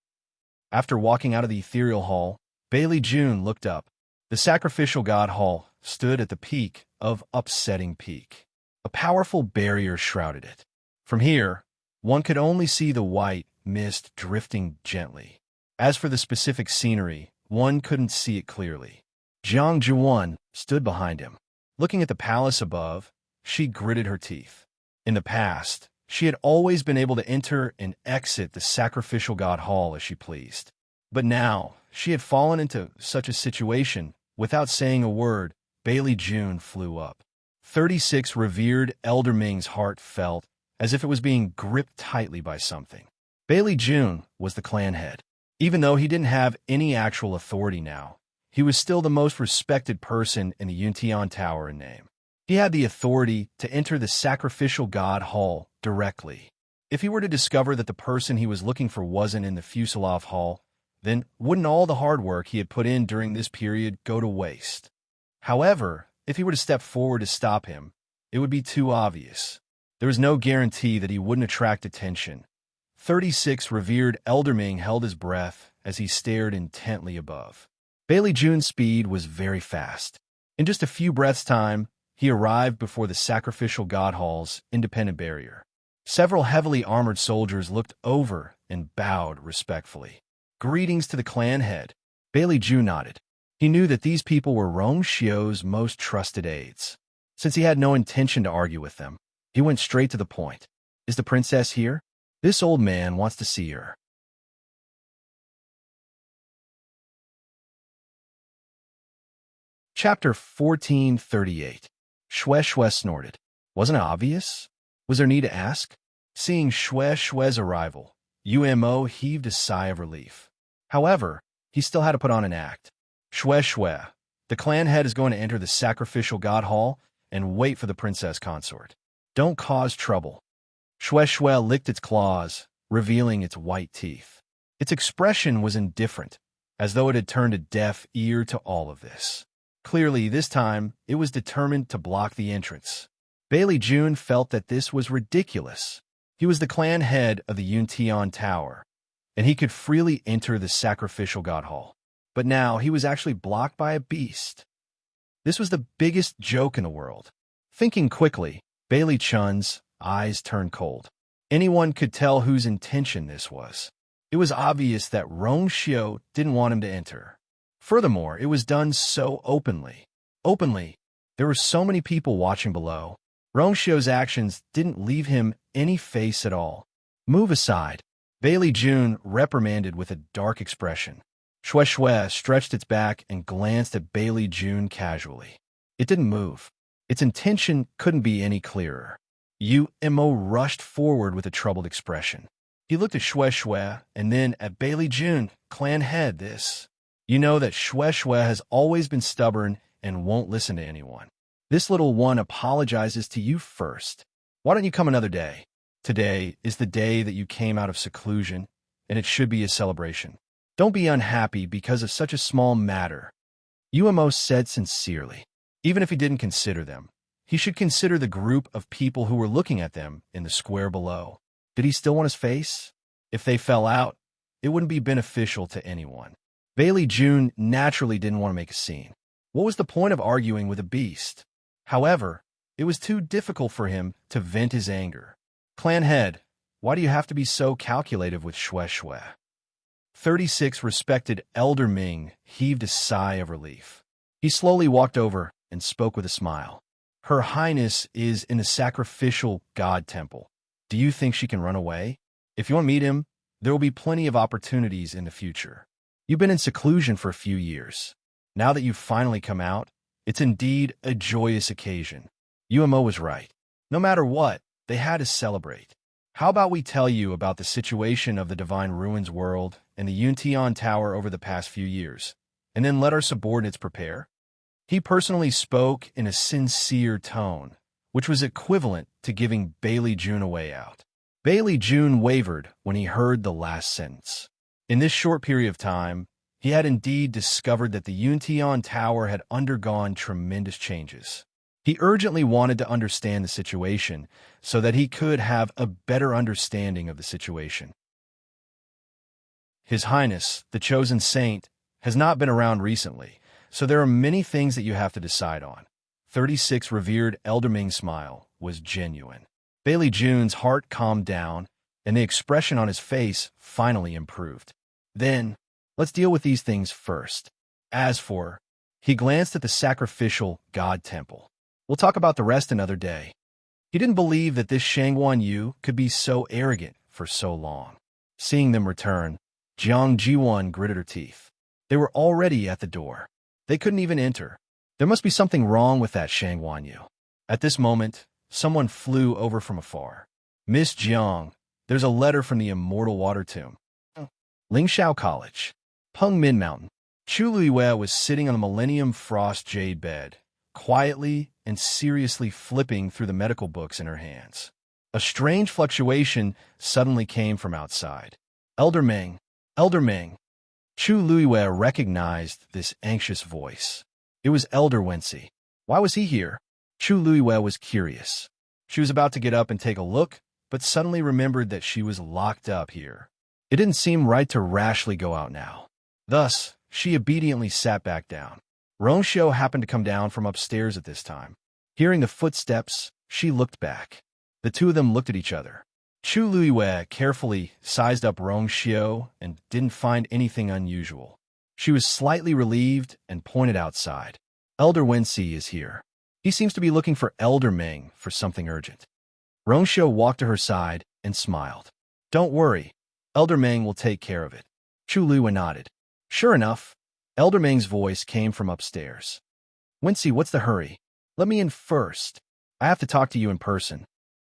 After walking out of the ethereal hall, Bailey June looked up. The sacrificial god hall stood at the peak of Upsetting Peak. A powerful barrier shrouded it. From here, one could only see the white mist drifting gently. As for the specific scenery, one couldn't see it clearly. Jiang Zhuan stood behind him. Looking at the palace above, she gritted her teeth. In the past, she had always been able to enter and exit the sacrificial god hall as she pleased. But now, she had fallen into such a situation. Without saying a word, Bailey June flew up. 36 revered Elder Ming's heart felt as if it was being gripped tightly by something. Bailey June was the clan head. Even though he didn't have any actual authority now, he was still the most respected person in the Yuntian Tower in name. He had the authority to enter the sacrificial god hall directly. If he were to discover that the person he was looking for wasn't in the Fusilov hall, then wouldn't all the hard work he had put in during this period go to waste? However, if he were to step forward to stop him, it would be too obvious. There was no guarantee that he wouldn't attract attention. 36 revered Elderming held his breath as he stared intently above. Bailey June's speed was very fast. In just a few breaths' time, he arrived before the sacrificial god hall's independent barrier. Several heavily armored soldiers looked over and bowed respectfully. Greetings to the clan head. Bailey June nodded. He knew that these people were Rong Xiu's most trusted aides. Since he had no intention to argue with them, he went straight to the point. Is the princess here? This old man wants to see her. Chapter 1438. Shue snorted. Wasn't it obvious? Was there need to ask? Seeing Shue's arrival, Umo heaved a sigh of relief. However, he still had to put on an act. Shue, the clan head is going to enter the sacrificial god hall and wait for the princess consort. Don't cause trouble. Shue licked its claws, revealing its white teeth. Its expression was indifferent, as though it had turned a deaf ear to all of this. Clearly, this time, it was determined to block the entrance. Bailey June felt that this was ridiculous. He was the clan head of the Yuntian Tower, and he could freely enter the sacrificial god hall. But now he was actually blocked by a beast. This was the biggest joke in the world. Thinking quickly, Bailey Chun's eyes turned cold. Anyone could tell whose intention this was. It was obvious that Rong Xiu didn't want him to enter. Furthermore, it was done so openly. There were so many people watching below. Rong Xiu's actions didn't leave him any face at all. Move aside. Bailey June reprimanded with a dark expression. Shue stretched its back and glanced at Bailey June casually. It didn't move. Its intention couldn't be any clearer. Umo rushed forward with a troubled expression. He looked at Shue and then at Bailey June, clan head, this. You know that Shue has always been stubborn and won't listen to anyone. This little one apologizes to you first. Why don't you come another day? Today is the day that you came out of seclusion, and it should be a celebration. Don't be unhappy because of such a small matter. Umo said sincerely. Even if he didn't consider them, he should consider the group of people who were looking at them in the square below. Did he still want his face? If they fell out, it wouldn't be beneficial to anyone. Bailey June naturally didn't want to make a scene. What was the point of arguing with a beast? However, it was too difficult for him to vent his anger. Clan head, why do you have to be so calculative with Shue? 36 respected Elder Ming heaved a sigh of relief. He slowly walked over and spoke with a smile. Her Highness is in the sacrificial god temple. Do you think she can run away? If you want to meet him, there will be plenty of opportunities in the future. You've been in seclusion for a few years. Now that you've finally come out, it's indeed a joyous occasion. Umo was right. No matter what, they had to celebrate. How about we tell you about the situation of the Divine Ruins world and the Yuntian Tower over the past few years, and then let our subordinates prepare? He personally spoke in a sincere tone, which was equivalent to giving Bailey June a way out. Bailey June wavered when he heard the last sentence. In this short period of time, he had indeed discovered that the Yuntian Tower had undergone tremendous changes. He urgently wanted to understand the situation so that he could have a better understanding of the situation. His Highness, the Chosen Saint, has not been around recently, so there are many things that you have to decide on. 36 revered Elder Ming's smile was genuine. Bailey June's heart calmed down, and the expression on his face finally improved. Then, let's deal with these things first. As for, he glanced at the sacrificial god temple. We'll talk about the rest another day. He didn't believe that this Shangguan Yu could be so arrogant for so long. Seeing them return, Jiang Jiwan gritted her teeth. They were already at the door. They couldn't even enter. There must be something wrong with that Shangguan Yu. At this moment, someone flew over from afar. Miss Jiang, there's a letter from the Immortal Water Tomb. Lingxiao College. Peng Min Mountain. Chu Luiyue was sitting on the Millennium Frost jade bed, quietly and seriously flipping through the medical books in her hands. A strange fluctuation suddenly came from outside. Elder Ming. Chu Luiyue recognized this anxious voice. It was Elder Wensi. Why was he here? Chu Luiyue was curious. She was about to get up and take a look, but suddenly remembered that she was locked up here. It didn't seem right to rashly go out now. Thus, she obediently sat back down. Rongxiu happened to come down from upstairs at this time. Hearing the footsteps, she looked back. The two of them looked at each other. Chu Luiyue carefully sized up Rongxiu and didn't find anything unusual. She was slightly relieved and pointed outside. Elder Wensi is here. He seems to be looking for Elder Meng for something urgent. Rongxiu walked to her side and smiled. Don't worry, Elder Meng will take care of it. Chu Luiyue nodded. Sure enough, Elder Meng's voice came from upstairs. Wensi, what's the hurry? Let me in first. I have to talk to you in person.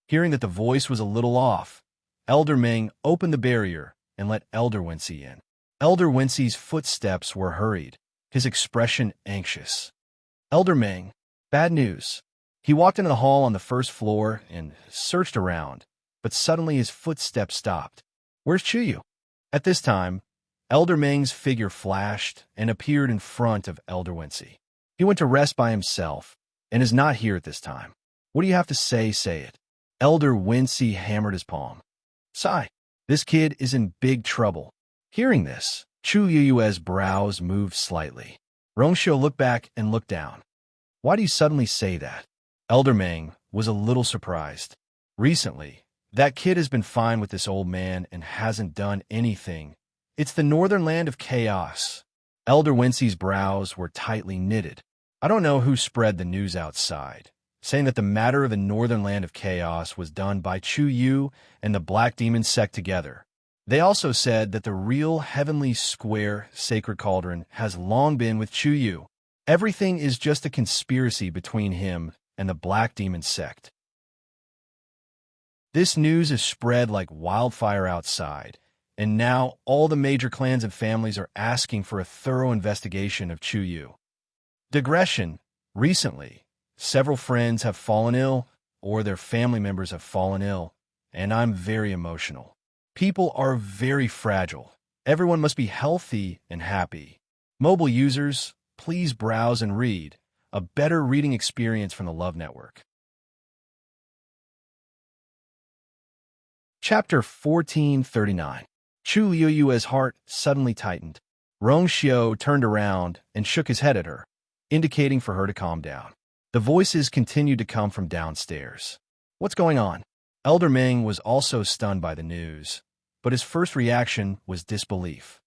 Hearing that the voice was a little off, Elder Meng opened the barrier and let Elder Wensi in. Elder Wensi's footsteps were hurried, his expression anxious. Elder Meng, bad news. He walked into the hall on the first floor and searched around, but suddenly his footsteps stopped. Where's Chuyu? At this time, Elder Meng's figure flashed and appeared in front of Elder Wensi. He went to rest by himself and is not here at this time. What do you have to say? Say it. Elder Wensi hammered his palm. Sigh. This kid is in big trouble. Hearing this, Chu Yuyue's brows moved slightly. Rongxiu looked back and looked down. Why do you suddenly say that? Elder Meng was a little surprised. Recently, that kid has been fine with this old man and hasn't done anything. It's the northern land of chaos. Elder Wensi's brows were tightly knitted. I don't know who spread the news outside, saying that the matter of the northern land of chaos was done by Chu Yu and the Black Demon sect together. They also said that the real heavenly square sacred cauldron has long been with Chu Yu. Everything is just a conspiracy between him and the Black Demon sect. This news is spread like wildfire outside, and now all the major clans and families are asking for a thorough investigation of Chu Yu. Digression. Recently, several friends have fallen ill, or their family members have fallen ill, and I'm very emotional. People are very fragile. Everyone must be healthy and happy. Mobile users, please browse and read. A better reading experience from the Love Network. Chapter 1439. Chu Yuyue's heart suddenly tightened. Rongxiu turned around and shook his head at her, indicating for her to calm down. The voices continued to come from downstairs. What's going on? Elder Meng was also stunned by the news, but his first reaction was disbelief.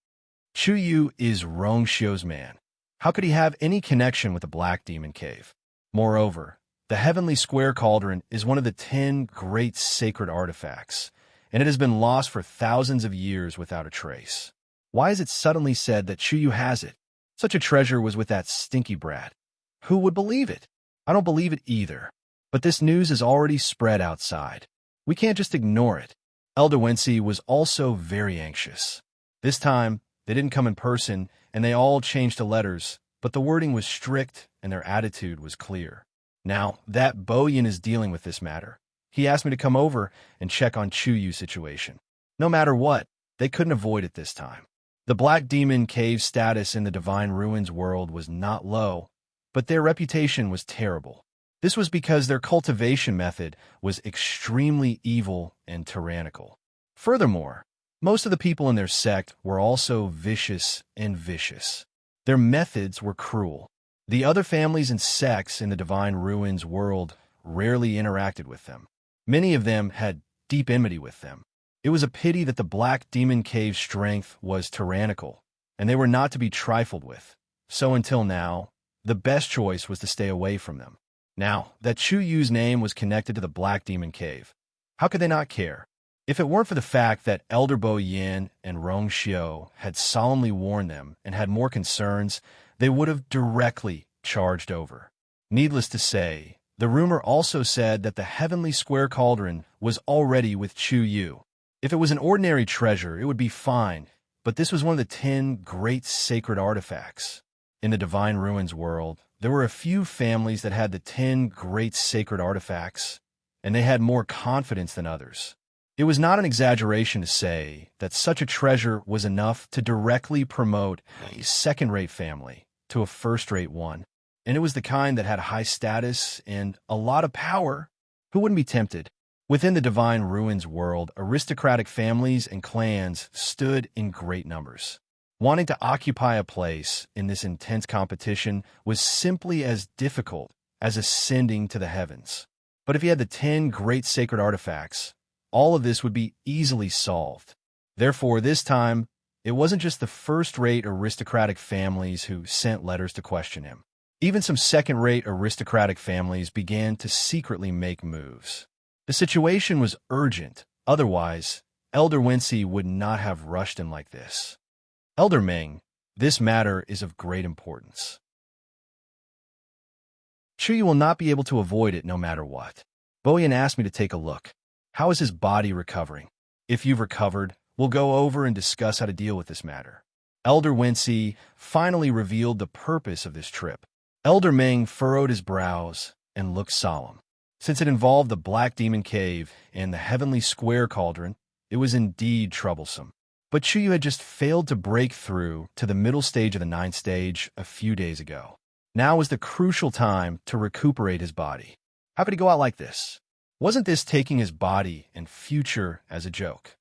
Chu Yu is Rongxiu's man. How could he have any connection with the Black Demon Cave? Moreover, the Heavenly Square Cauldron is one of the 10 great sacred artifacts, and it has been lost for thousands of years without a trace. Why is it suddenly said that Chu Yu has it? Such a treasure was with that stinky brat. Who would believe it? I don't believe it either. But this news is already spread outside. We can't just ignore it. Elder Wensi was also very anxious. This time, they didn't come in person, and they all changed to letters, but the wording was strict and their attitude was clear. Now, that Bo Yin is dealing with this matter. He asked me to come over and check on Chu Yu's situation. No matter what, they couldn't avoid it this time. The Black Demon Cave status in the Divine Ruins world was not low, but their reputation was terrible. This was because their cultivation method was extremely evil and tyrannical. Furthermore, most of the people in their sect were also vicious and vicious. Their methods were cruel. The other families and sects in the Divine Ruins world rarely interacted with them. Many of them had deep enmity with them. It was a pity that the Black Demon Cave's strength was tyrannical, and they were not to be trifled with. So until now, the best choice was to stay away from them. Now that Chu Yu's name was connected to the Black Demon Cave, how could they not care? If it weren't for the fact that Elder Bo Yin and Rongxiu had solemnly warned them and had more concerns, they would have directly charged over. Needless to say, the rumor also said that the Heavenly Square Cauldron was already with Chu Yu. If it was an ordinary treasure, it would be fine, but this was one of the 10 great sacred artifacts. In the Divine Ruins world, there were a few families that had the 10 great sacred artifacts, and they had more confidence than others. It was not an exaggeration to say that such a treasure was enough to directly promote a second-rate family to a first-rate one, and it was the kind that had high status and a lot of power. Who wouldn't be tempted? Within the Divine Ruins world, aristocratic families and clans stood in great numbers. Wanting to occupy a place in this intense competition was simply as difficult as ascending to the heavens. But if he had the 10 great sacred artifacts, all of this would be easily solved. Therefore, this time, it wasn't just the first-rate aristocratic families who sent letters to question him. Even some second-rate aristocratic families began to secretly make moves. The situation was urgent. Otherwise, Elder Wincy would not have rushed him like this. Elder Ming, this matter is of great importance. Chuyu will not be able to avoid it no matter what. Boyan asked me to take a look. How is his body recovering? If you've recovered, we'll go over and discuss how to deal with this matter. Elder Wincy finally revealed the purpose of this trip. Elder Ming furrowed his brows and looked solemn. Since it involved the Black Demon Cave and the Heavenly Square Cauldron, it was indeed troublesome. But Chuyu had just failed to break through to the middle stage of the 9th stage a few days ago. Now was the crucial time to recuperate his body. How could he go out like this? Wasn't this taking his body and future as a joke?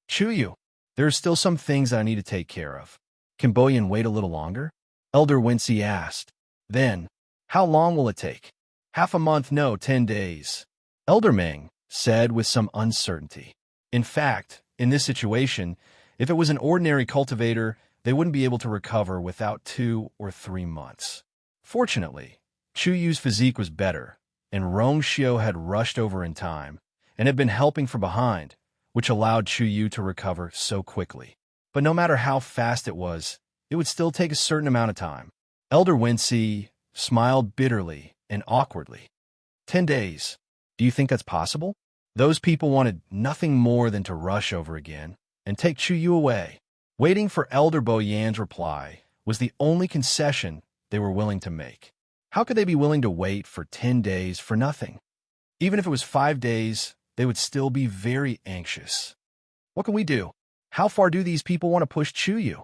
Chuyu, there are still some things that I need to take care of. Can Boyan wait a little longer? Elder Wincy asked. Then, how long will it take? Half a month, no, 10 days. Elder Ming said with some uncertainty. In fact, in this situation, if it was an ordinary cultivator, they wouldn't be able to recover without 2 or 3 months. Fortunately, Chuyu's physique was better, and Rongxiu had rushed over in time and had been helping from behind, which allowed Chuyu to recover so quickly. But no matter how fast it would still take a certain amount of time. Elder Wincy smiled bitterly and awkwardly. 10 days. Do you think that's possible? Those people wanted nothing more than to rush over again and take Chuyu away. Waiting for Elder Boyan's reply was the only concession they were willing to make. How could they be willing to wait for 10 days for nothing? Even if it was 5 days, they would still be very anxious. What can we do? How far do these people want to push Chuyu?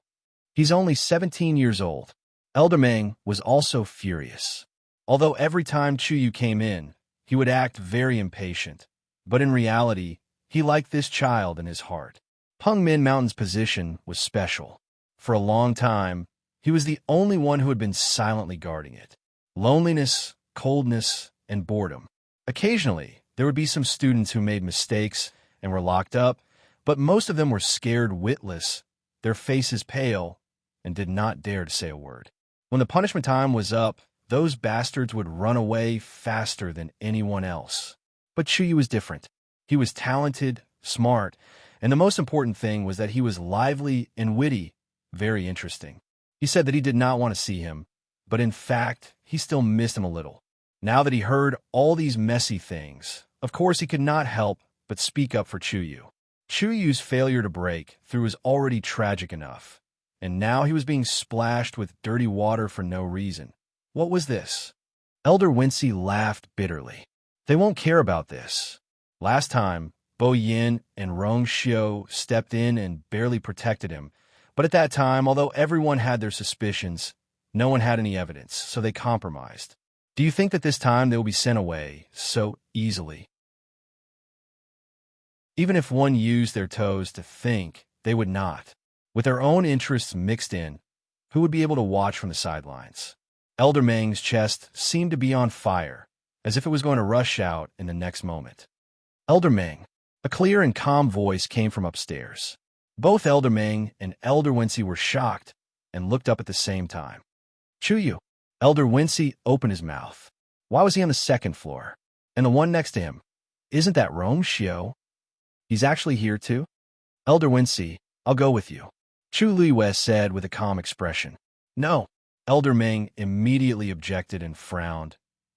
He's only 17 years old. Elder Ming was also furious. Although every time Chuyu came in, he would act very impatient, but in reality, he liked this child in his heart. Pengmin Mountain's position was special. For a long time, he was the only one who had been silently guarding it. Loneliness, coldness, and boredom. Occasionally, there would be some students who made mistakes and were locked up, but most of them were scared witless, their faces pale, and did not dare to say a word. When the punishment time was up, those bastards would run away faster than anyone else. But Chuyu was different. He was talented, smart, and the most important thing was that he was lively and witty, very interesting. He said that he did not want to see him, but in fact, he still missed him a little. Now that he heard all these messy things, of course he could not help but speak up for Chuyu. Chuyu's failure to break through was already tragic enough, and now he was being splashed with dirty water for no reason. What was this? Elder Wincy laughed bitterly. They won't care about this. Last time, Bo Yin and Rongxiu stepped in and barely protected him, but at that time, although everyone had their suspicions, no one had any evidence, so they compromised. Do you think that this time they will be sent away so easily? Even if one used their toes to think, they would not. With their own interests mixed in, who would be able to watch from the sidelines? Elder Ming's chest seemed to be on fire, as if it was going to rush out in the next moment. Elder Ming. A clear and calm voice came from upstairs. Both Elder Ming and Elder Wincy were shocked and looked up at the same time. Chuyu. Elder Wincy opened his mouth. Why was he on the 2nd floor? And the one next to him? Isn't that Rongxiu? He's actually here too? Elder Wincy, I'll go with you. Chu Liwei said with a calm expression. No. Elder Ming immediately objected and frowned.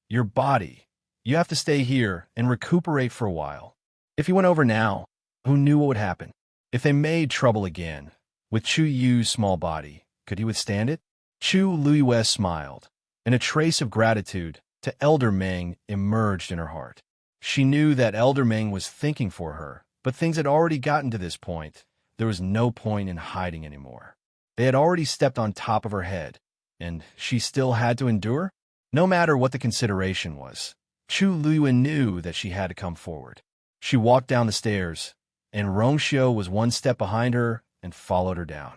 Your body. You have to stay here and recuperate for a while. If he went over now, who knew what would happen? If they made trouble again, with Chu Yu's small body, could he withstand it? Chu Liwei smiled, and a trace of gratitude to Elder Ming emerged in her heart. She knew that Elder Ming was thinking for her, But things had already gotten to this point. There was no point in hiding anymore. They had already stepped on top of her head, and she still had to endure? No matter what the consideration was, Chu Liyue knew that she had to come forward. She walked down the stairs, and Rongxiu was one step behind her and followed her down.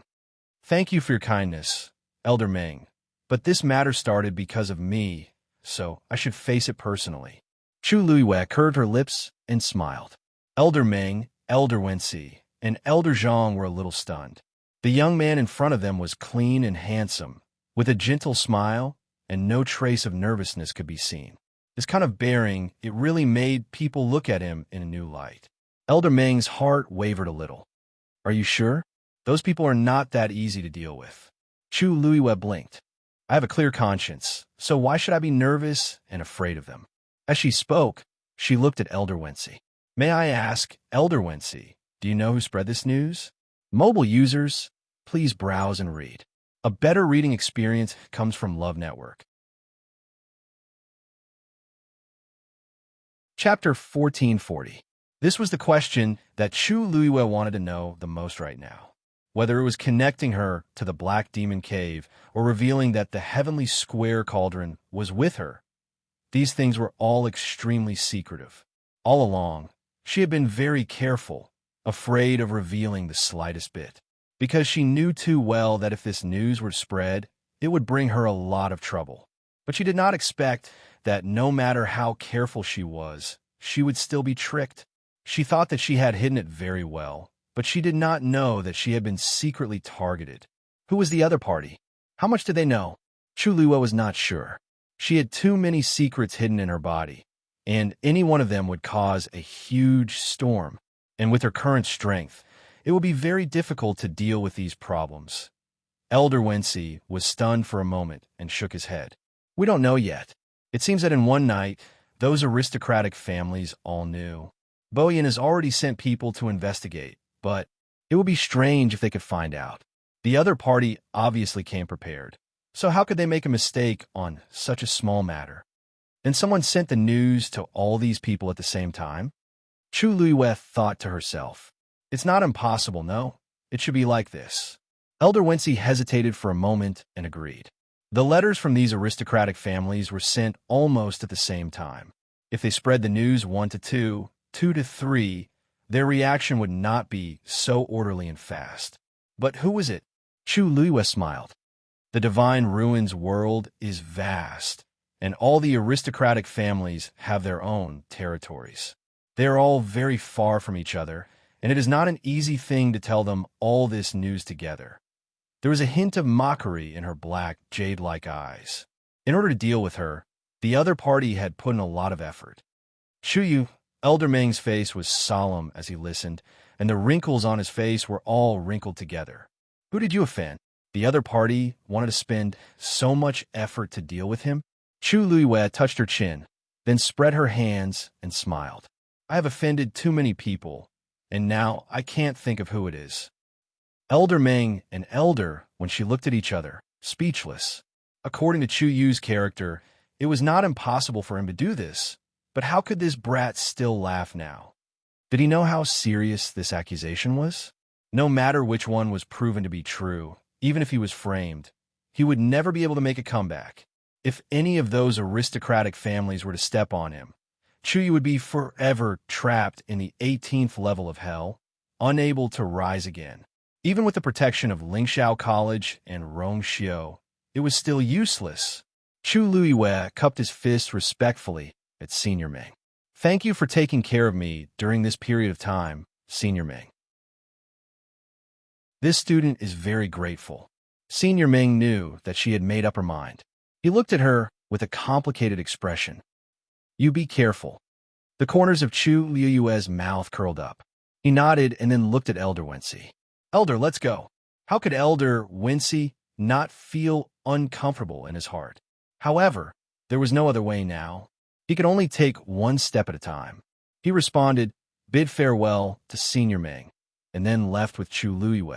Thank you for your kindness, Elder Meng, but this matter started because of me, so I should face it personally. Chu Liyue curved her lips and smiled. Elder Meng, Elder Wenxi, and Elder Zhang were a little stunned. The young man in front of them was clean and handsome, with a gentle smile, and no trace of nervousness could be seen. This kind of bearing, it really made people look at him in a new light. Elder Meng's heart wavered a little. Are you sure? Those people are not that easy to deal with. Chu Liyue blinked. I have a clear conscience, so why should I be nervous and afraid of them? As she spoke, she looked at Elder Wenxi. May I ask, Elder Wenxi, do you know who spread this news? Mobile users, please browse and read. A better reading experience comes from Love Network. Chapter 1440. This was the question that Chu Liyue wanted to know the most right now. Whether it was connecting her to the Black Demon Cave or revealing that the Heavenly Square Cauldron was with her, these things were all extremely secretive. All along, she had been very careful, afraid of revealing the slightest bit, because she knew too well that if this news were spread, it would bring her a lot of trouble. But she did not expect that no matter how careful she was, she would still be tricked. She thought that she had hidden it very well, but she did not know that she had been secretly targeted. Who was the other party? How much did they know? Chu Liyue was not sure. She had too many secrets hidden in her body, and any one of them would cause a huge storm. And with her current strength, it would be very difficult to deal with these problems. Elder Wenxi was stunned for a moment and shook his head. We don't know yet. It seems that in one night, those aristocratic families all knew. Boyan has already sent people to investigate, but it would be strange if they could find out. The other party obviously came prepared, so how could they make a mistake on such a small matter? Then someone sent the news to all these people at the same time? Chu Liyue thought to herself, it's not impossible, no. It should be like this. Elder Wenxi hesitated for a moment and agreed. The letters from these aristocratic families were sent almost at the same time. If they spread the news 1 to 2, 2 to 3, their reaction would not be so orderly and fast. But who was it? Chu Liyue smiled. The Divine Ruins world is vast, and all the aristocratic families have their own territories. They are all very far from each other, and it is not an easy thing to tell them all this news together. There was a hint of mockery in her black, jade-like eyes. In order to deal with her, the other party had put in a lot of effort. Chuyu, Elder Meng's face was solemn as he listened, and the wrinkles on his face were all wrinkled together. Who did you offend? The other party wanted to spend so much effort to deal with him? Chu Liyue touched her chin, then spread her hands and smiled. I have offended too many people, and now I can't think of who it is. Elder Meng and Elder, when she looked at each other, speechless. According to Chu Yu's character, it was not impossible for him to do this, but how could this brat still laugh now? Did he know how serious this accusation was? No matter which one was proven to be true, even if he was framed, he would never be able to make a comeback. If any of those aristocratic families were to step on him, Chuyu would be forever trapped in the 18th level of hell, unable to rise again. Even with the protection of Lingxiao College and Rongxiu, it was still useless. Chu Liyue cupped his fist respectfully at Senior Meng. Thank you for taking care of me during this period of time, Senior Meng. This student is very grateful. Senior Meng knew that she had made up her mind. He looked at her with a complicated expression. You be careful. The corners of Chu Liyue's mouth curled up. He nodded and then looked at Elder Wenxi. Elder, let's go. How could Elder Wenxi not feel uncomfortable in his heart? However, there was no other way now. He could only take one step at a time. He responded, bid farewell to Senior Meng, and then left with Chu Liyue.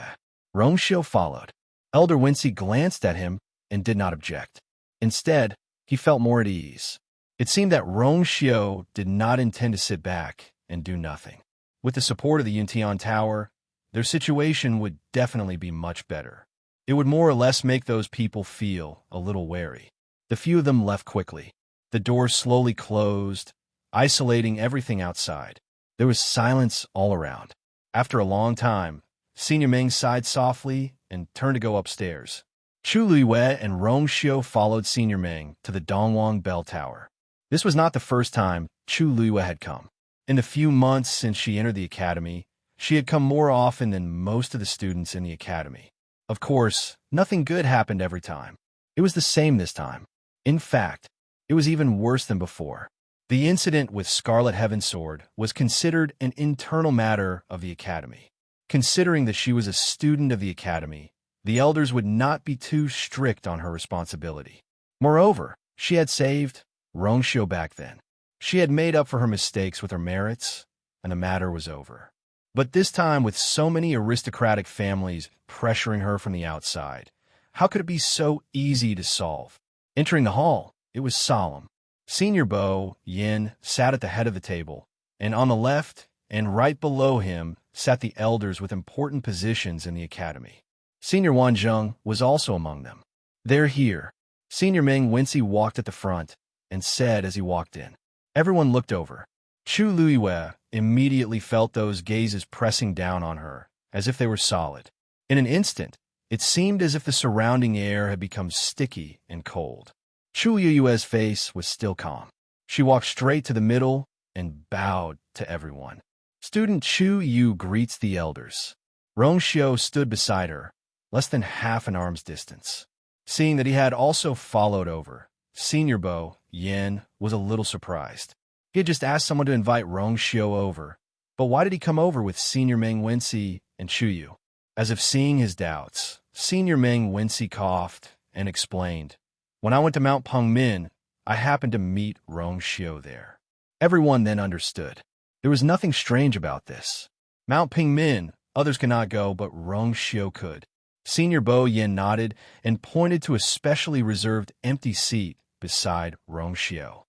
Rongxiu followed. Elder Wenxi glanced at him and did not object. Instead, he felt more at ease. It seemed that Rongxiu did not intend to sit back and do nothing. With the support of the Yuntian Tower, their situation would definitely be much better. It would more or less make those people feel a little wary. The few of them left quickly. The doors slowly closed, isolating everything outside. There was silence all around. After a long time, Senior Ming sighed softly and turned to go upstairs. Chu Luiyue and Rong Xiu followed Senior Ming to the Dongwang Bell Tower. This was not the first time Chu Luiyue had come. In the few months since she entered the academy, she had come more often than most of the students in the academy. Of course, nothing good happened every time. It was the same this time. In fact, it was even worse than before. The incident with Scarlet Heavensword was considered an internal matter of the academy. Considering that she was a student of the academy, the elders would not be too strict on her responsibility. Moreover, she had saved Rongxiu back then. She had made up for her mistakes with her merits, and the matter was over. But this time, with so many aristocratic families pressuring her from the outside, how could it be so easy to solve? Entering the hall, it was solemn. Senior Bo Yin sat at the head of the table, and on the left and right below him sat the elders with important positions in the academy. Senior Wanzheng was also among them. "They're here." Senior Ming Wenci walked at the front and said as he walked in. Everyone looked over. Chu Luiyue immediately felt those gazes pressing down on her, as if they were solid. In an instant, it seemed as if the surrounding air had become sticky and cold. Chu Luiyue's face was still calm. She walked straight to the middle and bowed to everyone. "Student Chu Yu greets the elders." Rongxiu stood beside her, less than half an arm's distance. Seeing that he had also followed over, Senior Bo Yin was a little surprised. He had just asked someone to invite Rongxiu over, but why did he come over with Senior Ming Wenci and Chu Yu? As if seeing his doubts, Senior Ming Wenci coughed and explained, "When I went to Mount Pengmin, I happened to meet Rongxiu there." Everyone then understood. There was nothing strange about this. Mount Pengmin, others could not go, but Rongxiu could. Senior Bo Yin nodded and pointed to a specially reserved empty seat beside Rongxiu.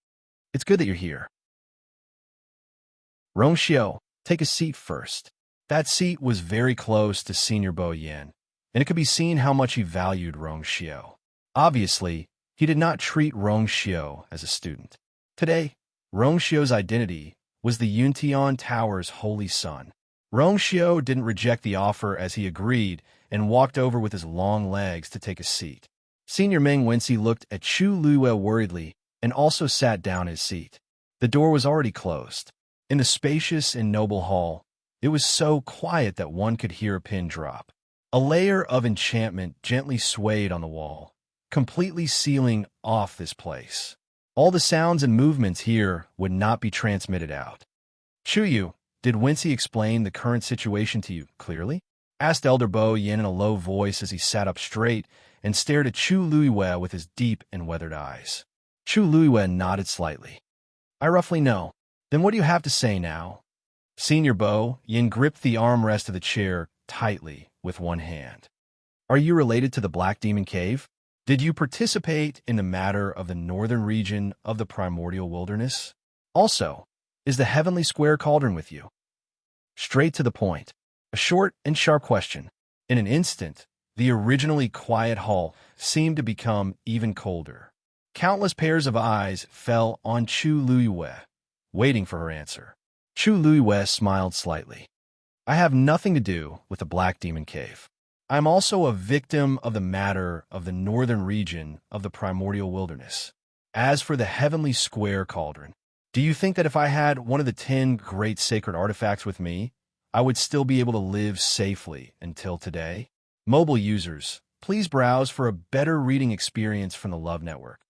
"It's good that you're here. Rongxiu, take a seat first." That seat was very close to Senior Bo Yin, and it could be seen how much he valued Rongxiu. Obviously, he did not treat Rongxiu as a student. Today, Rongxiu's identity was the Yuntian Tower's holy son. Rongxiu didn't reject the offer as he agreed and walked over with his long legs to take a seat. Senior Ming Wenci looked at Chu Luiyue worriedly and also sat down his seat. The door was already closed. In the spacious and noble hall, it was so quiet that one could hear a pin drop. A layer of enchantment gently swayed on the wall, completely sealing off this place. All the sounds and movements here would not be transmitted out. "Chu Yu, did Wenci explain the current situation to you clearly?" asked Elder Bo Yin in a low voice as he sat up straight and stared at Chu Luiyue with his deep and weathered eyes. Chu Luiyue nodded slightly. "I roughly know. Then what do you have to say now?" Senior Bo Yin gripped the armrest of the chair tightly with one hand. "Are you related to the Black Demon Cave? Did you participate in the matter of the northern region of the primordial wilderness? Also, is the Heavenly Square Cauldron with you?" Straight to the point. A short and sharp question. In an instant, the originally quiet hall seemed to become even colder. Countless pairs of eyes fell on Chu Luiyue, waiting for her answer. Chu Luiyue smiled slightly. "I have nothing to do with the Black Demon Cave. I am also a victim of the matter of the northern region of the primordial wilderness. As for the Heavenly Square Cauldron, do you think that if I had one of the 10 great sacred artifacts with me, I would still be able to live safely until today?" Mobile users, please browse for a better reading experience from the Love Network.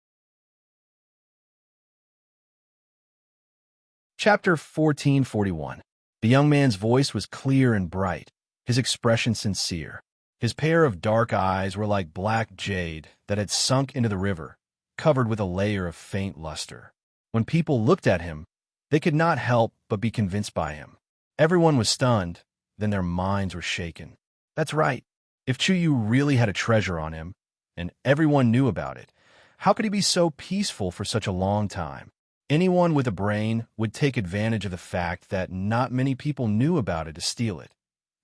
Chapter 1441. The young man's voice was clear and bright, his expression sincere. His pair of dark eyes were like black jade that had sunk into the river, covered with a layer of faint luster. When people looked at him, they could not help but be convinced by him. Everyone was stunned, then their minds were shaken. That's right. If Chu Yu really had a treasure on him, and everyone knew about it, how could he be so peaceful for such a long time? Anyone with a brain would take advantage of the fact that not many people knew about it to steal it,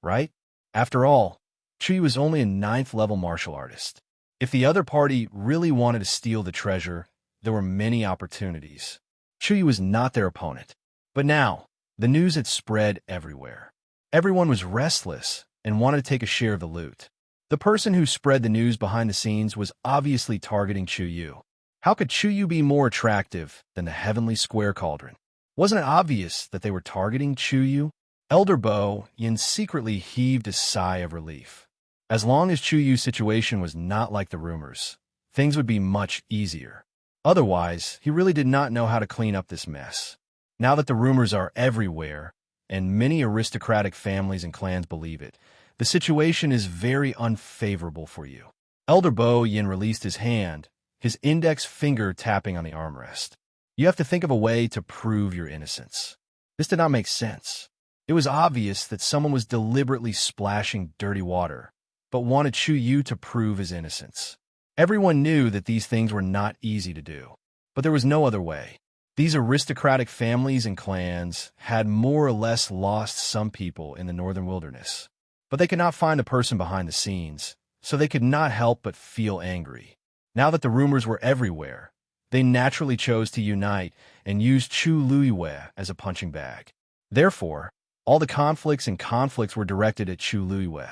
right? After all, Chuyu was only a ninth-level martial artist. If the other party really wanted to steal the treasure, there were many opportunities. Chuyu was not their opponent. But now, the news had spread everywhere. Everyone was restless and wanted to take a share of the loot. The person who spread the news behind the scenes was obviously targeting Chuyu. How could Chuyu be more attractive than the heavenly square cauldron? Wasn't it obvious that they were targeting Chuyu? Elder Bo Yin secretly heaved a sigh of relief. As long as Chuyu's situation was not like the rumors, things would be much easier. Otherwise, he really did not know how to clean up this mess. Now that the rumors are everywhere, and many aristocratic families and clans believe it, the situation is very unfavorable for you. Elder Bo Yin released his hand, his index finger tapping on the armrest. You have to think of a way to prove your innocence. This did not make sense. It was obvious that someone was deliberately splashing dirty water, but wanted Chuyu to prove his innocence. Everyone knew that these things were not easy to do, but there was no other way. These aristocratic families and clans had more or less lost some people in the northern wilderness, but they could not find the person behind the scenes, so they could not help but feel angry. Now that the rumors were everywhere, they naturally chose to unite and use Chu Luiwe as a punching bag. Therefore, all the conflicts were directed at Chu Luiwe,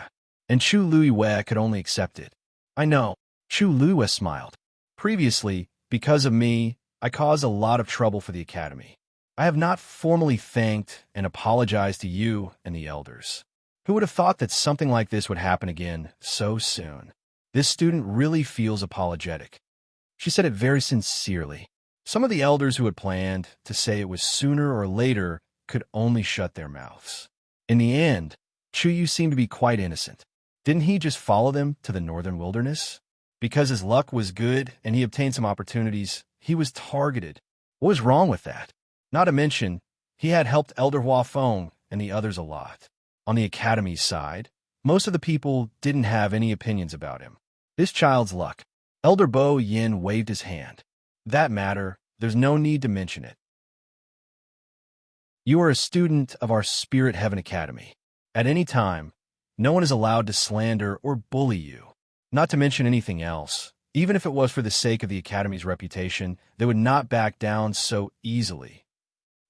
and Chu Luiwe could only accept it. I know, Chu Luiwe smiled. Previously, because of me, I caused a lot of trouble for the academy. I have not formally thanked and apologized to you and the elders. Who would have thought that something like this would happen again so soon? This student really feels apologetic. She said it very sincerely. Some of the elders who had planned to say it was sooner or later could only shut their mouths. In the end, Chuyu seemed to be quite innocent. Didn't he just follow them to the northern wilderness? Because his luck was good and he obtained some opportunities, he was targeted. What was wrong with that? Not to mention, he had helped Elder Huafeng and the others a lot. On the academy's side, most of the people didn't have any opinions about him. This child's luck. Elder Bo Yin waved his hand. That matter, there's no need to mention it. You are a student of our Spirit Heaven Academy. At any time, no one is allowed to slander or bully you. Not to mention anything else. Even if it was for the sake of the Academy's reputation, they would not back down so easily.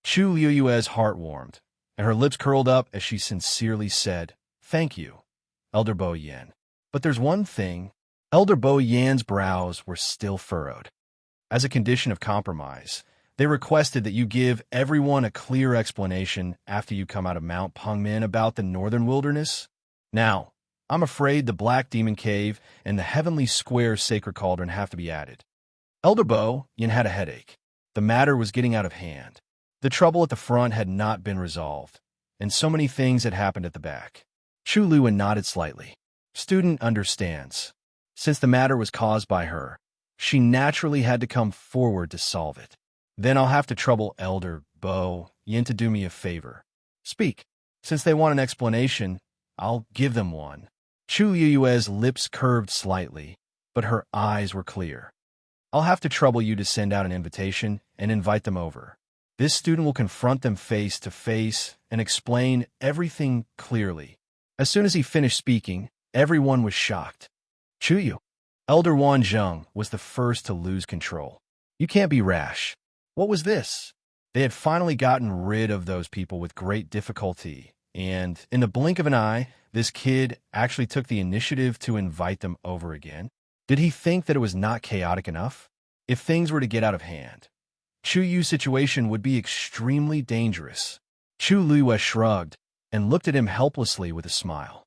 Chu Liuyue's heart warmed, and her lips curled up as she sincerely said, "Thank you, Elder Bo Yin. But there's one thing." Elder Bo Yan's brows were still furrowed. As a condition of compromise, they requested that you give everyone a clear explanation after you come out of Mount Pengmin about the northern wilderness. Now, I'm afraid the Black Demon Cave and the Heavenly Square Sacred Cauldron have to be added. Elder Bo Yin had a headache. The matter was getting out of hand. The trouble at the front had not been resolved, and so many things had happened at the back. Chu Luwen nodded slightly. Student understands. Since the matter was caused by her, she naturally had to come forward to solve it. Then I'll have to trouble Elder Bo Yin to do me a favor. Speak. Since they want an explanation, I'll give them one. Chu Yue's lips curved slightly, but her eyes were clear. I'll have to trouble you to send out an invitation and invite them over. This student will confront them face to face and explain everything clearly. As soon as he finished speaking, everyone was shocked. Chuyu. Elder Wan Zheng was the first to lose control. You can't be rash. What was this? They had finally gotten rid of those people with great difficulty, and in the blink of an eye, this kid actually took the initiative to invite them over again. Did he think that it was not chaotic enough? If things were to get out of hand, Chu Yu's situation would be extremely dangerous. Chu Luiwe shrugged and looked at him helplessly with a smile.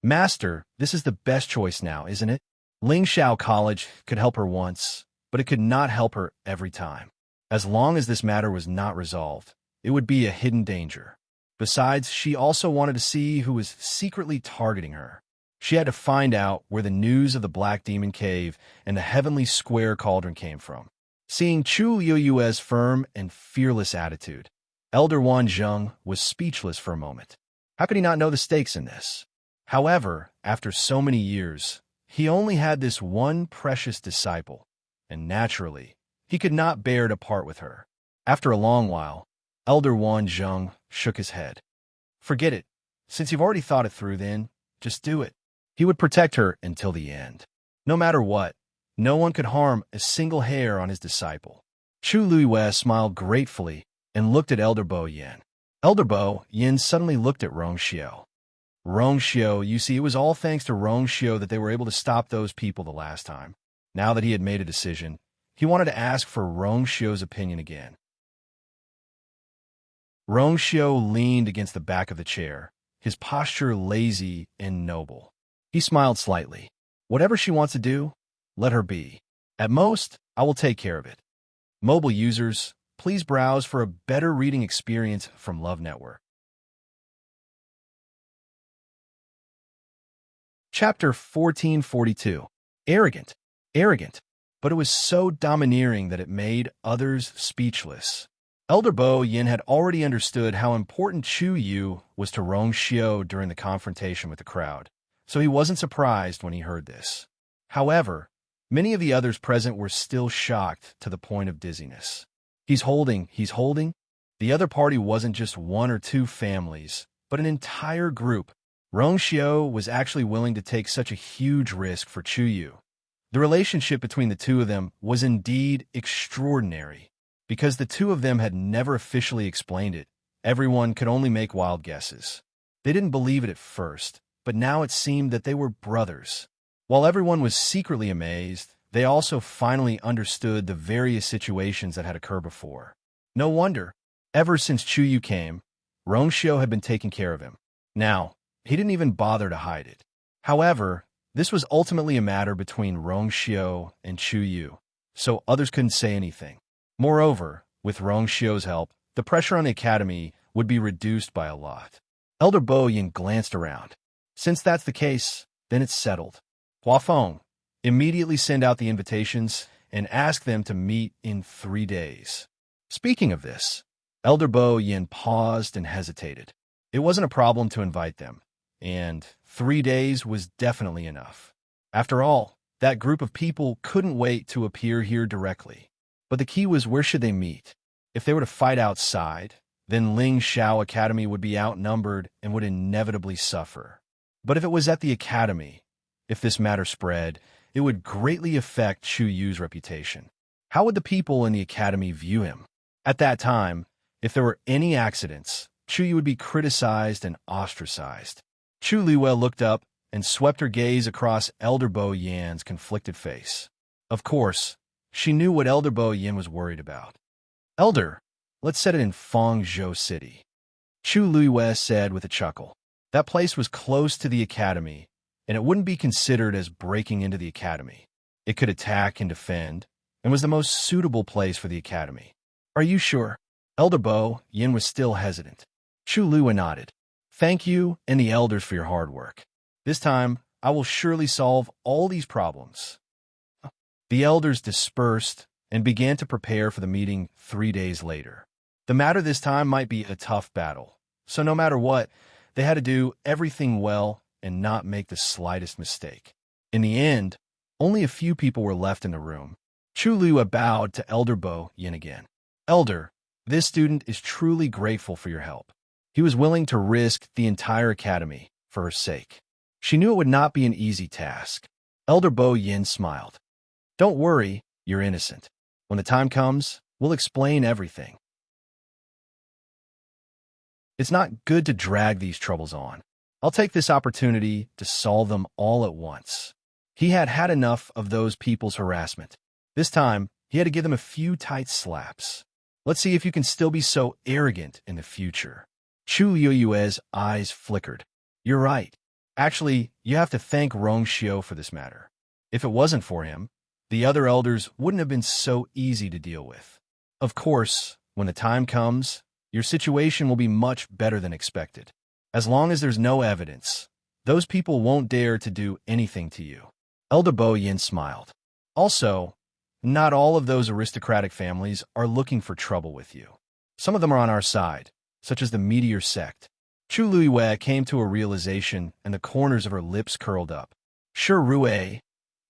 Master, this is the best choice now, isn't it? Lingxiao College could help her once, but it could not help her every time. As long as this matter was not resolved, it would be a hidden danger. Besides, she also wanted to see who was secretly targeting her. She had to find out where the news of the Black Demon Cave and the Heavenly Square Cauldron came from. Seeing Chu Yue's firm and fearless attitude, Elder Wan Zheng was speechless for a moment. How could he not know the stakes in this? However, after so many years, he only had this one precious disciple, and naturally, he could not bear to part with her. After a long while, Elder Wan Zheng shook his head. Forget it. Since you've already thought it through, then just do it. He would protect her until the end. No matter what, no one could harm a single hair on his disciple. Chu Luiwei smiled gratefully and looked at Elder Bo Yin. Elder Bo Yin suddenly looked at Rong Xiao. Rong Xiao, you see, it was all thanks to Rong Xiao that they were able to stop those people the last time. Now that he had made a decision, he wanted to ask for Rong Xiao's opinion again. Rong Xiao leaned against the back of the chair, his posture lazy and noble. He smiled slightly. Whatever she wants to do, let her be. At most, I will take care of it. Mobile users, please browse for a better reading experience from Love Network. Chapter 1442. Arrogant. Arrogant. But it was so domineering that it made others speechless. Elder Bo Yin had already understood how important Chu Yu was to Rong Xiao during the confrontation with the crowd, so he wasn't surprised when he heard this. However, many of the others present were still shocked to the point of dizziness. He's holding. The other party wasn't just one or two families, but an entire group. Rong Xiao was actually willing to take such a huge risk for Chu Yu. The relationship between the two of them was indeed extraordinary. Because the two of them had never officially explained it, everyone could only make wild guesses. They didn't believe it at first, but now it seemed that they were brothers. While everyone was secretly amazed, they also finally understood the various situations that had occurred before. No wonder. Ever since Chu Yu came, Rong Xiao had been taking care of him. Now, he didn't even bother to hide it. However, this was ultimately a matter between Rong Xiao and Chu Yu, so others couldn't say anything. Moreover, with Rong Xiao's help, the pressure on the academy would be reduced by a lot. Elder Bo Yin glanced around. Since that's the case, then it's settled. Huafeng, immediately send out the invitations and ask them to meet in 3 days. Speaking of this, Elder Bo Yin paused and hesitated. It wasn't a problem to invite them, and 3 days was definitely enough. After all, that group of people couldn't wait to appear here directly. But the key was, where should they meet? If they were to fight outside, then Ling Shao Academy would be outnumbered and would inevitably suffer. But if it was at the academy, if this matter spread, it would greatly affect Chu Yu's reputation. How would the people in the academy view him? At that time, if there were any accidents, Chu Yu would be criticized and ostracized. Chu Liwei looked up and swept her gaze across Elder Bo Yan's conflicted face. Of course, she knew what Elder Bo Yin was worried about. Elder, let's set it in Fangzhou City. Chu Luiwei said with a chuckle. That place was close to the academy, and it wouldn't be considered as breaking into the academy. It could attack and defend, and was the most suitable place for the academy. Are you sure? Elder Bo Yin was still hesitant. Chu Luiwei nodded. Thank you and the elders for your hard work. This time, I will surely solve all these problems. The elders dispersed and began to prepare for the meeting 3 days later. The matter this time might be a tough battle, so no matter what, they had to do everything well and not make the slightest mistake. In the end, only a few people were left in the room. Chu Luiwei bowed to Elder Bo Yin again. Elder, this student is truly grateful for your help. He was willing to risk the entire academy for her sake. She knew it would not be an easy task. Elder Bo Yin smiled. Don't worry, you're innocent. When the time comes, we'll explain everything. It's not good to drag these troubles on. I'll take this opportunity to solve them all at once. He had had enough of those people's harassment. This time, he had to give them a few tight slaps. Let's see if you can still be so arrogant in the future. Chu Yueyue's eyes flickered. You're right. Actually, you have to thank Rong Xiao for this matter. If it wasn't for him, the other elders wouldn't have been so easy to deal with. Of course, when the time comes, your situation will be much better than expected. As long as there's no evidence, those people won't dare to do anything to you. Elder Bo Yin smiled. Also, not all of those aristocratic families are looking for trouble with you. Some of them are on our side, such as the Meteor sect. Chu Luiwei came to a realization and the corners of her lips curled up. Shi Rui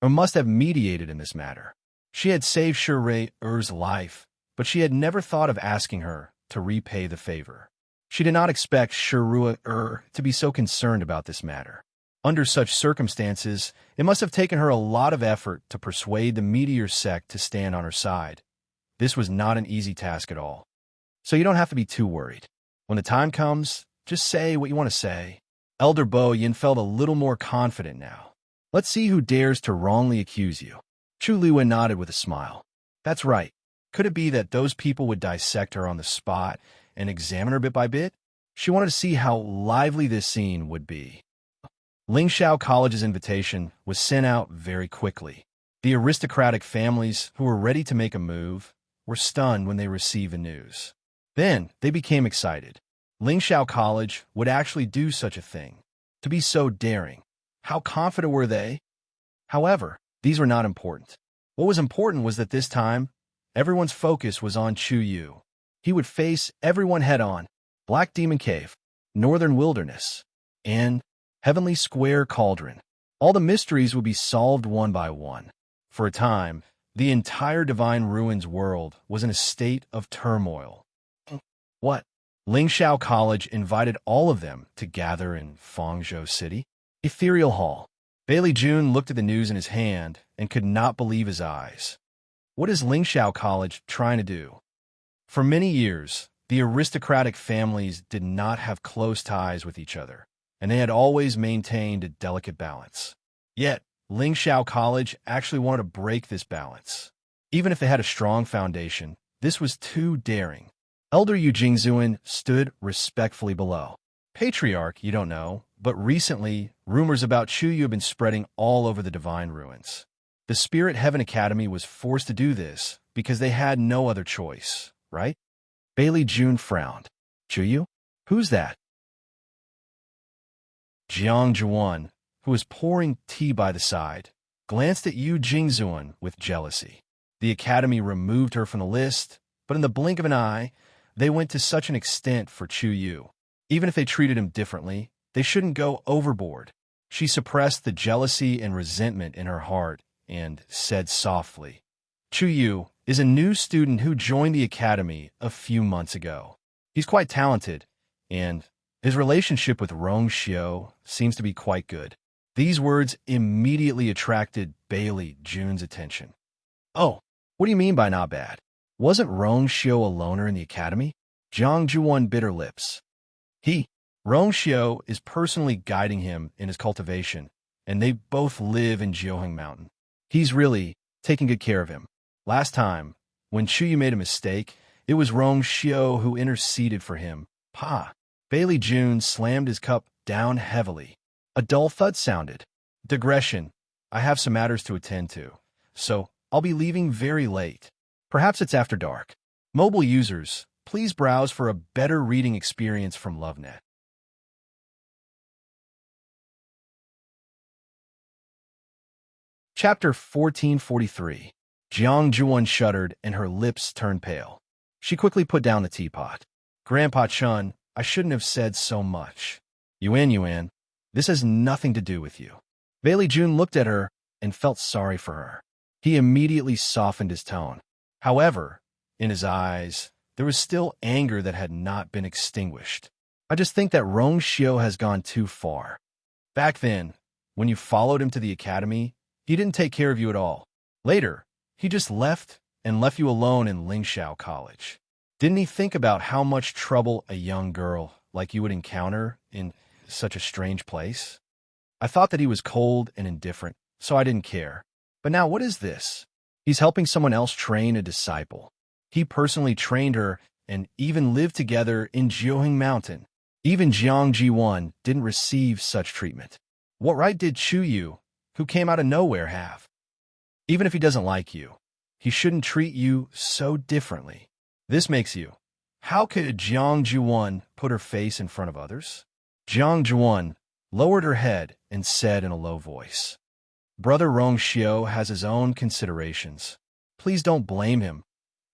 must have mediated in this matter. She had saved Shi Rui's life, but but she had never thought of asking her to repay the favor. She did not expect Shirua to be so concerned about this matter. Under such circumstances, it must have taken her a lot of effort to persuade the meteor sect to stand on her side. This was not an easy task at all. So you don't have to be too worried. When the time comes, just say what you want to say. Elder Bo Yin felt a little more confident now. Let's see who dares to wrongly accuse you. Chu Liwen nodded with a smile. That's right. Could it be that those people would dissect her on the spot and examine her bit by bit? She wanted to see how lively this scene would be. Lingxiao College's invitation was sent out very quickly. The aristocratic families who were ready to make a move were stunned when they received the news. Then they became excited. Lingxiao College would actually do such a thing. To be so daring. How confident were they? However, these were not important. What was important was that this time, everyone's focus was on Chu Yu. He would face everyone head-on. Black Demon Cave, Northern Wilderness, and Heavenly Square Cauldron. All the mysteries would be solved one by one. For a time, the entire Divine Ruins world was in a state of turmoil. What? Lingxiao College invited all of them to gather in Fangzhou City? Ethereal Hall. Bailey Jun looked at the news in his hand and could not believe his eyes. What is Lingxiao College trying to do? For many years, the aristocratic families did not have close ties with each other, and they had always maintained a delicate balance. Yet, Lingxiao College actually wanted to break this balance. Even if they had a strong foundation, this was too daring. Elder Yu Jingzuan stood respectfully below. Patriarch, you don't know, but recently, rumors about Chu Yu have been spreading all over the Divine Ruins. The Spirit Heaven Academy was forced to do this because they had no other choice, right? Bailey Jun frowned. Chu Yu? Who's that? Jiang Zhuan, who was pouring tea by the side, glanced at Yu Jingzuan with jealousy. The academy removed her from the list, but in the blink of an eye, they went to such an extent for Chu Yu. Even if they treated him differently, they shouldn't go overboard. She suppressed the jealousy and resentment in her heart and said softly, Chu Yu is a new student who joined the academy a few months ago. He's quite talented, and his relationship with Rong Xiu seems to be quite good. These words immediately attracted Bailey Jun's attention. Oh, what do you mean by not bad? Wasn't Rong Xiu a loner in the academy? Jiang Zhuan bit her lips. Rong Xiu is personally guiding him in his cultivation, and they both live in Jiuheng Mountain. He's really taking good care of him. Last time, when Chu Yu made a mistake, it was Rong Xiu who interceded for him. Pa! Bailey Jun slammed his cup down heavily. A dull thud sounded. Digression. I have some matters to attend to, so I'll be leaving very late. Perhaps it's after dark. Mobile users, please browse for a better reading experience from LoveNet. Chapter 1443. Jiang Zhuan shuddered and her lips turned pale. She quickly put down the teapot. Grandpa Chun, I shouldn't have said so much. Yuan, this has nothing to do with you. Bailey Jun looked at her and felt sorry for her. He immediately softened his tone. However, in his eyes, there was still anger that had not been extinguished. I just think that Rong Xiu has gone too far. Back then, when you followed him to the academy, he didn't take care of you at all. Later, he just left you alone in Lingxiao College. Didn't he think about how much trouble a young girl like you would encounter in such a strange place? I thought that he was cold and indifferent, so I didn't care. But now what is this? He's helping someone else train a disciple. He personally trained her and even lived together in Jiuheng Mountain. Even Jiang Jiwan didn't receive such treatment. What right did Chu Yu, who came out of nowhere, have? Even if he doesn't like you, he shouldn't treat you so differently. This makes you. How could Jiang Juan put her face in front of others? Jiang Juan lowered her head and said in a low voice, Brother Rong Xiu has his own considerations. Please don't blame him.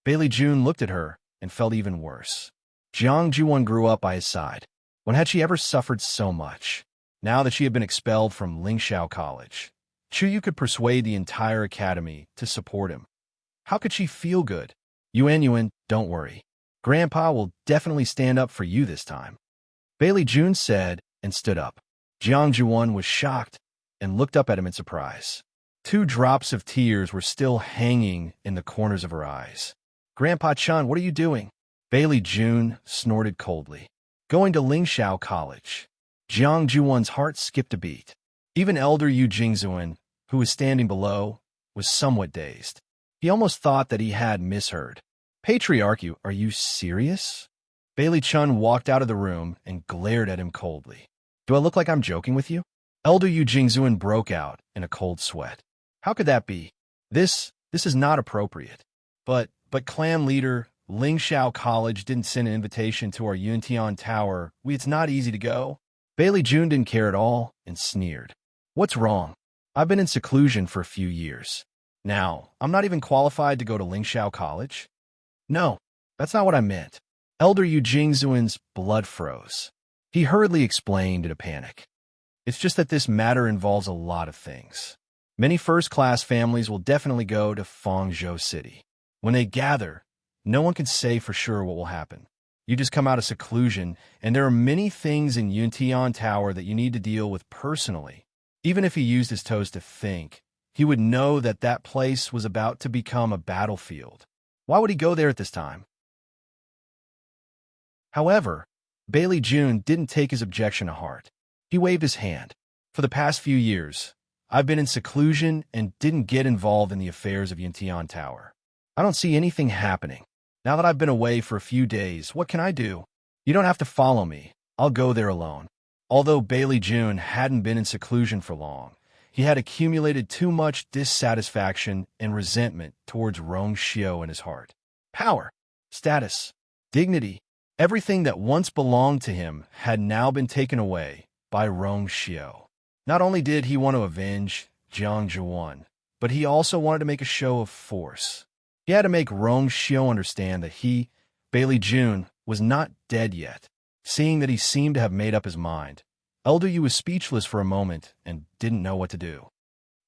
Bailey Jun looked at her and felt even worse. Jiang Juan grew up by his side. When had she ever suffered so much? Now that she had been expelled from Lingxiao College, Chu Yu could persuade the entire academy to support him. How could she feel good? Yuan, don't worry. Grandpa will definitely stand up for you this time. Bailey June said and stood up. Jiang Juan was shocked and looked up at him in surprise. 2 drops of tears were still hanging in the corners of her eyes. Grandpa Chun, what are you doing? Bailey June snorted coldly. Going to Lingxiao College. Jiang Juwan's heart skipped a beat. Even elder Yu Jingzuan, who was standing below, was somewhat dazed. He almost thought that he had misheard. Patriarchy, are you serious? Bailey Chun walked out of the room and glared at him coldly. Do I look like I'm joking with you? Elder Yu Jingzuan broke out in a cold sweat. How could that be? This is not appropriate. But clan leader, Lingxiao College didn't send an invitation to our Yuntian Tower. It's not easy to go. Bailey June didn't care at all and sneered. What's wrong? I've been in seclusion for a few years. Now, I'm not even qualified to go to Lingxiao College? No, that's not what I meant. Elder Yu Jingzuan's blood froze. He hurriedly explained in a panic. It's just that this matter involves a lot of things. Many first-class families will definitely go to Fangzhou City. When they gather, no one can say for sure what will happen. You just come out of seclusion, and there are many things in Yuntian Tower that you need to deal with personally. Even if he used his toes to think, he would know that that place was about to become a battlefield. Why would he go there at this time? However, Bailey June didn't take his objection to heart. He waved his hand. For the past few years, I've been in seclusion and didn't get involved in the affairs of Yuntian Tower. I don't see anything happening. Now that I've been away for a few days, what can I do? You don't have to follow me. I'll go there alone. Although Bailey June hadn't been in seclusion for long, he had accumulated too much dissatisfaction and resentment towards Rong Xiao in his heart. Power, status, dignity, everything that once belonged to him had now been taken away by Rong Xiao. Not only did he want to avenge Jiang Juan, but he also wanted to make a show of force. He had to make Rong Xiao understand that he, Bailey June, was not dead yet. Seeing that he seemed to have made up his mind, Elder Yu was speechless for a moment and didn't know what to do.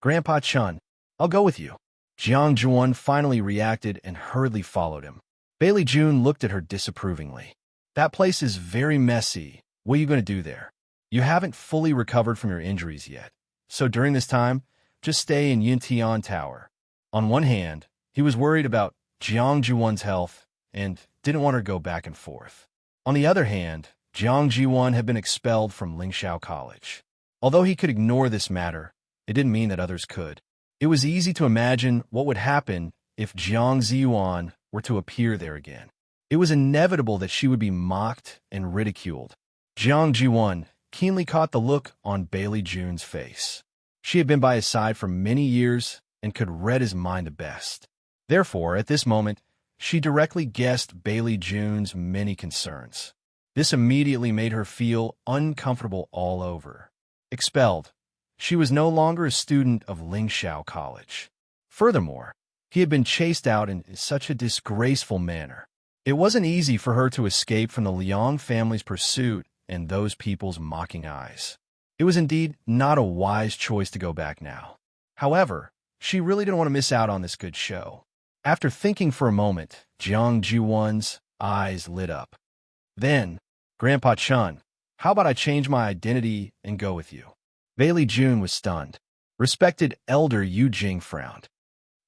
Grandpa Chun, I'll go with you. Jiang Juan finally reacted and hurriedly followed him. Bailey June looked at her disapprovingly. That place is very messy. What are you going to do there? You haven't fully recovered from your injuries yet. So during this time, just stay in Yuntian Tower. On one hand, he was worried about Jiang Juwan's health and didn't want her to go back and forth. On the other hand, Jiang Jiwan had been expelled from Lingxiao College. Although he could ignore this matter, it didn't mean that others could. It was easy to imagine what would happen if Jiang Ziyuan were to appear there again. It was inevitable that she would be mocked and ridiculed. Jiang Jiwan keenly caught the look on Bailey June's face. She had been by his side for many years and could read his mind the best. Therefore, at this moment, she directly guessed Bailey June's many concerns. This immediately made her feel uncomfortable all over. Expelled, she was no longer a student of Lingxiao College. Furthermore, he had been chased out in such a disgraceful manner. It wasn't easy for her to escape from the Liang family's pursuit and those people's mocking eyes. It was indeed not a wise choice to go back now. However, she really didn't want to miss out on this good show. After thinking for a moment, Jiang Jiwan's eyes lit up. Then, Grandpa Chun, how about I change my identity and go with you? Bailey June was stunned. Respected Elder Yu Jing frowned.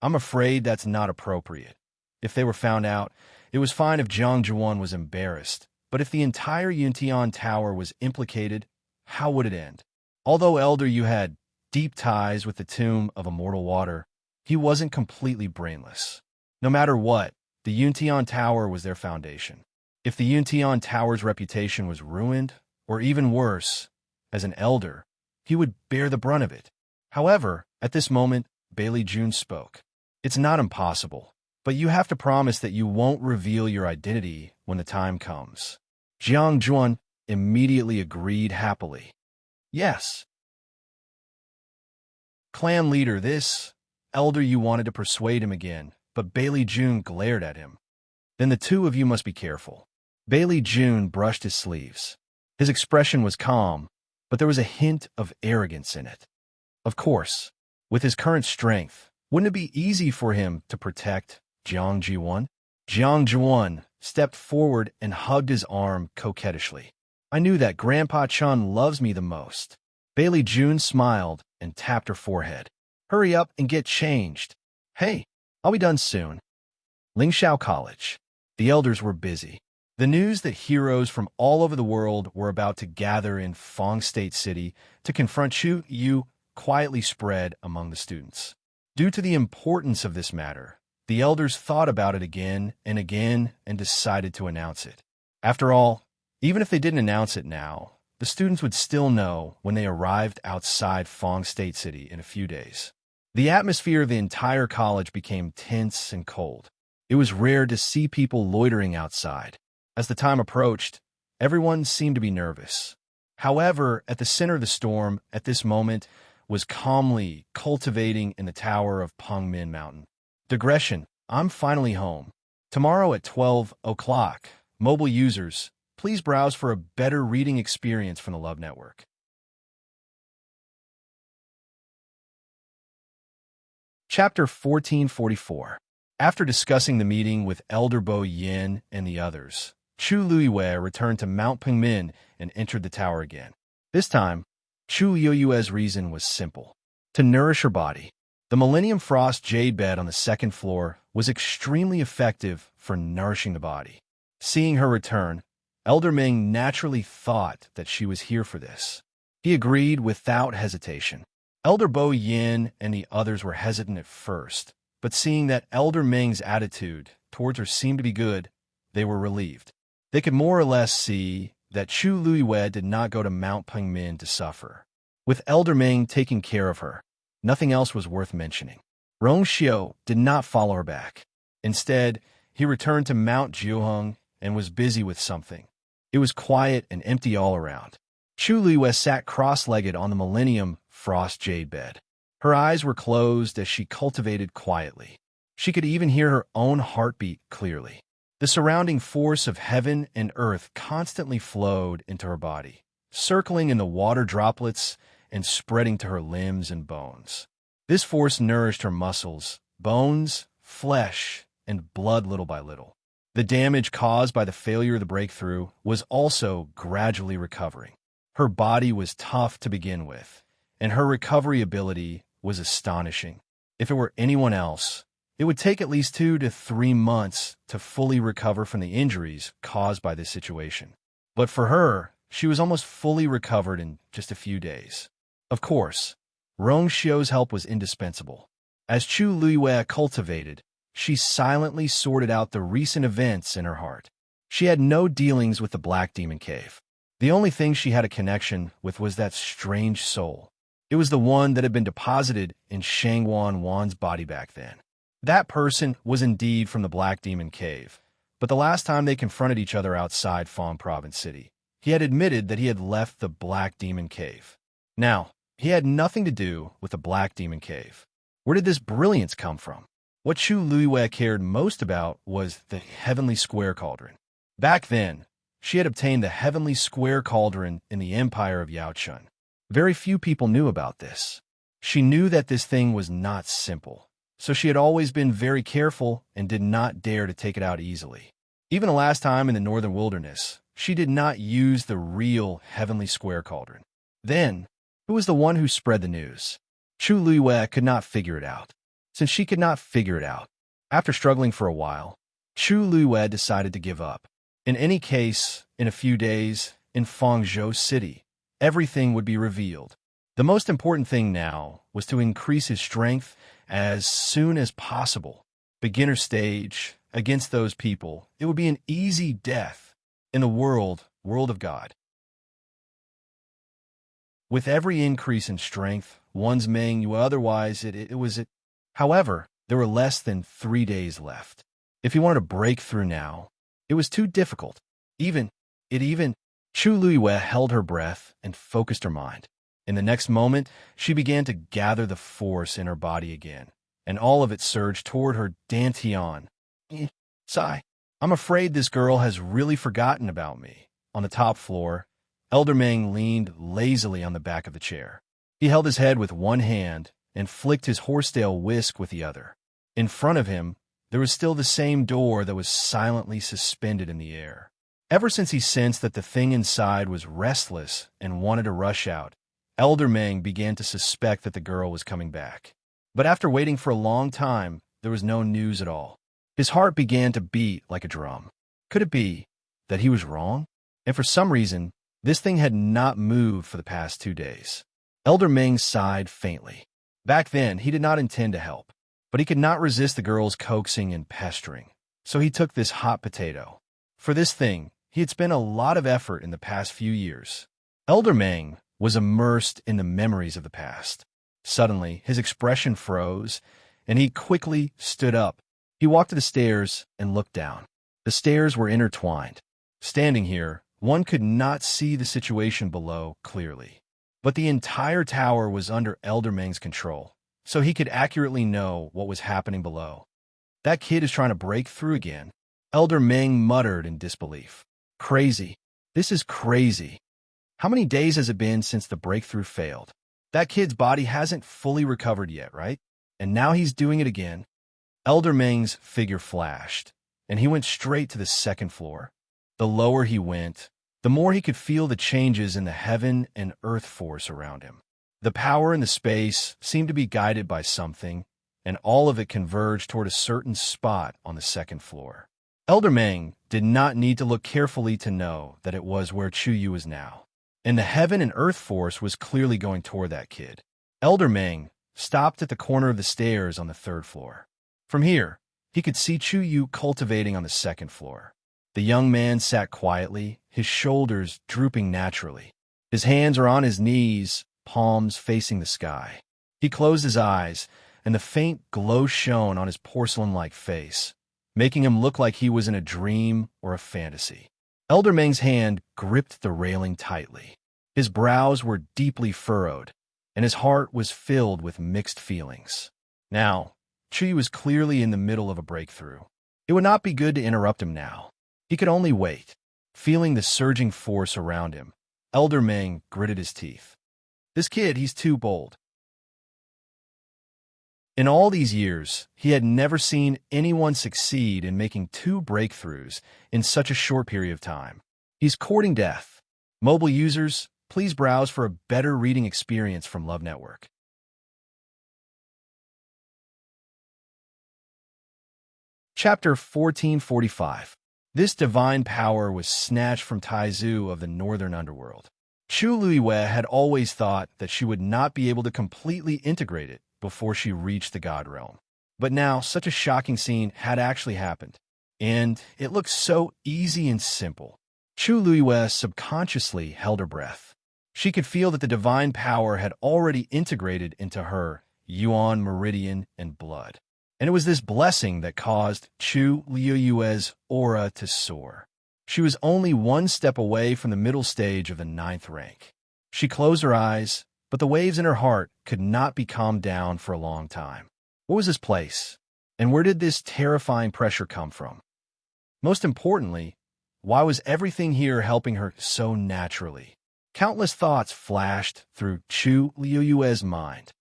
I'm afraid that's not appropriate. If they were found out, it was fine if Jiang Juan was embarrassed, but if the entire Yuntian Tower was implicated, how would it end? Although Elder Yu had deep ties with the Tomb of Immortal Water, he wasn't completely brainless. No matter what, the Yuntian Tower was their foundation. If the Yuntian Tower's reputation was ruined, or even worse, as an elder, he would bear the brunt of it. However, at this moment, Bailey June spoke. It's not impossible, but you have to promise that you won't reveal your identity when the time comes. Jiang Juan immediately agreed happily. Yes. Clan leader, this elder you wanted to persuade him again, but Bailey June glared at him. Then the two of you must be careful. Bailey June brushed his sleeves. His expression was calm, but there was a hint of arrogance in it. Of course, with his current strength, wouldn't it be easy for him to protect Jiang Jiwan? Jiang Juan stepped forward and hugged his arm coquettishly. I knew that Grandpa Chun loves me the most. Bailey June smiled and tapped her forehead. Hurry up and get changed. Hey, I'll be done soon. Lingxiao College. The elders were busy. The news that heroes from all over the world were about to gather in Fong State City to confront Chu Yu quietly spread among the students. Due to the importance of this matter, the elders thought about it again and decided to announce it. After all, even if they didn't announce it now, the students would still know when they arrived outside Fong State City in a few days. The atmosphere of the entire college became tense and cold. It was rare to see people loitering outside. As the time approached, everyone seemed to be nervous. However, at the center of the storm, at this moment, was calmly cultivating in the tower of Pengmin Mountain. Digression, I'm finally home. Tomorrow at 12 o'clock, mobile users, please browse for a better reading experience from the Love Network. Chapter 1444. After discussing the meeting with Elder Bo Yin and the others, Chu Luiwei returned to Mount Pengmin and entered the tower again. This time, Chu Yueyue's reason was simple: to nourish her body. The Millennium Frost jade bed on the second floor was extremely effective for nourishing the body. Seeing her return, Elder Ming naturally thought that she was here for this. He agreed without hesitation. Elder Bo Yin and the others were hesitant at first, but seeing that Elder Ming's attitude towards her seemed to be good, they were relieved. They could more or less see that Chu Luiwei did not go to Mount Pengmin to suffer. With Elder Ming taking care of her, nothing else was worth mentioning. Rong Xiu did not follow her back. Instead, he returned to Mount Jiuheng and was busy with something. It was quiet and empty all around. Chu Luiwei sat cross-legged on the Millennium Frost jade bed. Her eyes were closed as she cultivated quietly. She could even hear her own heartbeat clearly. The surrounding force of heaven and earth constantly flowed into her body, circling in the water droplets and spreading to her limbs and bones. This force nourished her muscles, bones, flesh, and blood little by little. The damage caused by the failure of the breakthrough was also gradually recovering. Her body was tough to begin with, and her recovery ability was astonishing. If it were anyone else, it would take at least 2 to 3 months to fully recover from the injuries caused by this situation. But for her, she was almost fully recovered in just a few days. Of course, Rong Xiu's help was indispensable. As Chu Luiwei cultivated, she silently sorted out the recent events in her heart. She had no dealings with the Black Demon Cave. The only thing she had a connection with was that strange soul. It was the one that had been deposited in Shangwan Wan's body back then. That person was indeed from the Black Demon Cave, but the last time they confronted each other outside Fong Province City, he had admitted that he had left the Black Demon Cave. Now, he had nothing to do with the Black Demon Cave. Where did this brilliance come from? What Chu Luiwei cared most about was the Heavenly Square Cauldron. Back then, she had obtained the Heavenly Square Cauldron in the Empire of Yaochun. Very few people knew about this. She knew that this thing was not simple, so she had always been very careful and did not dare to take it out easily. Even the last time in the Northern Wilderness, she did not use the real Heavenly Square Cauldron. Then, who was the one who spread the news? Chu Luiwei could not figure it out. Since she could not figure it out, after struggling for a while, Chu Luiwei decided to give up. In any case, in a few days, in Fangzhou City, everything would be revealed. The most important thing now was to increase his strength as soon as possible. Beginner stage, against those people, it would be an easy death in the world of God. With every increase in strength, one's Ming, otherwise it was it. However, there were less than 3 days left. If he wanted to break through now, it was too difficult. Chu Luiwei held her breath and focused her mind. In the next moment, she began to gather the force in her body again, and all of it surged toward her dantian. Sigh. I'm afraid this girl has really forgotten about me. On the top floor, Elder Ming leaned lazily on the back of the chair. He held his head with one hand and flicked his horsetail whisk with the other. In front of him, there was still the same door that was silently suspended in the air. Ever since he sensed that the thing inside was restless and wanted to rush out, Elder Meng began to suspect that the girl was coming back. But after waiting for a long time, there was no news at all. His heart began to beat like a drum. Could it be that he was wrong? And for some reason, this thing had not moved for the past 2 days. Elder Meng sighed faintly. Back then, he did not intend to help, but he could not resist the girl's coaxing and pestering, so he took this hot potato. For this thing, he had spent a lot of effort in the past few years. Elder Meng was immersed in the memories of the past. Suddenly, his expression froze, and he quickly stood up. He walked to the stairs and looked down. The stairs were intertwined. Standing here, one could not see the situation below clearly. But the entire tower was under Elder Meng's control, so he could accurately know what was happening below. That kid is trying to break through again. Elder Meng muttered in disbelief. Crazy. This is crazy. How many days has it been since the breakthrough failed? That kid's body hasn't fully recovered yet, right? And now he's doing it again. Elder Meng's figure flashed, and he went straight to the second floor. The lower he went, the more he could feel the changes in the heaven and earth force around him. The power and the space seemed to be guided by something, and all of it converged toward a certain spot on the second floor. Elder Meng did not need to look carefully to know that it was where Chuyu was now, and the heaven and earth force was clearly going toward that kid. Elder Meng stopped at the corner of the stairs on the third floor. From here, he could see Chuyu cultivating on the second floor. The young man sat quietly, his shoulders drooping naturally. His hands were on his knees, palms facing the sky. He closed his eyes, and the faint glow shone on his porcelain-like face, making him look like he was in a dream or a fantasy. Elder Meng's hand gripped the railing tightly. His brows were deeply furrowed, and his heart was filled with mixed feelings. Now, Chuyu was clearly in the middle of a breakthrough. It would not be good to interrupt him now. He could only wait. Feeling the surging force around him, Elder Meng gritted his teeth. This kid, he's too bold. In all these years, he had never seen anyone succeed in making 2 breakthroughs in such a short period of time. He's courting death. Mobile users, please browse for a better reading experience from Love Network. Chapter 1445. This divine power was snatched from Taizu of the northern underworld. Chu Luiwe had always thought that she would not be able to completely integrate it before she reached the God Realm. But now, such a shocking scene had actually happened, and it looked so easy and simple. Chu Luiwe subconsciously held her breath. She could feel that the divine power had already integrated into her Yuan, Meridian, and blood. And it was this blessing that caused Chu Liuyue's aura to soar. She was only 1 step away from the middle stage of the 9th rank. She closed her eyes, but the waves in her heart could not be calmed down for a long time. What was this place? And where did this terrifying pressure come from? Most importantly, why was everything here helping her so naturally? Countless thoughts flashed through Chu Liuyue's mind.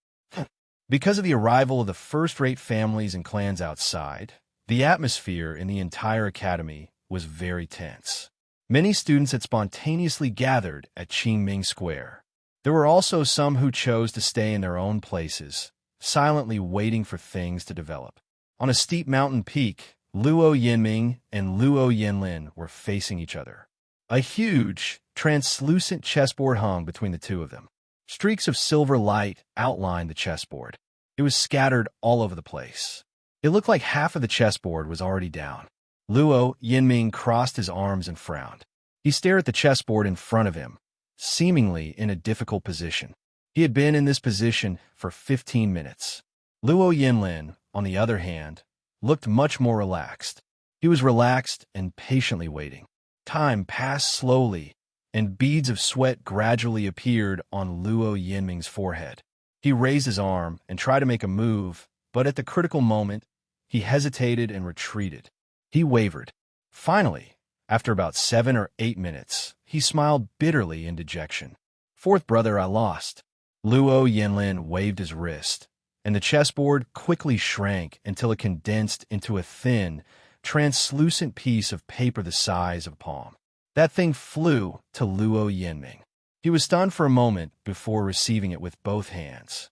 Because of the arrival of the first-rate families and clans outside, the atmosphere in the entire academy was very tense. Many students had spontaneously gathered at Qingming Square. There were also some who chose to stay in their own places, silently waiting for things to develop. On a steep mountain peak, Luo Yinming and Luo Yinlin were facing each other. A huge, translucent chessboard hung between the two of them. Streaks of silver light outlined the chessboard. It was scattered all over the place. It looked like half of the chessboard was already down. Luo Yinming crossed his arms and frowned. He stared at the chessboard in front of him, seemingly in a difficult position. He had been in this position for 15 minutes. Luo Yinlin, on the other hand, looked much more relaxed. He was relaxed and patiently waiting. Time passed slowly, and beads of sweat gradually appeared on Luo Yinming's forehead. He raised his arm and tried to make a move, but at the critical moment, he hesitated and retreated. He wavered. Finally, after about 7 or 8 minutes, he smiled bitterly in dejection. "Fourth brother, I lost." Luo Yinlin waved his wrist, and the chessboard quickly shrank until it condensed into a thin, translucent piece of paper the size of a palm. That thing flew to Luo Yinming. He was stunned for a moment before receiving it with both hands.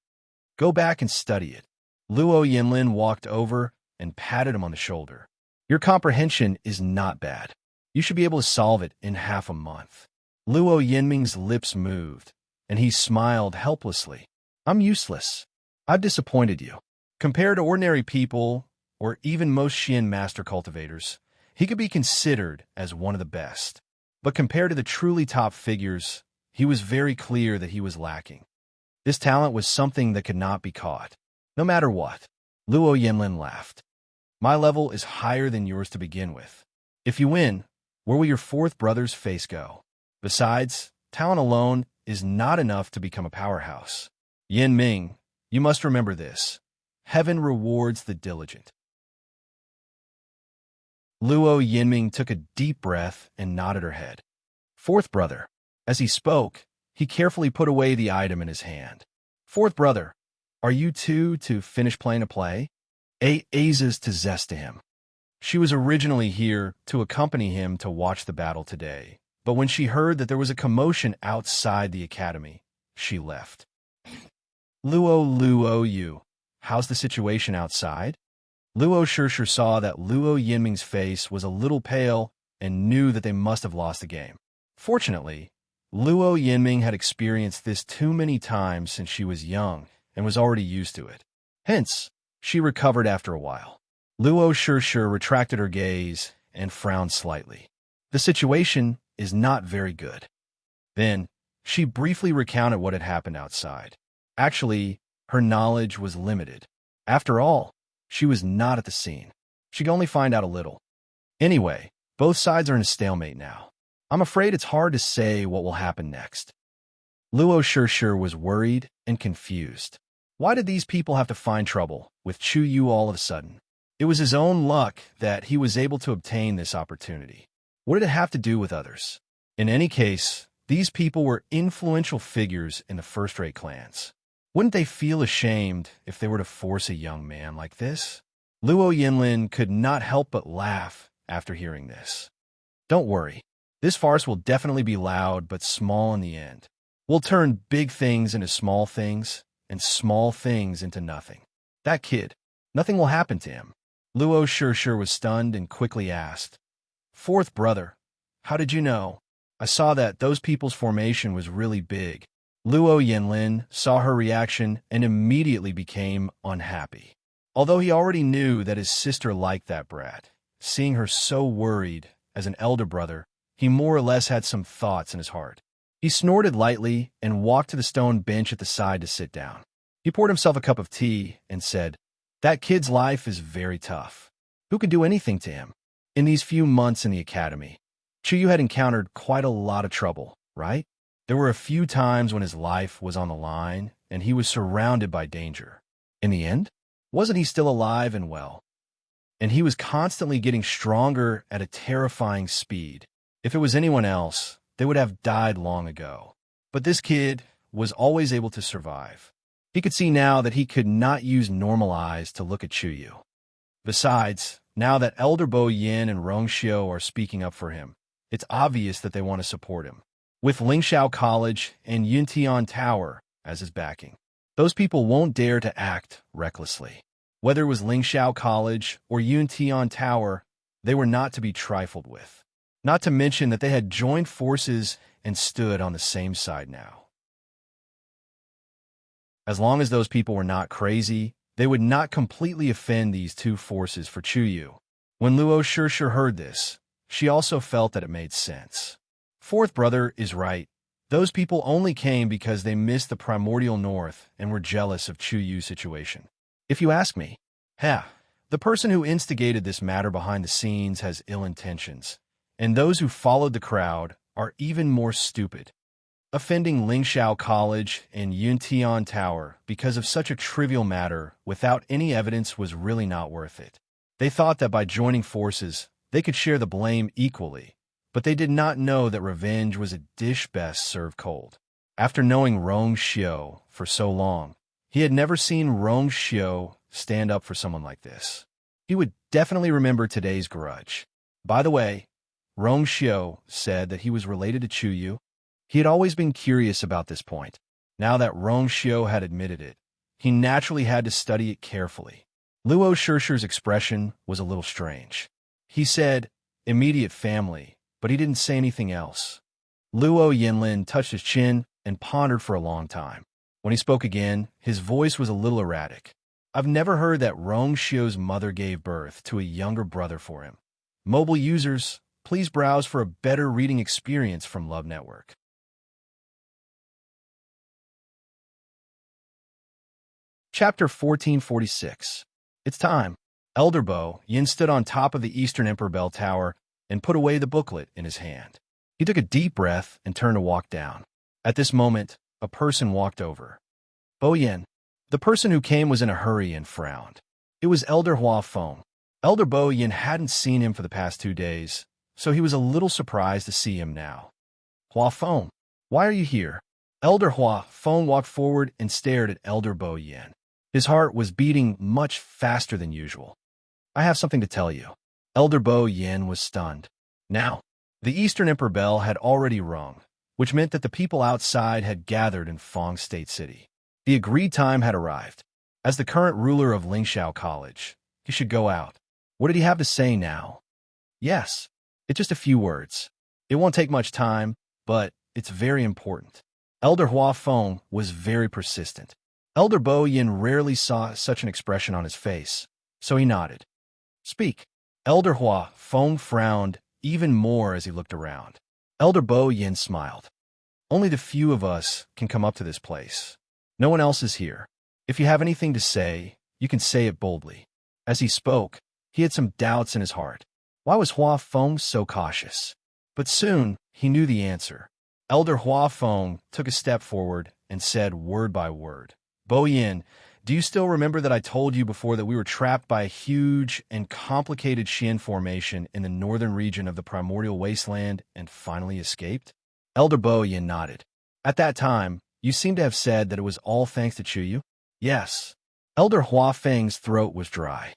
Go back and study it. Luo Yinlin walked over and patted him on the shoulder. Your comprehension is not bad. You should be able to solve it in half a month. Luo Yinming's lips moved, and he smiled helplessly. I'm useless. I've disappointed you. Compared to ordinary people, or even most Xian master cultivators, he could be considered as one of the best. But compared to the truly top figures, he was very clear that he was lacking. This talent was something that could not be caught, no matter what. Luo Yinlin laughed. My level is higher than yours to begin with. If you win, where will your fourth brother's face go? Besides, talent alone is not enough to become a powerhouse. Yin Ming, you must remember this. Heaven rewards the diligent. Luo Yinming took a deep breath and nodded her head. Fourth brother. As he spoke, he carefully put away the item in his hand. Fourth brother, are you two to finish playing a play? Aza's to zest to him. She was originally here to accompany him to watch the battle today, but when she heard that there was a commotion outside the academy, she left. Luo Yu, how's the situation outside? Luo Shishir saw that Luo Yinming's face was a little pale and knew that they must have lost the game. Fortunately, Luo Yinming had experienced this too many times since she was young and was already used to it. Hence, she recovered after a while. Luo Shishir retracted her gaze and frowned slightly. The situation is not very good. Then, she briefly recounted what had happened outside. Actually, her knowledge was limited. After all, she was not at the scene. She could only find out a little. Anyway, both sides are in a stalemate now. I'm afraid it's hard to say what will happen next. Luo Shishir was worried and confused. Why did these people have to find trouble with Chu Yu all of a sudden? It was his own luck that he was able to obtain this opportunity. What did it have to do with others? In any case, these people were influential figures in the first-rate clans. Wouldn't they feel ashamed if they were to force a young man like this? Luo Yinlin could not help but laugh after hearing this. Don't worry. This farce will definitely be loud but small in the end. We'll turn big things into small things, and small things into nothing. That kid, nothing will happen to him. Luo Shishir was stunned and quickly asked, Fourth brother, how did you know? I saw that those people's formation was really big. Luo Yinlin saw her reaction and immediately became unhappy. Although he already knew that his sister liked that brat, seeing her so worried as an elder brother, he more or less had some thoughts in his heart. He snorted lightly and walked to the stone bench at the side to sit down. He poured himself a cup of tea and said, That kid's life is very tough. Who could do anything to him? In these few months in the academy, Chuyu had encountered quite a lot of trouble, right? There were a few times when his life was on the line and he was surrounded by danger. In the end, wasn't he still alive and well? And he was constantly getting stronger at a terrifying speed. If it was anyone else, they would have died long ago. But this kid was always able to survive. He could see now that he could not use normal eyes to look at Chuyu. Besides, now that Elder Bo Yin and Rong Xiu are speaking up for him, it's obvious that they want to support him. With Lingxiao College and Yuntian Tower as his backing, those people won't dare to act recklessly. Whether it was Lingxiao College or Yuntian Tower, they were not to be trifled with. Not to mention that they had joined forces and stood on the same side now. As long as those people were not crazy, they would not completely offend these two forces for Chuyu. When Luo Shishir heard this, she also felt that it made sense. Fourth brother is right. Those people only came because they missed the primordial north and were jealous of Chuyu's situation. If you ask me, the person who instigated this matter behind the scenes has ill intentions, and those who followed the crowd are even more stupid. Offending Lingxiao College and Yuntian Tower because of such a trivial matter without any evidence was really not worth it. They thought that by joining forces, they could share the blame equally, but they did not know that revenge was a dish best served cold. After knowing Rong Xiu for so long, He had never seen Rong Xiu stand up for someone like this. He would definitely remember today's grudge. By the way, Rong Xiu said that he was related to Chu Yu. He had always been curious about this point. Now that Rong Xiu had admitted it, he naturally had to study it carefully. Luo Shishir's expression was a little strange. He said, immediate family, but he didn't say anything else. Luo Yinlin touched his chin and pondered for a long time. When he spoke again, his voice was a little erratic. I've never heard that Rong Xiu's mother gave birth to a younger brother for him. Mobile users, please browse for a better reading experience from Love Network. Chapter 1446. It's time. Elder Bo Yin stood on top of the Eastern Emperor Bell Tower and put away the booklet in his hand. He took a deep breath and turned to walk down. At this moment, a person walked over. Bo Yin. The person who came was in a hurry and frowned. It was Elder Hua Feng. Elder Bo Yin hadn't seen him for the past 2 days, so he was a little surprised to see him now. Hua Feng, why are you here? Elder Hua Feng walked forward and stared at Elder Bo Yin. His heart was beating much faster than usual. I have something to tell you. Elder Bo Yin was stunned. Now, the Eastern Emperor Bell had already rung, which meant that the people outside had gathered in Fong State City. The agreed time had arrived. As the current ruler of Lingxiao College, he should go out. What did he have to say now? Yes, it's just a few words. It won't take much time, but it's very important. Elder Hua Feng was very persistent. Elder Bo Yin rarely saw such an expression on his face, so he nodded. Speak. Elder Hua Feng frowned even more as he looked around. Elder Bo Yin smiled. Only the few of us can come up to this place. No one else is here. If you have anything to say, you can say it boldly. As he spoke, he had some doubts in his heart. Why was Hua Feng so cautious? But soon, he knew the answer. Elder Hua Feng took a step forward and said word by word, Bo Yin, do you still remember that I told you before that we were trapped by a huge and complicated Xian formation in the northern region of the primordial wasteland and finally escaped? Elder Bo Yin nodded. At that time, you seem to have said that it was all thanks to Chu Yu? Yes. Elder Hua Feng's throat was dry.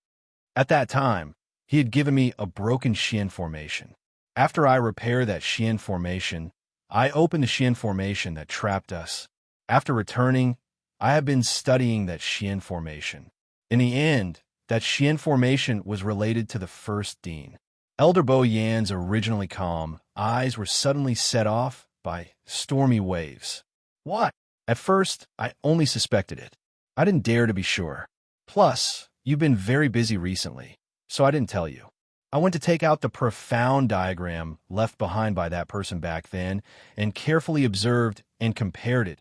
At that time, he had given me a broken Xian formation. After I repaired that Xian formation, I opened the Xian formation that trapped us. After returning, I have been studying that Xian formation. In the end, that Xian formation was related to the first Dean. Elder Bo Yan's originally calm eyes were suddenly set off by stormy waves. What? At first, I only suspected it. I didn't dare to be sure. Plus, you've been very busy recently, so I didn't tell you. I went to take out the profound diagram left behind by that person back then and carefully observed and compared it.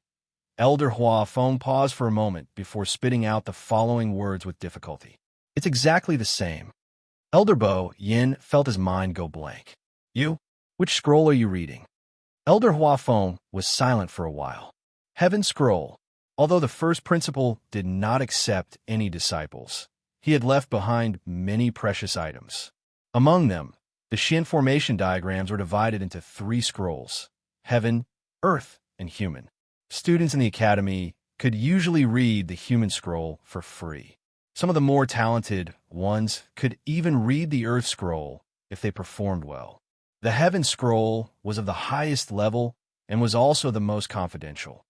Elder Hua Feng paused for a moment before spitting out the following words with difficulty. It's exactly the same. Elder Bo Yin felt his mind go blank. You? Which scroll are you reading? Elder Hua Feng was silent for a while. Heaven Scroll. Although the first principal did not accept any disciples, he had left behind many precious items. Among them, the Xian formation diagrams were divided into 3 scrolls: Heaven, Earth, and Human. Students in the academy could usually read the Human Scroll for free. Some of the more talented ones could even read the Earth Scroll if they performed well. The Heaven Scroll was of the highest level and was also the most confidential.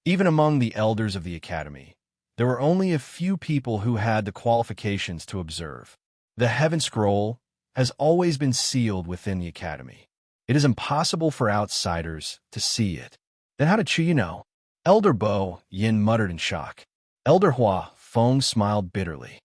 Even among the elders of the academy, there were only a few people who had the qualifications to observe. The Heaven Scroll has always been sealed within the academy. It is impossible for outsiders to see it. Then how did Chu Yu know? Elder Bo Yin muttered in shock. Elder Hua Feng smiled bitterly.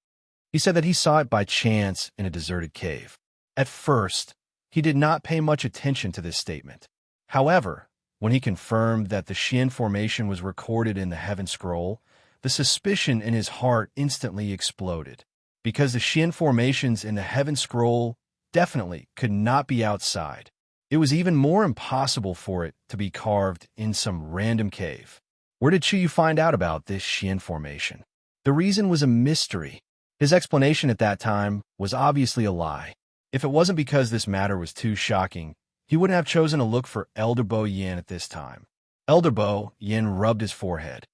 He said that he saw it by chance in a deserted cave. At first, he did not pay much attention to this statement. However, when he confirmed that the Xian formation was recorded in the Heaven Scroll, the suspicion in his heart instantly exploded. Because the Xian formations in the Heaven Scroll definitely could not be outside. It was even more impossible for it to be carved in some random cave. Where did Chu Yu find out about this Xian formation? The reason was a mystery. His explanation at that time was obviously a lie. If it wasn't because this matter was too shocking, he wouldn't have chosen to look for Elder Bo Yin at this time. Elder Bo Yin rubbed his forehead.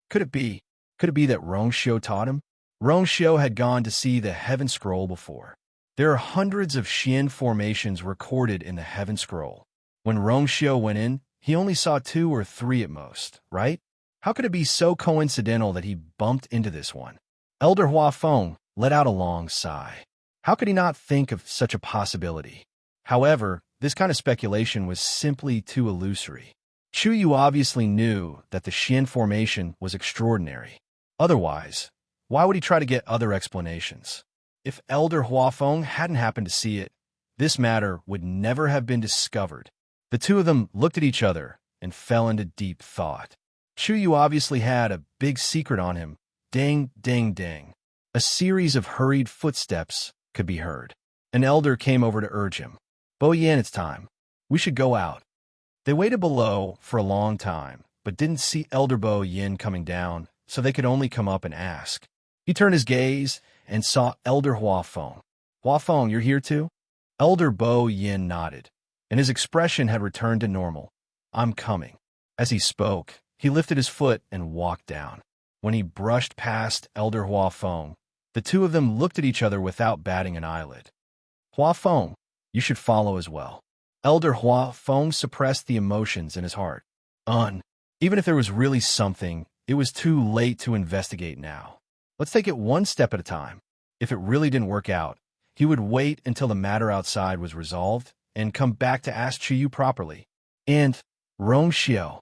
Could it be? Could it be that Rongxiu taught him? Rongxiu had gone to see the Heaven Scroll before. There are hundreds of Xian formations recorded in the Heaven Scroll. When Rongxiu went in, he only saw 2 or 3 at most, right? How could it be so coincidental that he bumped into this one? Elder Huafeng let out a long sigh. How could he not think of such a possibility? However, this kind of speculation was simply too illusory. Chu Yu obviously knew that the Xian formation was extraordinary. Otherwise, why would he try to get other explanations? If Elder Huafeng hadn't happened to see it, this matter would never have been discovered. The two of them looked at each other and fell into deep thought. Chu Yu obviously had a big secret on him. Ding, ding, ding. A series of hurried footsteps could be heard. An elder came over to urge him. Bo Yan, it's time. We should go out. They waited below for a long time, but didn't see Elder Bo Yin coming down, so they could only come up and ask. He turned his gaze and saw Elder Huafeng. Huafeng, you're here too? Elder Bo Yin nodded, and his expression had returned to normal. I'm coming. As he spoke, he lifted his foot and walked down. When he brushed past Elder Huafeng, the two of them looked at each other without batting an eyelid. Huafeng, you should follow as well. Elder Huafeng suppressed the emotions in his heart. Even if there was really something, it was too late to investigate now. Let's take it one step at a time. If it really didn't work out, he would wait until the matter outside was resolved and come back to ask Chu Yu properly. And Rongxiu,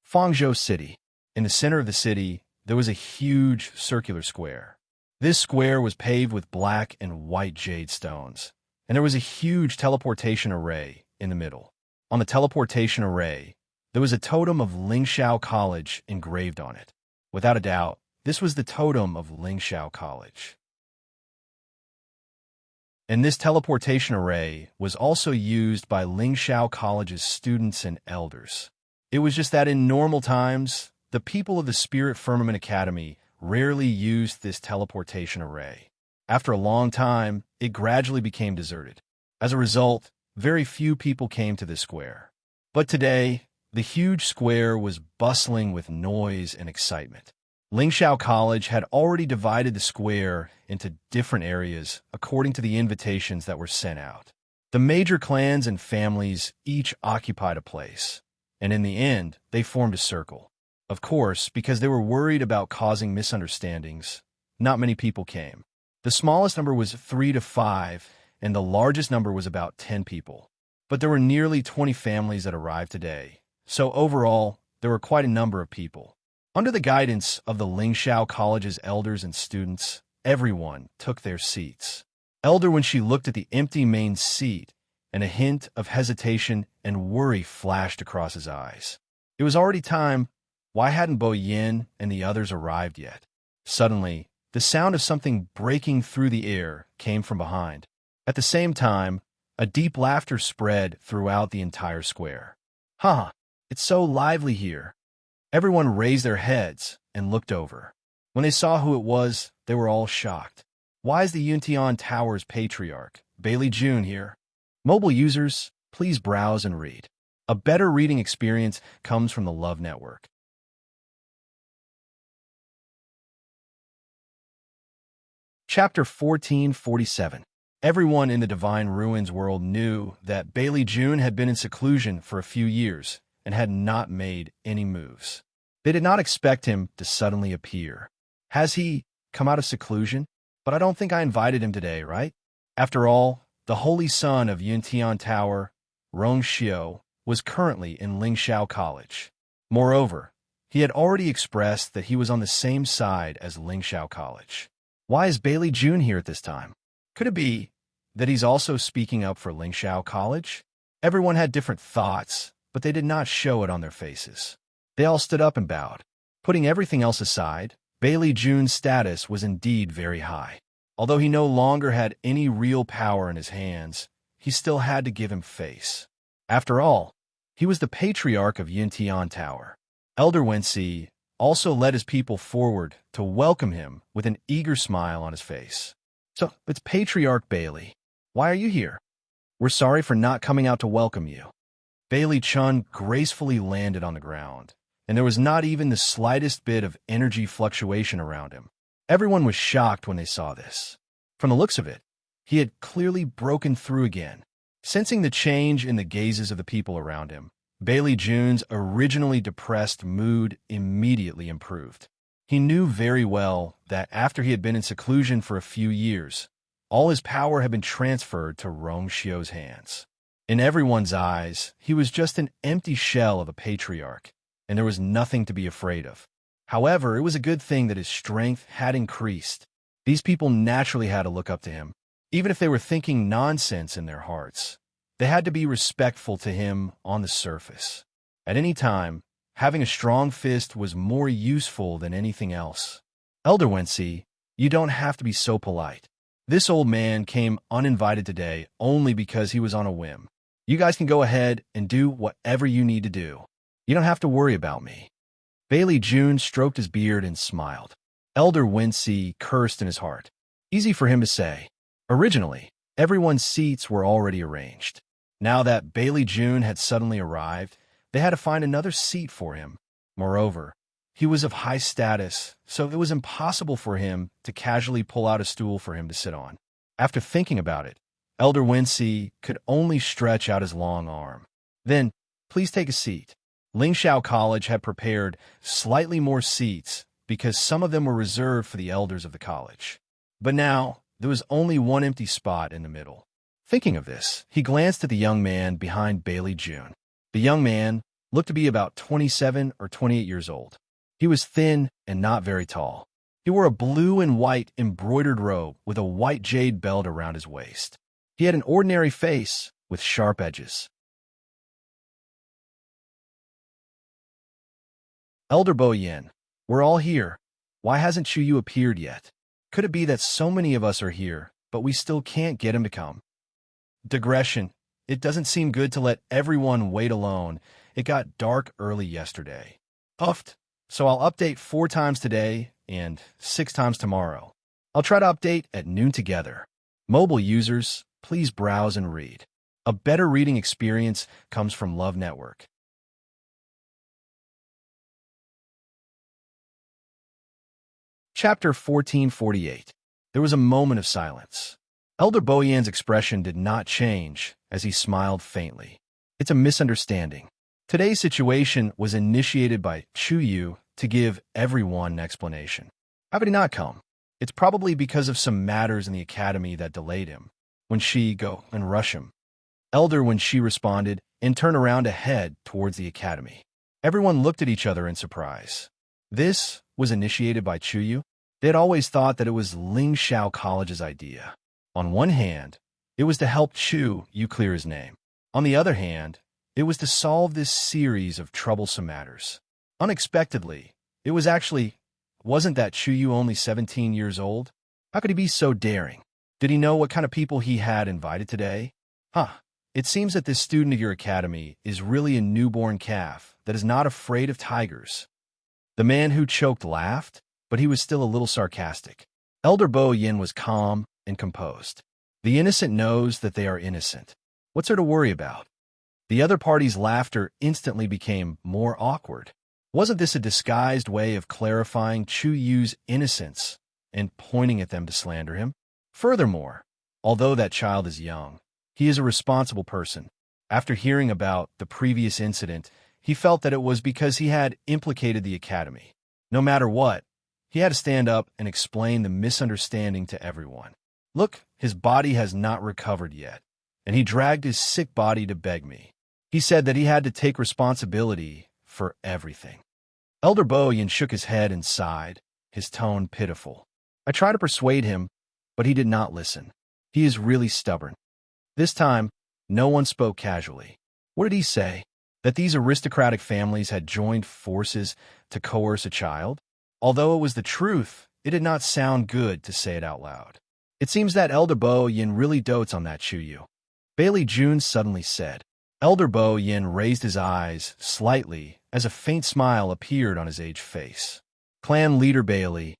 Fangzhou City. In the center of the city, there was a huge circular square. This square was paved with black and white jade stones, and there was a huge teleportation array in the middle. On the teleportation array, there was a totem of Lingxiao College engraved on it. Without a doubt, this was the totem of Lingxiao College. And this teleportation array was also used by Lingxiao College's students and elders. It was just that in normal times, the people of the Spirit Firmament Academy rarely used this teleportation array. After a long time, it gradually became deserted. As a result, very few people came to this square. But today, the huge square was bustling with noise and excitement. Lingxiao College had already divided the square into different areas according to the invitations that were sent out. The major clans and families each occupied a place, and in the end, they formed a circle. Of course, because they were worried about causing misunderstandings, not many people came. The smallest number was 3 to 5, and the largest number was about 10 people. But there were nearly 20 families that arrived today, so overall, there were quite a number of people. Under the guidance of the Lingxiao College's elders and students, everyone took their seats. Elder when she looked at the empty main seat, and a hint of hesitation and worry flashed across his eyes. It was already time. Why hadn't Bo Yin and the others arrived yet? Suddenly, the sound of something breaking through the air came from behind. At the same time, a deep laughter spread throughout the entire square. Ha! It's so lively here. Everyone raised their heads and looked over. When they saw who it was, they were all shocked. Why is the Yuntian Tower's patriarch, Bailey June, here? Mobile users, please browse and read. A better reading experience comes from the Love Network. Chapter 1447. Everyone in the Divine Ruins world knew that Bailey June had been in seclusion for a few years and had not made any moves. They did not expect him to suddenly appear. Has he come out of seclusion? But I don't think I invited him today, right? After all, the holy son of Yuntian Tower, Rongxiu, was currently in Lingxiao College. Moreover, he had already expressed that he was on the same side as Lingxiao College. Why is Bailey June here at this time? Could it be that he's also speaking up for Lingxiao College? Everyone had different thoughts, but they did not show it on their faces. They all stood up and bowed. Putting everything else aside, Bailey June's status was indeed very high. Although he no longer had any real power in his hands, he still had to give him face. After all, he was the patriarch of Yuntian Tower. Elder Wensi also led his people forward to welcome him with an eager smile on his face. So, it's Patriarch Bailey. Why are you here? We're sorry for not coming out to welcome you. Bailey Chun gracefully landed on the ground, and there was not even the slightest bit of energy fluctuation around him. Everyone was shocked when they saw this. From the looks of it, he had clearly broken through again. Sensing the change in the gazes of the people around him, Bailey Jun's originally depressed mood immediately improved. He knew very well that after he had been in seclusion for a few years, all his power had been transferred to Rong Xiu's hands. In everyone's eyes, he was just an empty shell of a patriarch, and there was nothing to be afraid of. However, it was a good thing that his strength had increased. These people naturally had to look up to him, even if they were thinking nonsense in their hearts. They had to be respectful to him on the surface. At any time, having a strong fist was more useful than anything else. Elder Wensi, you don't have to be so polite. This old man came uninvited today only because he was on a whim. You guys can go ahead and do whatever you need to do. You don't have to worry about me. Bailey Jun stroked his beard and smiled. Elder Wensi cursed in his heart. Easy for him to say. Originally, everyone's seats were already arranged. Now that Bailey Jun had suddenly arrived, they had to find another seat for him. Moreover, he was of high status, so it was impossible for him to casually pull out a stool for him to sit on. After thinking about it, Elder Wensi could only stretch out his long arm. Then, please take a seat. Lingxiao College had prepared slightly more seats because some of them were reserved for the elders of the college. But now, there was only one empty spot in the middle. Thinking of this, he glanced at the young man behind Bailey Jun. The young man looked to be about 27 or 28 years old. He was thin and not very tall. He wore a blue and white embroidered robe with a white jade belt around his waist. He had an ordinary face with sharp edges. Elder Bo Yin, we're all here. Why hasn't Chu appeared yet? Could it be that so many of us are here, but we still can't get him to come? Digression. It doesn't seem good to let everyone wait alone. It got dark early yesterday. Uffed. So I'll update 4 times today and 6 times tomorrow. I'll try to update at noon together. Mobile users, please browse and read. A better reading experience comes from Love Network. Chapter 1448. There was a moment of silence. Elder Boyan's expression did not change as he smiled faintly. It's a misunderstanding. Today's situation was initiated by Chu Yu to give everyone an explanation. How could he not come? It's probably because of some matters in the academy that delayed him. When she go and rush him. Elder when she responded and turned around to head towards the academy. Everyone looked at each other in surprise. This was initiated by Chu Yu. They had always thought that it was Lingxiao College's idea. On one hand, it was to help Chu Yu clear his name. On the other hand, it was to solve this series of troublesome matters. Unexpectedly, it wasn't that Chu Yu only 17 years old? How could he be so daring? Did he know what kind of people he had invited today? It seems that this student of your academy is really a newborn calf that is not afraid of tigers. The man who choked laughed, but he was still a little sarcastic. Elder Bo Yin was calm and composed. The innocent knows that they are innocent. What's there to worry about? The other party's laughter instantly became more awkward. Wasn't this a disguised way of clarifying Chu Yu's innocence and pointing at them to slander him? Furthermore, although that child is young, he is a responsible person. After hearing about the previous incident, he felt that it was because he had implicated the academy. No matter what, he had to stand up and explain the misunderstanding to everyone. Look, his body has not recovered yet, and he dragged his sick body to beg me. He said that he had to take responsibility for everything. Elder Bo Yin shook his head and sighed, his tone pitiful. I tried to persuade him, but he did not listen. He is really stubborn. This time, no one spoke casually. What did he say? That these aristocratic families had joined forces to coerce a child? Although it was the truth, it did not sound good to say it out loud. It seems that Elder Bo Yin really dotes on that Chu Yu. Bailey Jun suddenly said. Elder Bo Yin raised his eyes slightly as a faint smile appeared on his aged face. Clan leader Bailey,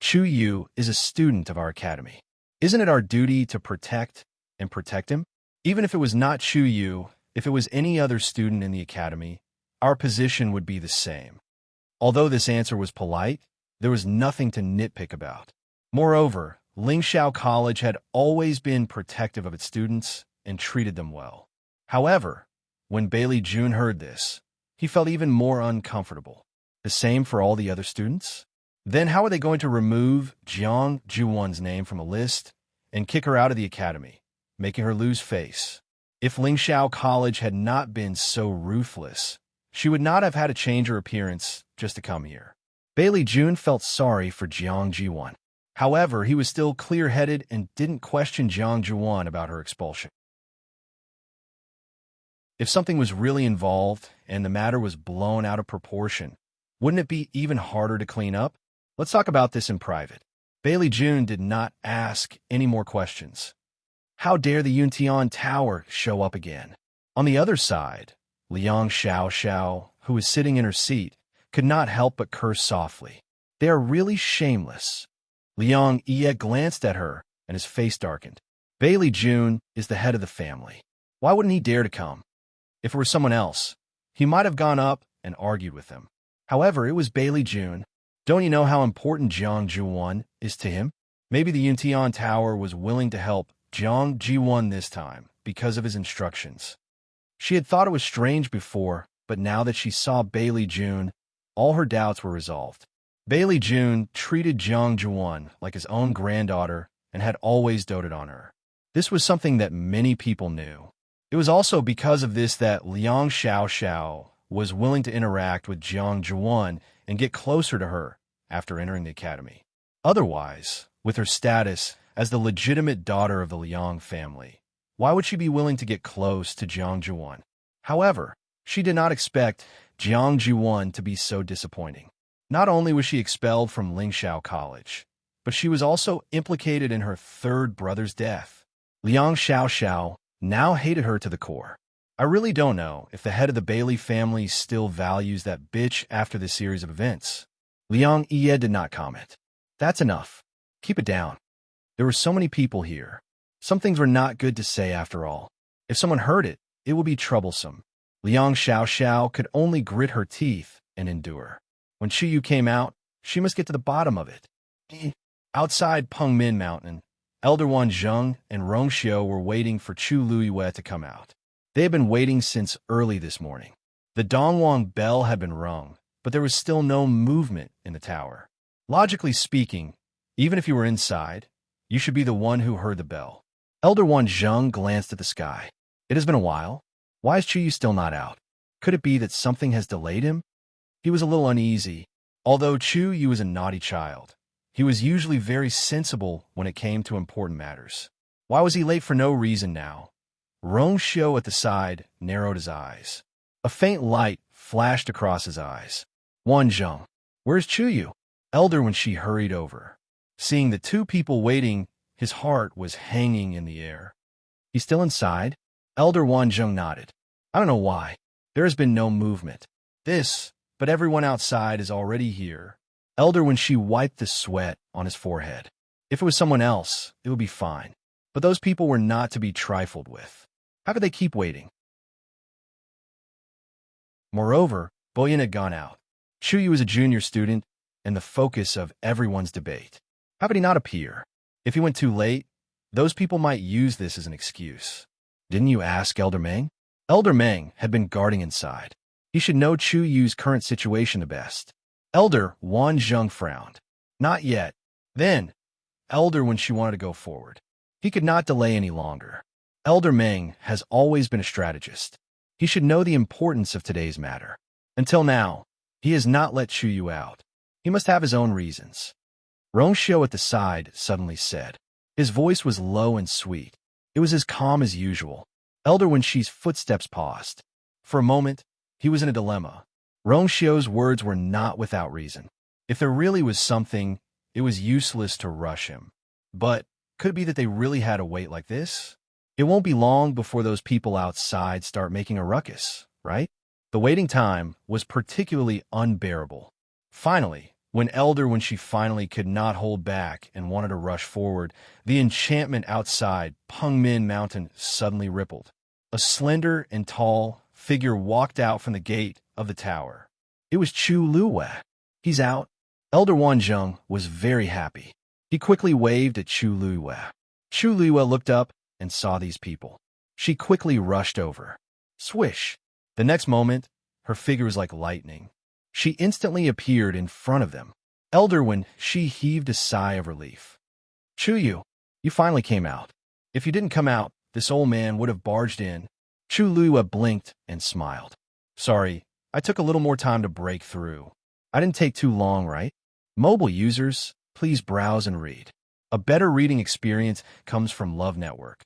Chu Yu is a student of our academy. Isn't it our duty to protect him? Even if it was not Chu Yu, If it was any other student in the academy, our position would be the same. Although this answer was polite, there was nothing to nitpick about. Moreover, Lingxiao College had always been protective of its students and treated them well. However, when Bailey June heard this, he felt even more uncomfortable. The same for all the other students? Then how are they going to remove Jiang Juwon's name from a list and kick her out of the academy, making her lose face? If Lingxiao College had not been so ruthless, she would not have had to change her appearance just to come here. Bailey June felt sorry for Jiang Jiwon. However, he was still clear-headed and didn't question Jiang Jiwon about her expulsion. If something was really involved and the matter was blown out of proportion, wouldn't it be even harder to clean up? Let's talk about this in private. Bailey June did not ask any more questions. How dare the Yuntian Tower show up again? On the other side, Liang Xiao, who was sitting in her seat, could not help but curse softly. They are really shameless. Liang Ye glanced at her, and his face darkened. Bailey June is the head of the family. Why wouldn't he dare to come? If it were someone else, he might have gone up and argued with them. However, it was Bailey June. Don't you know how important Jiang Jiwon is to him? Maybe the Yuntian Tower was willing to help Jiang Jiwon this time because of his instructions. She had thought it was strange before, but now that she saw Bailey June, all her doubts were resolved. Bailey June treated Jiang Jiwon like his own granddaughter and had always doted on her. This was something that many people knew. It was also because of this that Liang Xiao was willing to interact with Jiang Jiwon and get closer to her after entering the academy. Otherwise, with her status as the legitimate daughter of the Liang family, why would she be willing to get close to Jiang Jiwon? However, she did not expect Jiang Jiwon to be so disappointing. Not only was she expelled from Lingxiao College, but she was also implicated in her third brother's death. Liang Xiao now hated her to the core. I really don't know if the head of the Bailey family still values that bitch after this series of events. Liang Ye did not comment. That's enough. Keep it down. There were so many people here. Some things were not good to say after all. If someone heard it, it would be troublesome. Liang Xiao could only grit her teeth and endure. When Chuyu came out, she must get to the bottom of it. Outside Pengmin Mountain, Elder Wan Zheng and Rongxiu were waiting for Chu Luiyue to come out. They had been waiting since early this morning. The Dongwang bell had been rung, but there was still no movement in the tower. Logically speaking, even if you were inside, you should be the one who heard the bell. Elder Wan Zheng glanced at the sky. It has been a while. Why is Chuyu still not out? Could it be that something has delayed him? He was a little uneasy. Although Chuyu was a naughty child, he was usually very sensible when it came to important matters. Why was he late for no reason now? Rongxiu at the side narrowed his eyes. A faint light flashed across his eyes. Wan Zheng, where's Chuyu? Elder when she hurried over. Seeing the two people waiting, his heart was hanging in the air. He's still inside? Elder Wan Zheng nodded. I don't know why. There has been no movement. But everyone outside is already here. Elder when she wiped the sweat on his forehead. If it was someone else, it would be fine. But those people were not to be trifled with. How could they keep waiting? Moreover, Boyan had gone out. Chuyu was a junior student and the focus of everyone's debate. How could he not appear? If he went too late, those people might use this as an excuse. Didn't you ask Elder Meng? Elder Meng had been guarding inside. He should know Chuyu's current situation the best. Elder Wan Zheng frowned. Not yet. Then, Elder when she wanted to go forward. He could not delay any longer. Elder Meng has always been a strategist. He should know the importance of today's matter. Until now, he has not let Chuyu out. He must have his own reasons. Rongxiu at the side suddenly said. His voice was low and sweet. It was as calm as usual. Elder when she's footsteps paused. For a moment, he was in a dilemma. Rongxiu's words were not without reason. If there really was something, it was useless to rush him. But could it be that they really had to wait like this? It won't be long before those people outside start making a ruckus, right? The waiting time was particularly unbearable. Finally, when she finally could not hold back and wanted to rush forward, the enchantment outside Pengmin Mountain suddenly rippled. A slender and tall figure walked out from the gate of the tower. It was Chu Luwe. He's out. Elder Wanzheng was very happy. He quickly waved at Chu Luwe. Chu Luwe looked up and saw these people. She quickly rushed over. Swish! The next moment, her figure was like lightning. She instantly appeared in front of them. Elder Wen, she heaved a sigh of relief. Chu Yu, you finally came out. If you didn't come out, this old man would have barged in. Chu Luwe blinked and smiled. Sorry, I took a little more time to break through. I didn't take too long, right? Mobile users, please browse and read. A better reading experience comes from Love Network.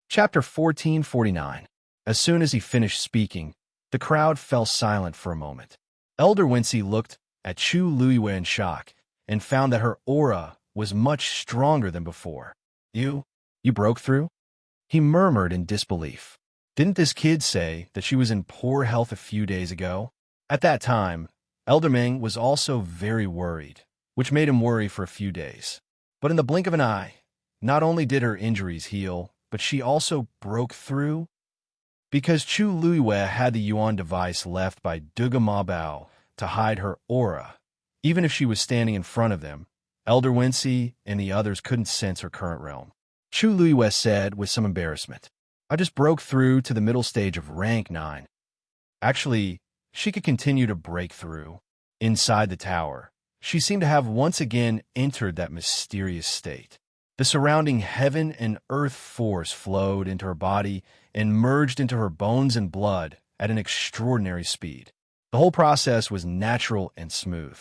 Chapter 1449. As soon as he finished speaking, the crowd fell silent for a moment. Elder Wincy looked at Chu Luwe in shock and found that her aura was much stronger than before. You broke through? He murmured in disbelief. Didn't this kid say that she was in poor health a few days ago? At that time, Elder Ming was also very worried, which made him worry for a few days. But in the blink of an eye, not only did her injuries heal, but she also broke through. Because Chu Luwe had the Yuan device left by Duga Mabao to hide her aura, even if she was standing in front of them, Elder Wincy and the others couldn't sense her current realm. Chu Luwe said with some embarrassment, I just broke through to the middle stage of rank 9. Actually, she could continue to break through. Inside the tower, she seemed to have once again entered that mysterious state. The surrounding heaven and earth force flowed into her body and merged into her bones and blood at an extraordinary speed. The whole process was natural and smooth.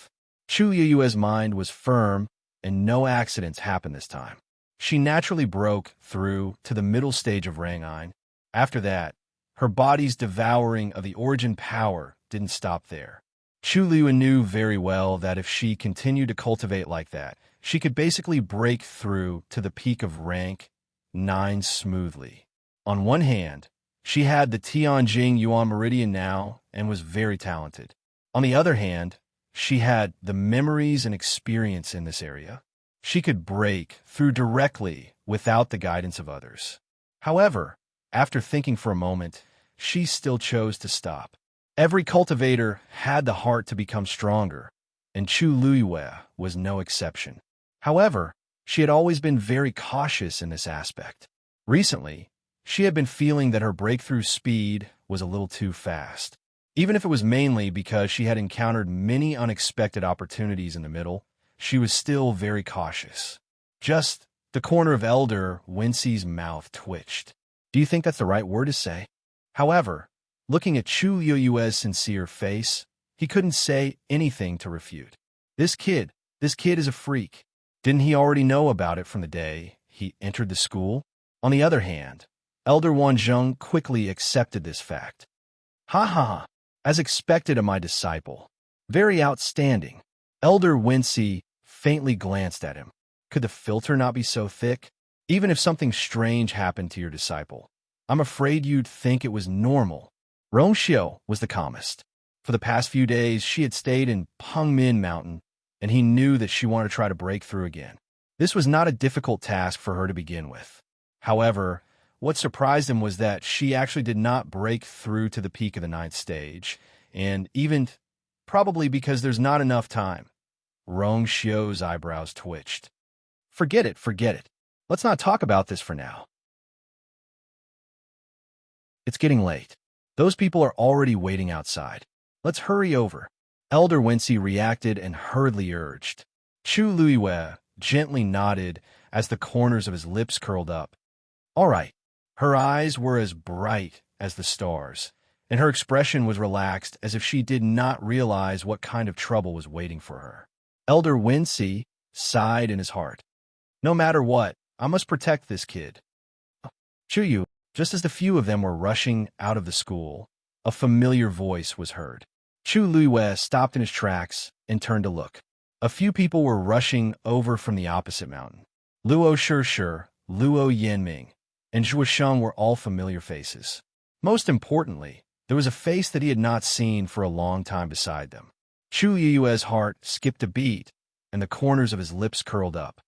Chu Yue's mind was firm, and no accidents happened this time. She naturally broke through to the middle stage of Rang 9. After that, her body's devouring of the origin power didn't stop there. Chu Liu knew very well that if she continued to cultivate like that, she could basically break through to the peak of rank 9 smoothly. On one hand, she had the Tianjing Yuan Meridian now and was very talented. On the other hand, she had the memories and experience in this area. She could break through directly without the guidance of others. However, after thinking for a moment, she still chose to stop. Every cultivator had the heart to become stronger, and Chu Luiyue was no exception. However, she had always been very cautious in this aspect. Recently, she had been feeling that her breakthrough speed was a little too fast. Even if it was mainly because she had encountered many unexpected opportunities in the middle, she was still very cautious. Just the corner of Elder Wincy's mouth twitched. Do you think that's the right word to say? However, looking at Chu Yue's sincere face, he couldn't say anything to refute. This kid is a freak. Didn't he already know about it from the day he entered the school? On the other hand, Elder Wanzheng quickly accepted this fact. Ha ha ha, as expected of my disciple. Very outstanding. Elder Wincy faintly glanced at him. Could the filter not be so thick? Even if something strange happened to your disciple, I'm afraid you'd think it was normal. Rongxiu was the calmest. For the past few days, she had stayed in Pengmin Mountain, and he knew that she wanted to try to break through again. This was not a difficult task for her to begin with. However, what surprised him was that she actually did not break through to the peak of the 9th stage, and even probably because there's not enough time. Rongxiu's eyebrows twitched. Forget it. Let's not talk about this for now. It's getting late. Those people are already waiting outside. Let's hurry over. Elder Wincy reacted and hurriedly urged. Chu Luiyue gently nodded as the corners of his lips curled up. All right. Her eyes were as bright as the stars, and her expression was relaxed as if she did not realize what kind of trouble was waiting for her. Elder Wincy sighed in his heart. No matter what, I must protect this kid. Chuyu, just as the few of them were rushing out of the school, a familiar voice was heard. Chu Luiyue stopped in his tracks and turned to look. A few people were rushing over from the opposite mountain. Luo Shishir, Luo Yanming, and Zhuo Sheng were all familiar faces. Most importantly, there was a face that he had not seen for a long time beside them. Chu Yue's heart skipped a beat, and the corners of his lips curled up.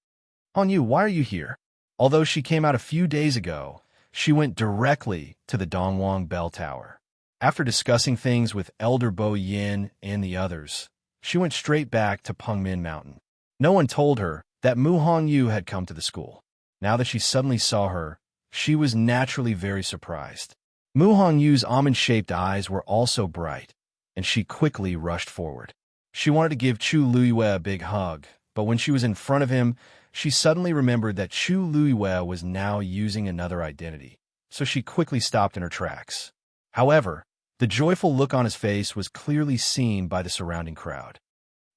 "Han Yu, why are you here?" Although she came out a few days ago, she went directly to the Dongwang Bell Tower. After discussing things with Elder Bo Yin and the others, she went straight back to Pengmin Mountain. No one told her that Mu Hongyu had come to the school. Now that she suddenly saw her, she was naturally very surprised. Mu Hongyu's almond-shaped eyes were also bright, and she quickly rushed forward. She wanted to give Chu Luiyue a big hug, but when she was in front of him, she suddenly remembered that Chu Luiyue was now using another identity, so she quickly stopped in her tracks. However, the joyful look on his face was clearly seen by the surrounding crowd.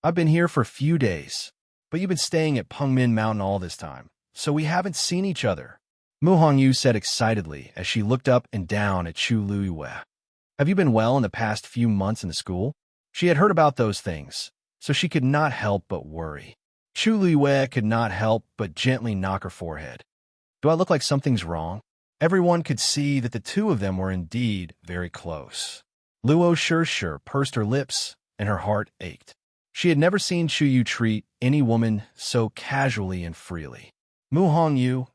"I've been here for a few days, but you've been staying at Pengmin Mountain all this time, so we haven't seen each other," Mu Hongyu said excitedly as she looked up and down at Chu Luiyue. "Have you been well in the past few months in the school?" She had heard about those things, so she could not help but worry. Chu Luiyue could not help but gently knock her forehead. "Do I look like something's wrong?" Everyone could see that the two of them were indeed very close. Luo Shishir pursed her lips, and her heart ached. She had never seen Chu Yu treat any woman so casually and freely. Mu Hongyu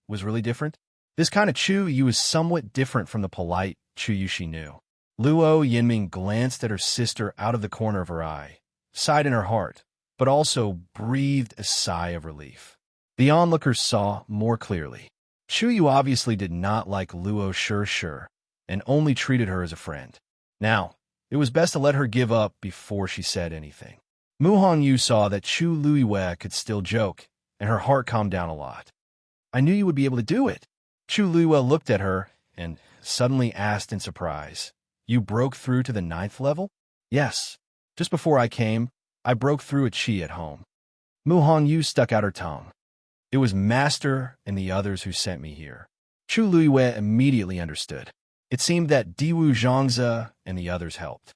was really different. This kind of Chu Yu was somewhat different from the polite Chu Yu she knew. Luo Yinming glanced at her sister out of the corner of her eye, sighed in her heart, but also breathed a sigh of relief. The onlookers saw more clearly. Chu Yu obviously did not like Luo Shishir and only treated her as a friend. Now, it was best to let her give up before she said anything. Mu Hongyu saw that Chu Luiyue could still joke, and her heart calmed down a lot. "I knew you would be able to do it." Chu Luiyue looked at her and suddenly asked in surprise, "You broke through to the 9th level?" "Yes. Just before I came, I broke through a chi at home." Mu Hongyu stuck out her tongue. "It was Master and the others who sent me here." Chu Luiyue immediately understood. It seemed that Diwu Zhangze and the others helped.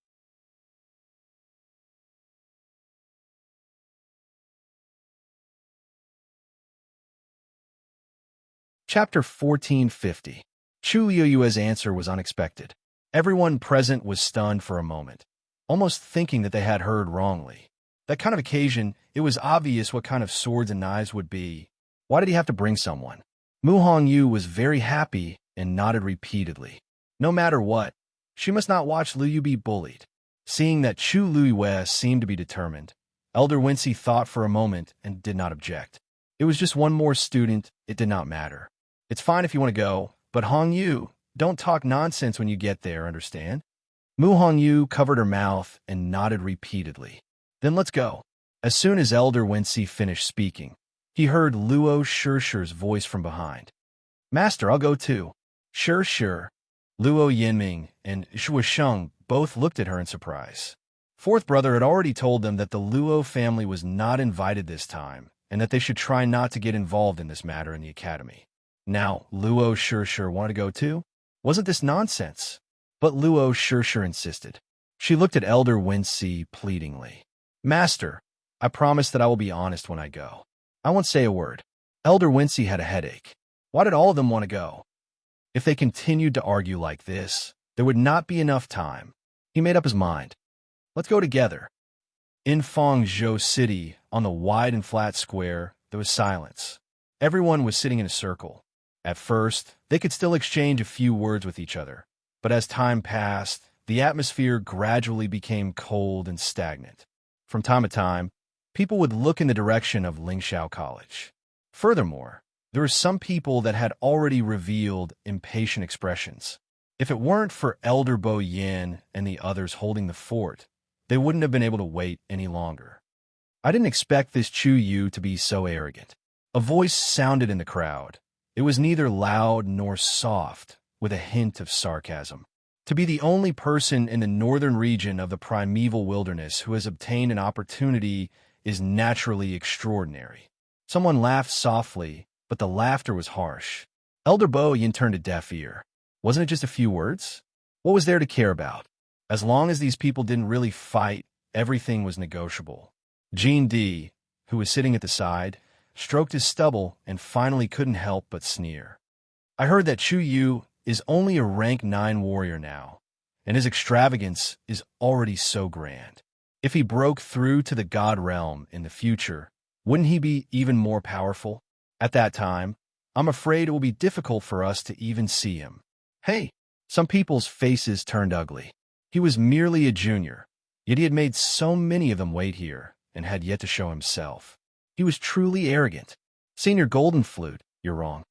Chapter 1450. Chu Luiyue's answer was unexpected. Everyone present was stunned for a moment, almost thinking that they had heard wrongly. That kind of occasion, it was obvious what kind of swords and knives would be. Why did he have to bring someone? Mu Hongyu was very happy and nodded repeatedly. No matter what, she must not watch Liu be bullied. Seeing that Chu Luiyue seemed to be determined, Elder Wincy thought for a moment and did not object. It was just one more student, it did not matter. "It's fine if you want to go, but Hongyu, don't talk nonsense when you get there, understand?" Mu Hongyu covered her mouth and nodded repeatedly. "Then let's go." As soon as Elder Wincy finished speaking, he heard Luo Shishir's voice from behind. "Master, I'll go too." Sure. Luo Yinming and Shui Sheng both looked at her in surprise. Fourth brother had already told them that the Luo family was not invited this time, and that they should try not to get involved in this matter in the academy. Now, Luo Shishir wanted to go too? Wasn't this nonsense? But Luo Shishir insisted. She looked at Elder Wincy pleadingly. "Master, I promise that I will be honest when I go. I won't say a word." Elder Wincy had a headache. Why did all of them want to go? If they continued to argue like this, there would not be enough time. He made up his mind. "Let's go together." In Fangzhou City, on the wide and flat square, there was silence. Everyone was sitting in a circle. At first, they could still exchange a few words with each other, but as time passed, the atmosphere gradually became cold and stagnant. From time to time, people would look in the direction of Lingxiao College. Furthermore, there were some people that had already revealed impatient expressions. If it weren't for Elder Bo Yin and the others holding the fort, they wouldn't have been able to wait any longer. "I didn't expect this Chu Yu to be so arrogant." A voice sounded in the crowd. It was neither loud nor soft, with a hint of sarcasm. To be the only person in the northern region of the primeval wilderness who has obtained an opportunity is naturally extraordinary. Someone laughed softly, but the laughter was harsh. Elder Bo Yin turned a deaf ear. Wasn't it just a few words? What was there to care about? As long as these people didn't really fight, everything was negotiable. Jean D, who was sitting at the side, stroked his stubble and finally couldn't help but sneer. "I heard that Chu Yu is only a rank 9 warrior now, and his extravagance is already so grand. If he broke through to the God realm in the future, wouldn't he be even more powerful?" At that time, I'm afraid it will be difficult for us to even see him. Hey, some people's faces turned ugly. He was merely a junior, yet he had made so many of them wait here and had yet to show himself. He was truly arrogant. Senior Golden Flute, you're wrong.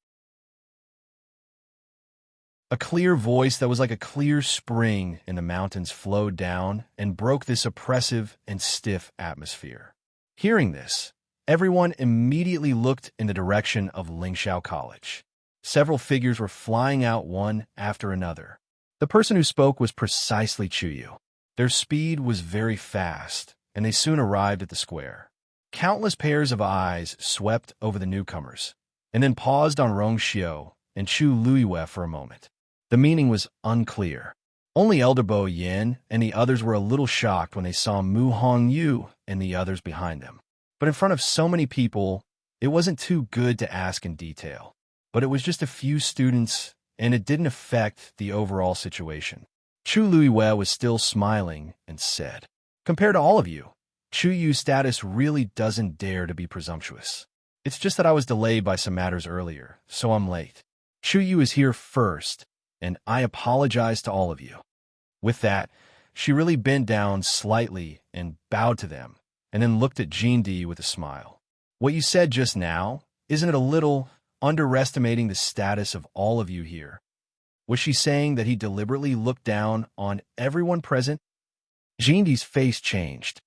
A clear voice that was like a clear spring in the mountains flowed down and broke this oppressive and stiff atmosphere. Hearing this, everyone immediately looked in the direction of Lingxiao College. Several figures were flying out one after another. The person who spoke was precisely Chuyu. Their speed was very fast, and they soon arrived at the square. Countless pairs of eyes swept over the newcomers, and then paused on Rongxiu and Chu Luiyue for a moment. The meaning was unclear. Only Elder Bo Yin and the others were a little shocked when they saw Mu Hongyu and the others behind them. But in front of so many people, it wasn't too good to ask in detail. But it was just a few students, and it didn't affect the overall situation. Chu Luiyue was still smiling and said, "Compared to all of you, Chu Yu's status really doesn't dare to be presumptuous. It's just that I was delayed by some matters earlier, so I'm late. Chu Yu is here first, and I apologize to all of you." With that, she really bent down slightly and bowed to them, and then looked at Jindi with a smile. "What you said just now, isn't it a little underestimating the status of all of you here?" Was she saying that he deliberately looked down on everyone present? Jindi's face changed.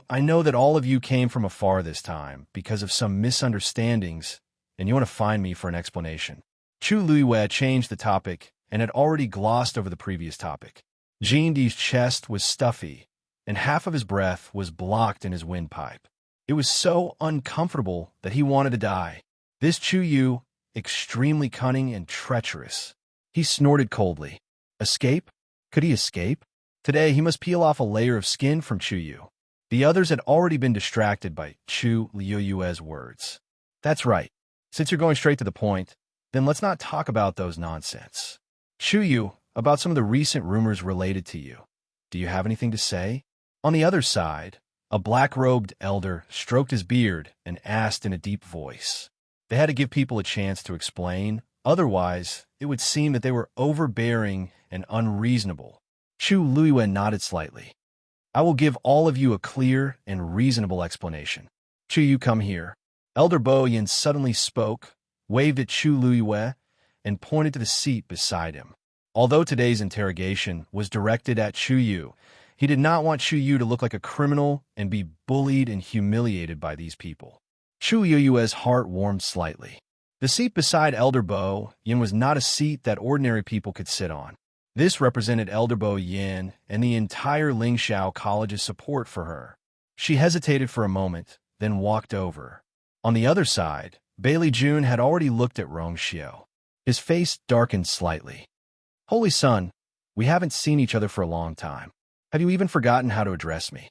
I know that all of you came from afar this time because of some misunderstandings, and you want to find me for an explanation. Chu Luiyue changed the topic and had already glossed over the previous topic. Jindi's chest was stuffy, and half of his breath was blocked in his windpipe. It was so uncomfortable that he wanted to die. This Chu Yu, extremely cunning and treacherous. He snorted coldly. Escape? Could he escape? Today he must peel off a layer of skin from Chu Yu. The others had already been distracted by Chu Luiyue's words. That's right. Since you're going straight to the point, then let's not talk about those nonsense. Chu Yu, about some of the recent rumors related to you. Do you have anything to say? On the other side, a black-robed elder stroked his beard and asked in a deep voice. They had to give people a chance to explain, otherwise it would seem that they were overbearing and unreasonable. Chu Luiyue nodded slightly. I will give all of you a clear and reasonable explanation. Chu Yu, come here. Elder Bo Yin suddenly spoke, waved at Chu Luiyue, and pointed to the seat beside him. Although today's interrogation was directed at Chu Yu, he did not want Chu Yu to look like a criminal and be bullied and humiliated by these people. Chu Luiyue's heart warmed slightly. The seat beside Elder Bo Yin was not a seat that ordinary people could sit on. This represented Elder Bo Yin and the entire Lingxiao College's support for her. She hesitated for a moment, then walked over. On the other side, Bailey Jun had already looked at Rongxiu. His face darkened slightly. Holy Son, we haven't seen each other for a long time. Have you even forgotten how to address me?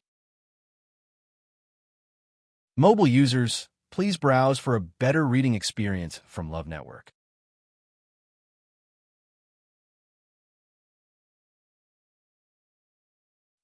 Mobile users, please browse for a better reading experience from Love Network.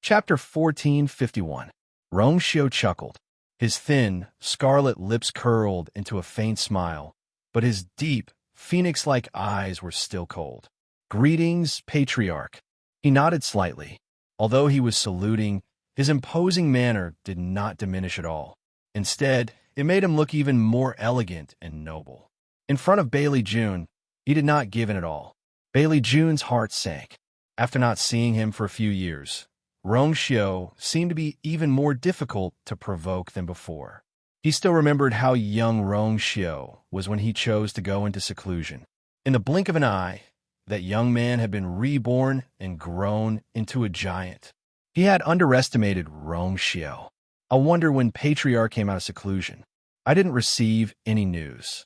Chapter 1451. Rongxiu chuckled. His thin, scarlet lips curled into a faint smile, but his deep, phoenix-like eyes were still cold. Greetings, Patriarch. He nodded slightly. Although he was saluting, his imposing manner did not diminish at all. Instead, it made him look even more elegant and noble. In front of Bailey Jun, he did not give in at all. Bailey Jun's heart sank. After not seeing him for a few years, Rongxiu seemed to be even more difficult to provoke than before. He still remembered how young Rongxiu was when he chose to go into seclusion. In the blink of an eye, that young man had been reborn and grown into a giant. He had underestimated Rongxiu. I wonder when Patriarch came out of seclusion. I didn't receive any news.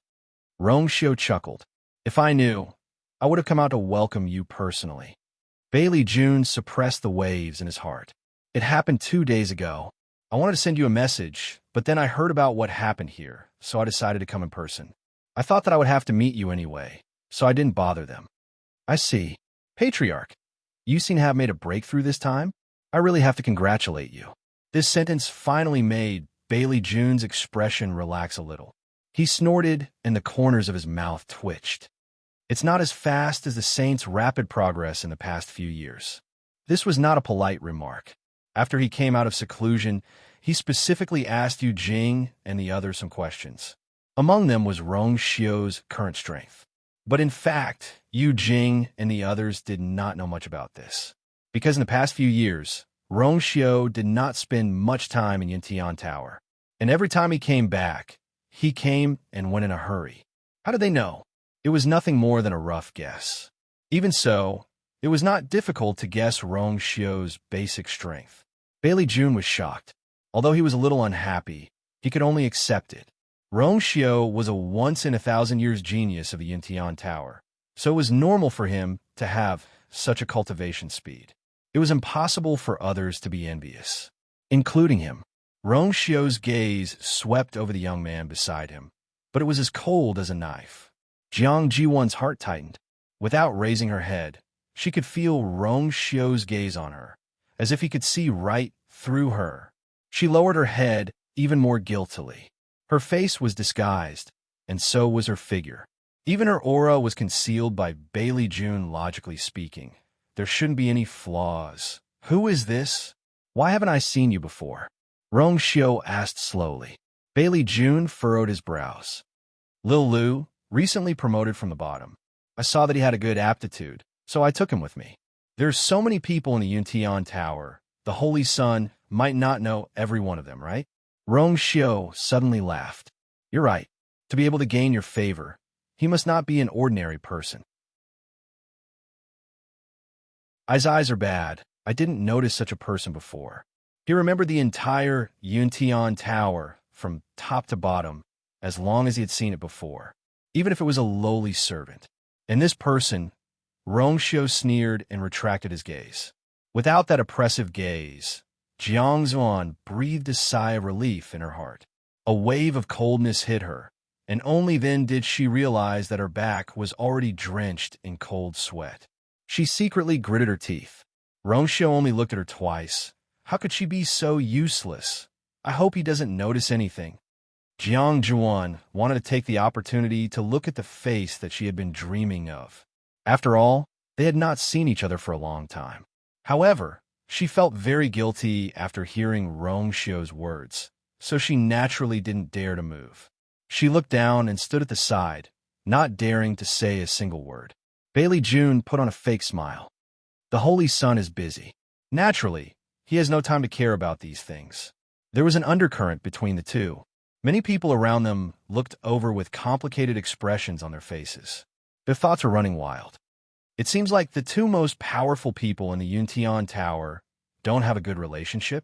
Rongxiu chuckled. If I knew, I would have come out to welcome you personally. Bailey Jun suppressed the waves in his heart. It happened 2 days ago. I wanted to send you a message, but then I heard about what happened here, so I decided to come in person. I thought that I would have to meet you anyway, so I didn't bother them. I see. Patriarch, you seem to have made a breakthrough this time. I really have to congratulate you. This sentence finally made Bailey Jun's expression relax a little. He snorted, and the corners of his mouth twitched. It's not as fast as the Saints' rapid progress in the past few years. This was not a polite remark. After he came out of seclusion, he specifically asked Yu Jing and the others some questions. Among them was Rong Xiu's current strength. But in fact, Yu Jing and the others did not know much about this. Because in the past few years, Rong Xiu did not spend much time in Yuntian Tower. And every time he came back, he came and went in a hurry. How did they know? It was nothing more than a rough guess. Even so, it was not difficult to guess Rong Xiu's basic strength. Bailey Jun was shocked. Although he was a little unhappy, he could only accept it. Rong Xiu was a once-in-a-thousand-years genius of the Yuntian Tower, so it was normal for him to have such a cultivation speed. It was impossible for others to be envious, including him. Rong Xiu's gaze swept over the young man beside him, but it was as cold as a knife. Jiang Jiwan's heart tightened. Without raising her head, she could feel Rong Xiu's gaze on her, as if he could see right through her. She lowered her head even more guiltily. Her face was disguised, and so was her figure. Even her aura was concealed by Bailey Jun. Logically speaking, there shouldn't be any flaws. Who is this? Why haven't I seen you before? Rong Xiu asked slowly. Bailey Jun furrowed his brows. Lil Lu, recently promoted from the bottom. I saw that he had a good aptitude, so I took him with me. There's so many people in the Yuntian Tower. The Holy Sun might not know every one of them, right? Rong Xiu suddenly laughed. You're right. To be able to gain your favor, he must not be an ordinary person. His eyes are bad. I didn't notice such a person before. He remembered the entire Yuntian Tower from top to bottom as long as he had seen it before, even if it was a lowly servant. And this person, Rong Xiu sneered and retracted his gaze. Without that oppressive gaze, Jiang Zuan breathed a sigh of relief in her heart. A wave of coldness hit her, and only then did she realize that her back was already drenched in cold sweat. She secretly gritted her teeth. Rong Xiu only looked at her twice. How could she be so useless? I hope he doesn't notice anything. Jiang Juan wanted to take the opportunity to look at the face that she had been dreaming of. After all, they had not seen each other for a long time. However, she felt very guilty after hearing Rong Xiu's words, so she naturally didn't dare to move. She looked down and stood at the side, not daring to say a single word. Bailey Jun put on a fake smile. The Holy Sun is busy. Naturally, he has no time to care about these things. There was an undercurrent between the two. Many people around them looked over with complicated expressions on their faces. Their thoughts were running wild. It seems like the two most powerful people in the Yuntian Tower don't have a good relationship.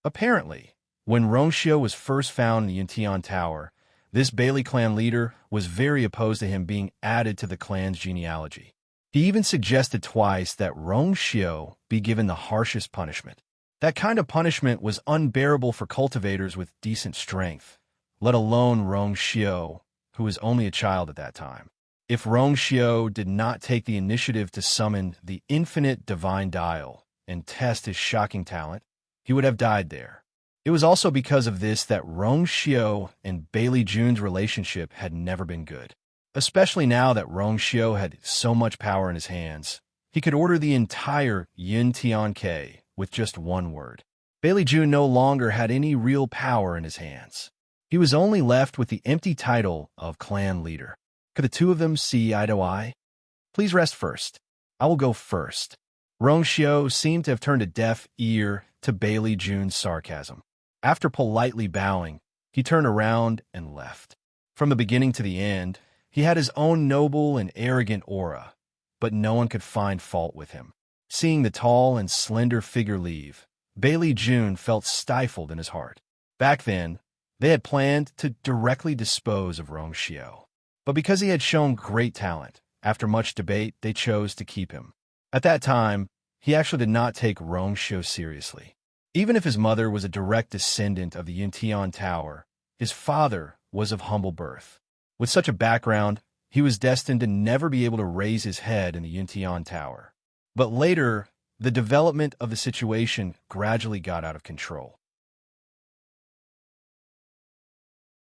Apparently, when Rong Xiu was first found in the Yuntian Tower, this Bailey clan leader was very opposed to him being added to the clan's genealogy. He even suggested twice that Rong Xiu be given the harshest punishment. That kind of punishment was unbearable for cultivators with decent strength, let alone Rong Xiu, who was only a child at that time. If Rong Xiu did not take the initiative to summon the infinite divine dial and test his shocking talent, he would have died there. It was also because of this that Rong Xiu and Bailey Jun's relationship had never been good. Especially now that Rong Xiu had so much power in his hands, he could order the entire Yin Tian Ke with just one word. Bailey Jun no longer had any real power in his hands. He was only left with the empty title of clan leader. Could the two of them see eye to eye? Please rest first. I will go first. Rong Xiu seemed to have turned a deaf ear to Bailey Jun's sarcasm. After politely bowing, he turned around and left. From the beginning to the end, he had his own noble and arrogant aura, but no one could find fault with him. Seeing the tall and slender figure leave, Bailey Jun felt stifled in his heart. Back then, they had planned to directly dispose of Rong Xiu. But because he had shown great talent, after much debate, they chose to keep him. At that time, he actually did not take Rong Xiu seriously. Even if his mother was a direct descendant of the Yuntian Tower, his father was of humble birth. With such a background, he was destined to never be able to raise his head in the Yuntian Tower. But later, the development of the situation gradually got out of control.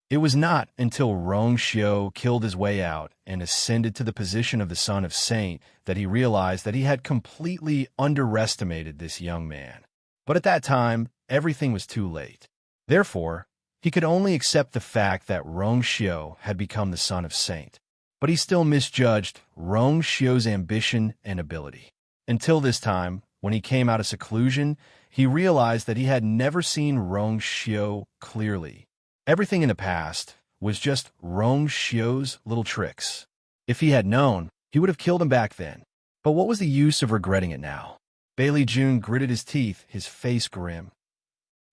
It was not until Rong Xiu killed his way out and ascended to the position of the son of Saint that he realized that he had completely underestimated this young man. But at that time, everything was too late. Therefore, he could only accept the fact that Rong Xiu had become the son of Saint. But he still misjudged Rong Xiu's ambition and ability. Until this time, when he came out of seclusion, he realized that he had never seen Rong Xiu clearly. Everything in the past was just Rong Xiu's little tricks. If he had known, he would have killed him back then. But what was the use of regretting it now? Bailey Jun gritted his teeth, his face grim.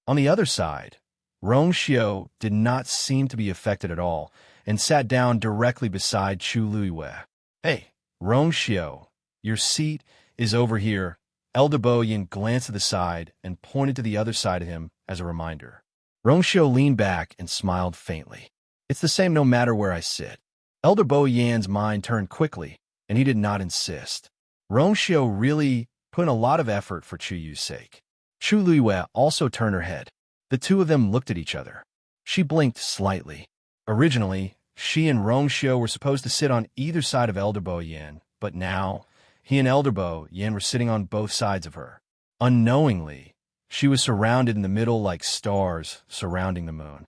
On the other side, Rong Xiu did not seem to be affected at all and sat down directly beside Chu Luiwei. Hey, Rong Xiu, your seat is over here. Elder Boyan glanced to the side and pointed to the other side of him as a reminder. Rong Xiu leaned back and smiled faintly. It's the same no matter where I sit. Elder Bo Yan's mind turned quickly, and he did not insist. Rong Xiu really put in a lot of effort for Chu Yu's sake. Chu Luiwei also turned her head. The two of them looked at each other. She blinked slightly. Originally, she and Rong Xiu were supposed to sit on either side of Elder Bo Yan, but now, he and Elder Bo Yan were sitting on both sides of her. Unknowingly, she was surrounded in the middle like stars surrounding the moon.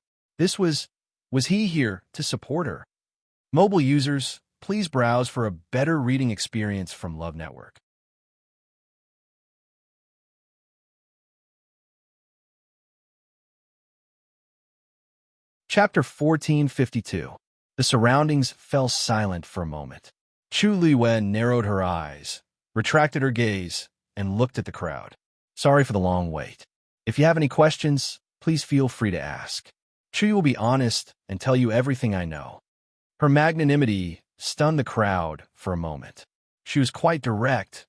Was he here to support her? Mobile users, please browse for a better reading experience from Love Network. Chapter 1452. The surroundings fell silent for a moment. Chu Liwen narrowed her eyes, retracted her gaze, and looked at the crowd. Sorry for the long wait. If you have any questions, please feel free to ask. Chu will be honest and tell you everything I know. Her magnanimity stunned the crowd for a moment. She was quite direct.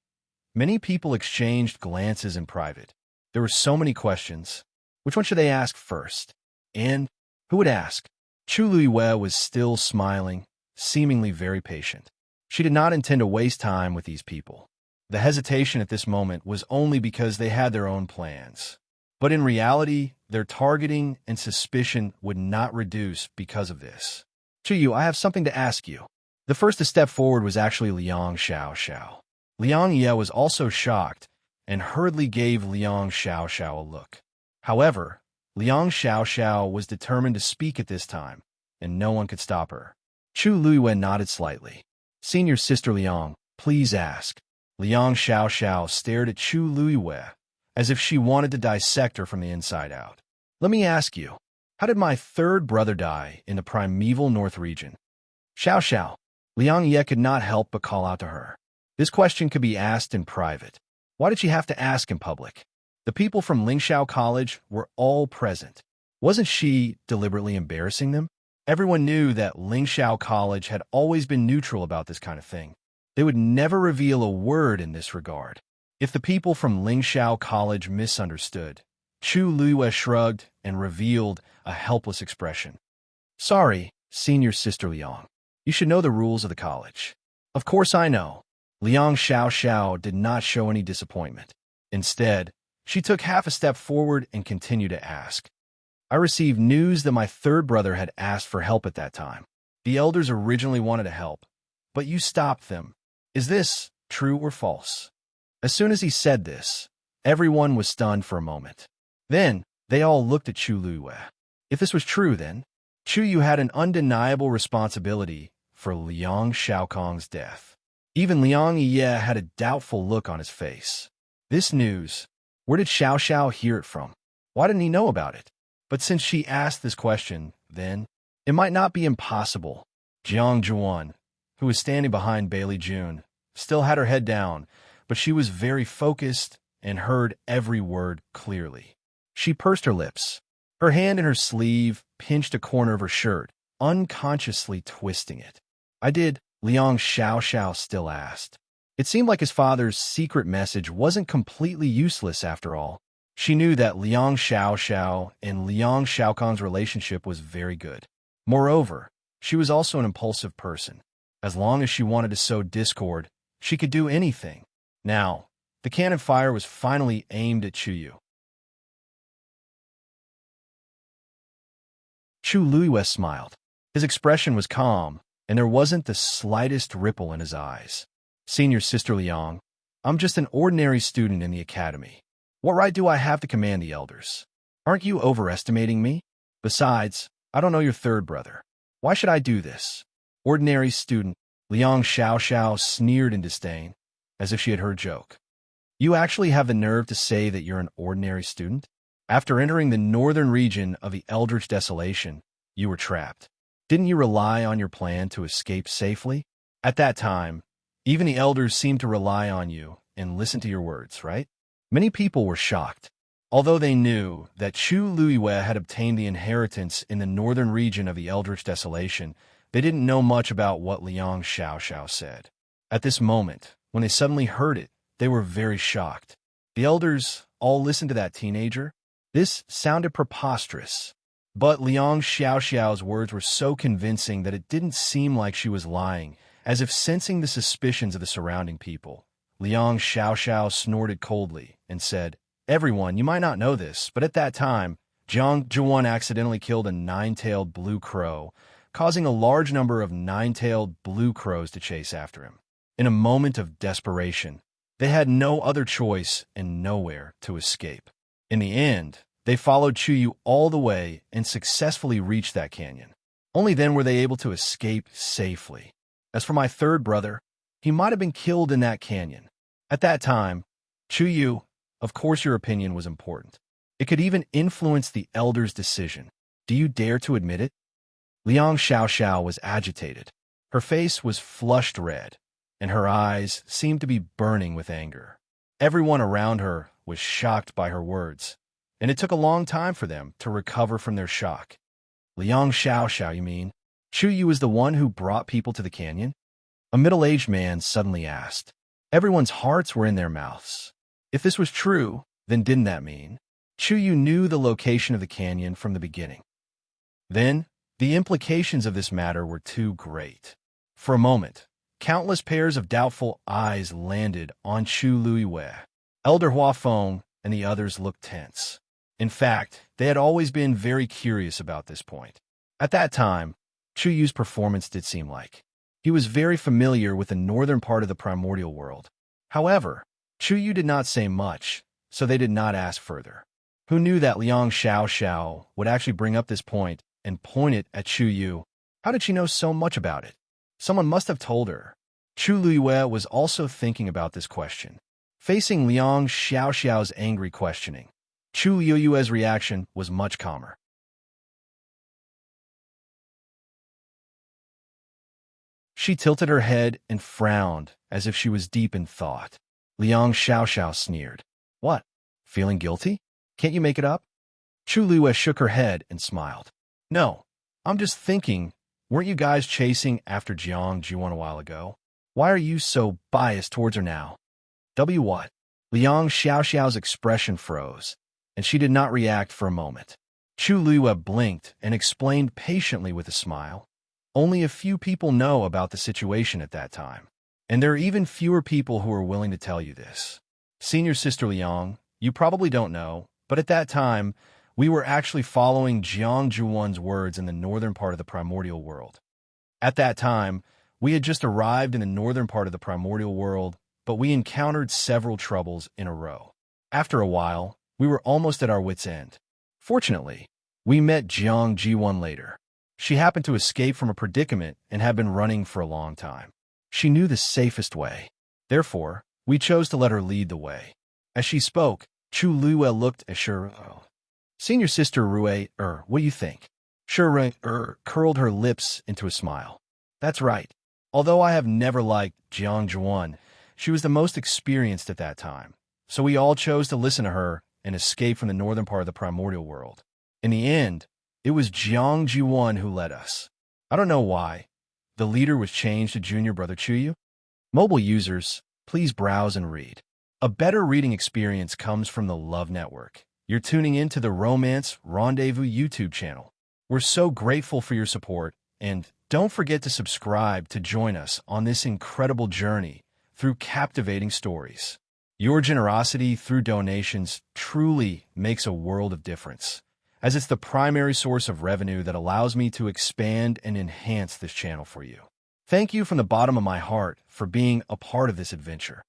Many people exchanged glances in private. There were so many questions. Which one should they ask first? And who would ask? Chu Luiwei was still smiling, seemingly very patient. She did not intend to waste time with these people. The hesitation at this moment was only because they had their own plans. But in reality, their targeting and suspicion would not reduce because of this. Chuyu, I have something to ask you. The first to step forward was actually Liang Xiao. Liang Ye was also shocked and hurriedly gave Liang Xiao a look. However, Liang Xiao was determined to speak at this time, and no one could stop her. Chu Luiwen nodded slightly. Senior Sister Liang, please ask. Liang Xiao stared at Chu Luiwei as if she wanted to dissect her from the inside out. Let me ask you, how did my third brother die in the primeval North region? Xiao. Liang Ye could not help but call out to her. This question could be asked in private. Why did she have to ask in public? The people from Lingxiao College were all present. Wasn't she deliberately embarrassing them? Everyone knew that Lingxiao College had always been neutral about this kind of thing. They would never reveal a word in this regard. If the people from Lingxiao College misunderstood, Chu Luiwei shrugged and revealed a helpless expression. Sorry, Senior Sister Liang. You should know the rules of the college. Of course I know. Liang Xiao did not show any disappointment. Instead, she took half a step forward and continued to ask. I received news that my third brother had asked for help at that time. The elders originally wanted to help, but you stopped them. Is this true or false? As soon as he said this, everyone was stunned for a moment. Then, they all looked at Chu Luiwei. If this was true, then, Chu Yu had an undeniable responsibility for Liang Xiaokong's death. Even Liang Ye had a doubtful look on his face. This news, where did Xiao hear it from? Why didn't he know about it? But since she asked this question, then, it might not be impossible. Jiang Zhuan, who was standing behind Bailey Jun, still had her head down, but she was very focused and heard every word clearly. She pursed her lips. Her hand in her sleeve pinched a corner of her shirt, unconsciously twisting it. I did, Liang Xiao still asked. It seemed like his father's secret message wasn't completely useless after all. She knew that Liang Xiao and Liang Xiaokong's relationship was very good. Moreover, she was also an impulsive person. As long as she wanted to sow discord, she could do anything. Now, the cannon fire was finally aimed at Chu Yu. Chu Luiyue smiled. His expression was calm, and there wasn't the slightest ripple in his eyes. Senior Sister Liang, I'm just an ordinary student in the academy. What right do I have to command the elders? Aren't you overestimating me? Besides, I don't know your third brother. Why should I do this? Ordinary student, Liang Xiaoxiao sneered in disdain, as if she had heard a joke. You actually have the nerve to say that you're an ordinary student? After entering the northern region of the Eldritch Desolation, you were trapped. Didn't you rely on your plan to escape safely? At that time, even the elders seemed to rely on you and listen to your words, right? Many people were shocked. Although they knew that Chu Luiyue had obtained the inheritance in the northern region of the Eldritch Desolation, they didn't know much about what Liang Xiaoxiao said. At this moment, when they suddenly heard it, they were very shocked. The elders all listened to that teenager? This sounded preposterous. But Liang Xiaoxiao's words were so convincing that it didn't seem like she was lying, as if sensing the suspicions of the surrounding people. Liang Xiaoxiao snorted coldly and said, Everyone, you might not know this, but at that time, Jiang Zhuan accidentally killed a nine-tailed blue crow, causing a large number of nine-tailed blue crows to chase after him. In a moment of desperation, they had no other choice and nowhere to escape. In the end, they followed Chuyu all the way and successfully reached that canyon. Only then were they able to escape safely. As for my third brother, he might have been killed in that canyon. At that time, Chuyu, of course your opinion was important. It could even influence the elder's decision. Do you dare to admit it? Liang Xiaoxiao was agitated. Her face was flushed red, and her eyes seemed to be burning with anger. Everyone around her was shocked by her words, and it took a long time for them to recover from their shock. Liang Xiaoxiao, you mean? Chuyu is the one who brought people to the canyon? A middle-aged man suddenly asked. Everyone's hearts were in their mouths. If this was true, then didn't that mean Chuyu knew the location of the canyon from the beginning? Then, the implications of this matter were too great. For a moment, countless pairs of doubtful eyes landed on Chu Luiyue. Elder Huafeng and the others looked tense. In fact, they had always been very curious about this point. At that time, Chuyu's performance did seem like he was very familiar with the northern part of the primordial world. However, Chuyu did not say much, so they did not ask further. Who knew that Liang Xiaoxiao would actually bring up this point and point it at Chuyu? How did she know so much about it? Someone must have told her. Chu Luiyue was also thinking about this question. Facing Liang Xiaoxiao's angry questioning, Chu Luiyue's reaction was much calmer. She tilted her head and frowned as if she was deep in thought. Liang Xiaoxiao sneered. What? Feeling guilty? Can't you make it up? Chu Luiyue shook her head and smiled. No, I'm just thinking, weren't you guys chasing after Jiang Zhuan a while ago? Why are you so biased towards her now? What? Liang Xiaoxiao's expression froze, and she did not react for a moment. Chu Luiyue blinked and explained patiently with a smile. Only a few people know about the situation at that time, and there are even fewer people who are willing to tell you this. Senior Sister Liang, you probably don't know, but at that time, we were actually following Jiang Zhuan's words in the northern part of the primordial world. At that time, we had just arrived in the northern part of the primordial world, but we encountered several troubles in a row. After a while, we were almost at our wits' end. Fortunately, we met Jiang Zhuan later. She happened to escape from a predicament and had been running for a long time. She knew the safest way. Therefore, we chose to let her lead the way. As she spoke, Chu Luiyue looked at Shi. Senior Sister Rui, what do you think? Shi curled her lips into a smile. That's right. Although I have never liked Jiang Zhuan, she was the most experienced at that time. So we all chose to listen to her and escape from the northern part of the primordial world. In the end, it was Jiang Zhuan who led us. I don't know why. The leader was changed to Junior Brother Chuyu. Mobile users, please browse and read. A better reading experience comes from the Love Network. You're tuning in to the Romance Rendezvous YouTube channel. We're so grateful for your support, and don't forget to subscribe to join us on this incredible journey through captivating stories. Your generosity through donations truly makes a world of difference. as it's the primary source of revenue that allows me to expand and enhance this channel for you. Thank you from the bottom of my heart for being a part of this adventure.